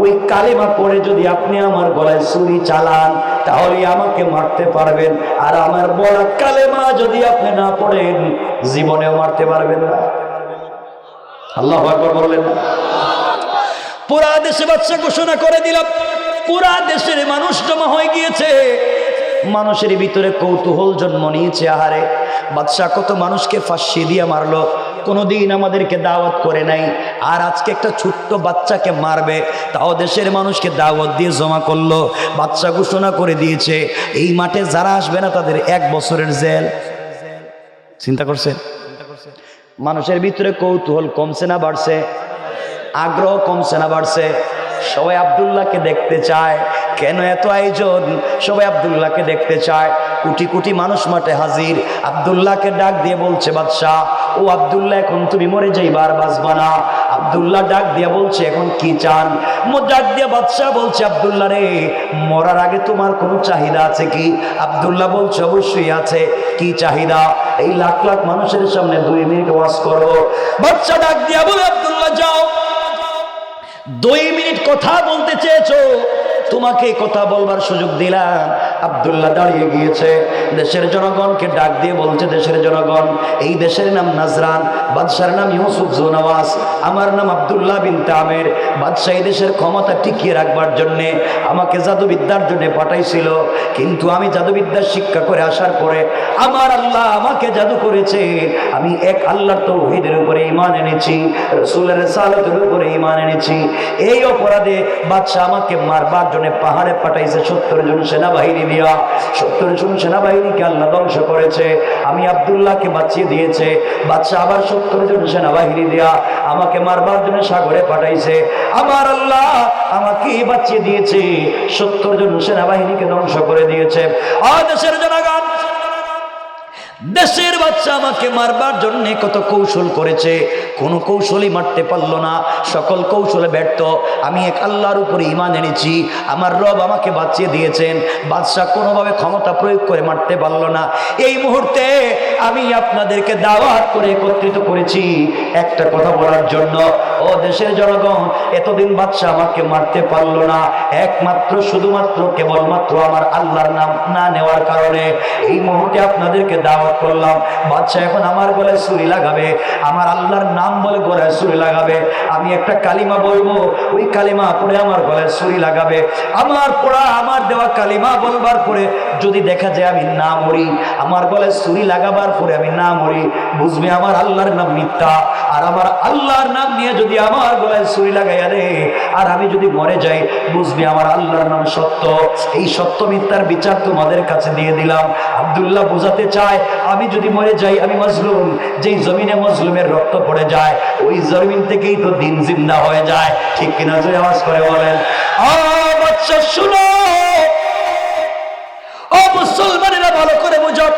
ওই কালিমা পড়ে যদি আপনি আমার গলায় ছুরি চালান তাহলে আমাকে মারতে পারবেন, আর আমার বলা কালেমা যদি আপনি না পড়েন জীবনেও মারতে পারবেন না। আল্লাহু আকবার বললেন। পুরা দেশে বাদশা ঘোষণা করে দিলাম, পুরা দেশের মানুষ জমা হয়ে গিয়েছে। মানুষের ভিতরে কৌতূহল জন্ম নিয়েছে, আহারে বাদশা কত মানুষকে ফাঁসি দিয়ে মারলো, কোনোদিন আমাদেরকে দাওয়াত করে নাই, আর আজকে একটা ছোট্ট বাচ্চাকে মারবে, তাও দেশের মানুষকে দাওয়াত দিয়ে জমা করলো। বাদশা ঘোষণা করে দিয়েছে, এই মাঠে যারা আসবে না তাদের 1 বছরের জেল। চিন্তা করছেন? মানুষের ভিতরে কৌতূহল কমছে না বাড়ছে? আগ্রহ কমছে না বাড়ছে? সবাই আব্দুল্লাহকে দেখতে চায়। কেন এত আয়োজন? সবাই আব্দুল্লাহকে দেখতে চায়। কোটি কোটি মানুষ মাঠে হাজির। আব্দুল্লাহকে ডাক দিয়ে বলছে, বাদশাহ ও আব্দুল্লাহ, এখন তুমি মরে যাইবা আর বাঁচবা না। আব্দুল্লাহ ডাক দিয়ে বলছে, এখন কি চান? ডাক দিয়ে বাদশাহ বলছে, আব্দুল্লাহ রে, মরার আগে তোমার কোনো চাহিদা আছে কি? আব্দুল্লাহ বলছে, অবশ্যই আছে। কি চাহিদা? এই লাখ লাখ মানুষের সামনে 2 মিনিট ওয়াজ করব। বাদশাহ ডাক দিয়া বলে, আব্দুল্লাহ যাও, 2 মিনিট কথা বলতে চেয়েছো, তোমাকে কথা বলবার সুযোগ দিলাম। আব্দুল্লাহ দাঁড়িয়ে গিয়েছে, দেশের জনগণকে ডাক দিয়ে বলছে, দেশের জনগণ, এই দেশের নাম নাজরান, বাদশার নাম ইউসুফ জুনওয়াস, আমার নাম আব্দুল্লাহ বিন তামের। বাদশাহ এই দেশের ক্ষমতা টিকিয়ে রাখবার জন্যে আমাকে জাদুবিদ্যার জন্য পাঠাইছিল, কিন্তু আমি জাদুবিদ্যা শিক্ষা করে আসার পরে আমার আল্লাহ আমাকে জাদু করেছে। আমি এক আল্লাহর তাওহীদের উপরে ঈমান এনেছি, রাসূলের রিসালাতের উপরে ঈমান এনেছি। এই অপরাধে বাদশাহ আমাকে মারবার জন্য পাহাড়ে পাঠাইছে 70 জন সেনাবাহিনী দিয়া। 70 জন সেনাবাহিনীকে আল্লাহ ধ্বংস করেছে, আমি আব্দুল্লাহকে বাঁচিয়ে দিয়েছে। বাদশাহ আবার 70 জন সেনাবাহিনী দিয়া আমাকে মারবার জন্য সাগরে পাঠাইছে, আমার আল্লাহ আমাকে বাঁচিয়ে দিয়েছে, 70 জন সেনাবাহিনীকে ধ্বংস করে দিয়েছে। দেশের জনগণ, দেশের বাচ্চা আমাকে মারবার জন্য কত কৌশল করেছে, কোনো কৌশলই মারতে পারলো না, সকল কৌশলে ব্যর্থ। আমি এক আল্লাহর উপরে ঈমান এনেছি, আমার রব আমাকে বাঁচিয়ে দিয়েছেন, বাদশাহ কোনোভাবে ক্ষমতা প্রয়োগ করে মারতে পারলো না। এই মুহূর্তে আমি আপনাদেরকে দাওয়াত করে একত্রিত করেছি একটা কথা বলার জন্য। ও দেশের জনগণ, এতদিন বাদশাহ আমাকে মারতে পারলো না একমাত্র শুধুমাত্র কেবলমাত্র আমার আল্লাহর নাম না নেওয়ার কারণে। এই মুহূর্তে আপনাদেরকে দাওয়াত করলাম, বাদশাহ এখন আমার গলায় ছুরি লাগাবে, আমার আল্লাহর নাম বলে গলায় ছুরি লাগাবে। আমি একটা কালিমা বলবো, ওই কালিমা পড়ে আমার গলায় ছুরি লাগাবে। আমার পড়া, আমার দেওয়া কালিমা বলবার পরে যদি দেখা যায় আমি না মরি, আমার গলায় ছুরি লাগাবার পরে আমি না মরি, বুঝবে আমার আল্লাহর নাম মিথ্যা। আর আমার আল্লাহর নাম নিয়ে যদি আমার গলায় ছুরি লাগাইয়া রে আর আমি যদি মরে যাই, বুঝবে আমার আল্লাহর নাম সত্য। এই সত্য মিথ্যার বিচার তোমাদের কাছে দিয়ে দিলাম। আব্দুল্লাহ বোঝাতে চায়, আমি যদি মরে যাই আমি মজলুম, যেই জমিনে মজলুমের রক্ত পড়ে যায় ওই জমিন থেকেই তো দিন জিন্দা হয়ে যায়, ঠিক কিনা? জোরে আওয়াজ করে বলেন। বাচ্চা শুনো, ও মুসলমানেরা ভালো করে বুঝো।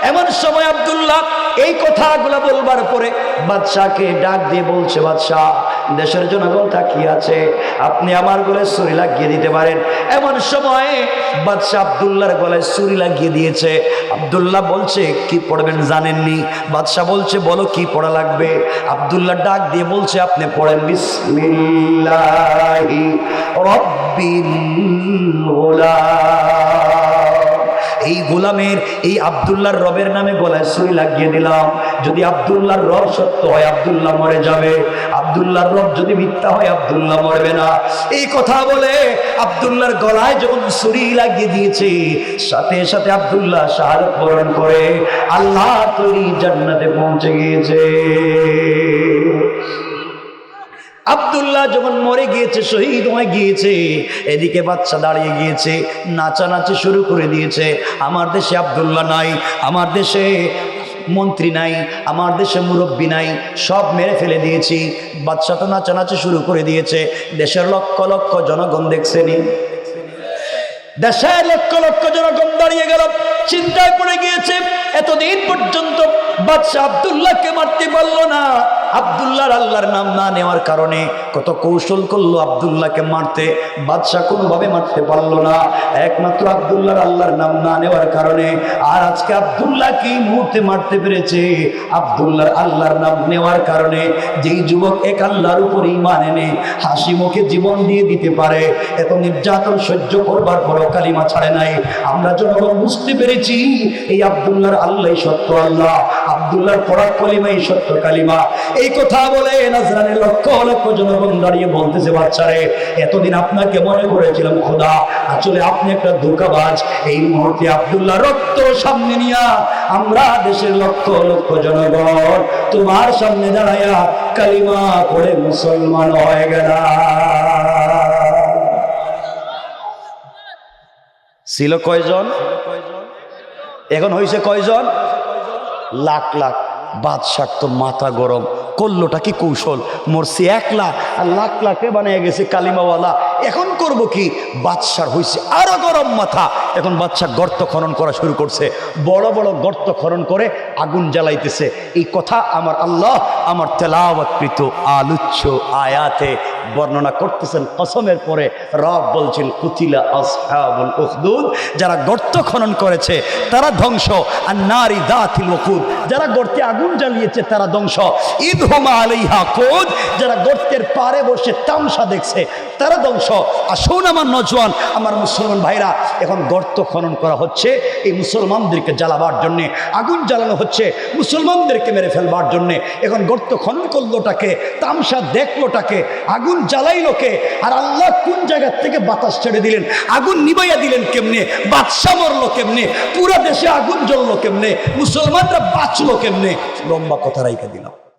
এমন সময় আব্দুল্লাহ এই কথাগুলো বলবার পরে বাদশাকে ডাক দিয়ে বলছে, বাদশাহ দেশের জনগণ তাকিয়ে আছে, আপনি আমার গলায় ছুরি লাগিয়ে দিতে পারেন। এমন সময় বাদশাহ আব্দুল্লাহর গলায় ছুরি লাগিয়ে দিয়েছে। আব্দুল্লাহ বলছে, কি পড়বেন জানেননি? বাদশাহ বলছে, বলো কি পড়া লাগবে? আব্দুল্লাহ ডাক দিয়ে বলছে, আপনি পড়েন বিসমিল্লাহি রাব্বিল গুলাম। এই গোলামের এই আব্দুল্লাহর রবের নামে গলায় সুই লাগিয়ে দিলাম। যদি আব্দুল্লাহর রব সত্য হয় আব্দুল্লাহ মরে যাবে, আব্দুল্লাহর রব যদি মিথ্যা হয় আব্দুল্লাহ মরবে না। এই কথা বলে আব্দুল্লাহর গলায় যখন ছুরি লাগিয়ে দিয়েছে, সাথে সাথে আব্দুল্লাহ শাহাদাত বরণ করে আল্লাহ তৈরি জান্নাতে পৌঁছে গিয়েছে। আব্দুল্লাহ যখন মরে গিয়েছে, শহীদ হয়ে গিয়েছে, এদিকে বাচ্চা দাঁড়িয়ে গিয়েছে, নাচানাচি শুরু করে দিয়েছে। আমার দেশে আব্দুল্লাহ নাই, আমার দেশে মন্ত্রী নাই, আমার দেশে মুরব্বী নাই, সব মেরে ফেলে দিয়েছি। বাচ্চা তো নাচানাচি শুরু করে দিয়েছে। দেশের লক্ষ লক্ষ জনগণ দেখছেনি, দেশের লক্ষ লক্ষ জনগণ দাঁড়িয়ে গেল, চিন্তায় পড়ে গিয়েছে। এতদিন পর্যন্ত বাদশা আব্দুল্লাহকে মারতে পারলো না। আব্দুল্লাহর আল্লাহর নাম না নেওয়ার কারণে কত কৌশল করলো আব্দুল্লাহকে মারতে, বাদশা কোনোভাবে মারতে পারলো না, একমাত্র আব্দুল্লাহর আল্লাহর নাম না নেওয়ার কারণে। আর আজকে আব্দুল্লাহকে এই মুহূর্তে মারতে পেরেছে আব্দুল্লাহর আল্লাহর নাম নেওয়ার কারণে। যেই যুবক এক আল্লাহর উপর ঈমান এনে হাসি মুখে জীবন দিয়ে দিতে পারে, এত নির্যাতন সহ্য করবার পরও কালিমা ছাড়ে নাই। আমরা জনগণ বুঝতে পেরেছি এই আব্দুল্লাহর আল্লাহ সত্য আল্লাহ, আব্দুল্লাহর পড়া কলিমাই সত্য কালিমা। এই কথা বলে নাজরানের লক্ষ লক্ষ জনগণ দাঁড়িয়ে বলতেছে, বাচ্চারে এতদিন আপনাকে মনে করেছিলাম খোদা, আসলে আপনি একটা ধোঁকাবাজ। এই মুহূর্তে আব্দুল্লাহ রক্ত সামনে নিয়া আমরা দেশের লক্ষ লক্ষ জনগণ তোমার সামনে দাঁড়াইয়া কালিমা পড়ে মুসলমান হয়ে গেলাম। ছিল কয়জন? এখন হয়েছে কয়জন? লাখ লাখ। বাদশার তো মাথা গরম, করলোটা কি কৌশল, মরছি একলা আর লাখ লাখে বানিয়ে গেছে কালিমাওয়ালা, এখন করব কি? বাদশার হয়েছে আরো গরম মাথা। এখন বাদশা গর্ত খনন করা শুরু করছে, বড় বড় গর্ত খনন করে আগুন জ্বালাইতেছে। এই কথা আমার আল্লাহ আমার তেলাওয়াতকৃত আলোচ্য আয়াতে বর্ণনা করতেছেন। কসমের পরে রব বলছেন, কুতিলা আসহাবুল উখদুদ, যারা গর্ত খনন করেছে তারা ধ্বংস, আর নারী দাতিল ওকুদ, যারা গর্তে আগুন জ্বালিয়েছে তারা ধ্বংস, ইদহুমা আলাইহা কুদ, যারা গর্তের পারে বসে তামসা দেখছে তারা ধ্বংস। আসুন আমার নজওয়ান, আমার মুসলমান ভাইরা, এখন গর্ত খনন করা হচ্ছে এই মুসলমানদেরকে জ্বালাবার জন্যে, আগুন জ্বালানো হচ্ছে মুসলমানদেরকে মেরে ফেলবার জন্যে। এখন গর্ত খনন করলোটাকে, তামসা দেখলোটাকে, আগুন জ্বালাইলোকে, আর আল্লাহ কোন জায়গা থেকে বাতাস ছেড়ে দিলেন, আগুন নিবাইয়া দিলেন কেমনে, বাদশা মরলো কেমনে, পুরা দেশে আগুন জ্বললো কেমনে, মুসলমানরা বাঁচলো কেমনে, লম্বা কথা রাইখা দিলাম।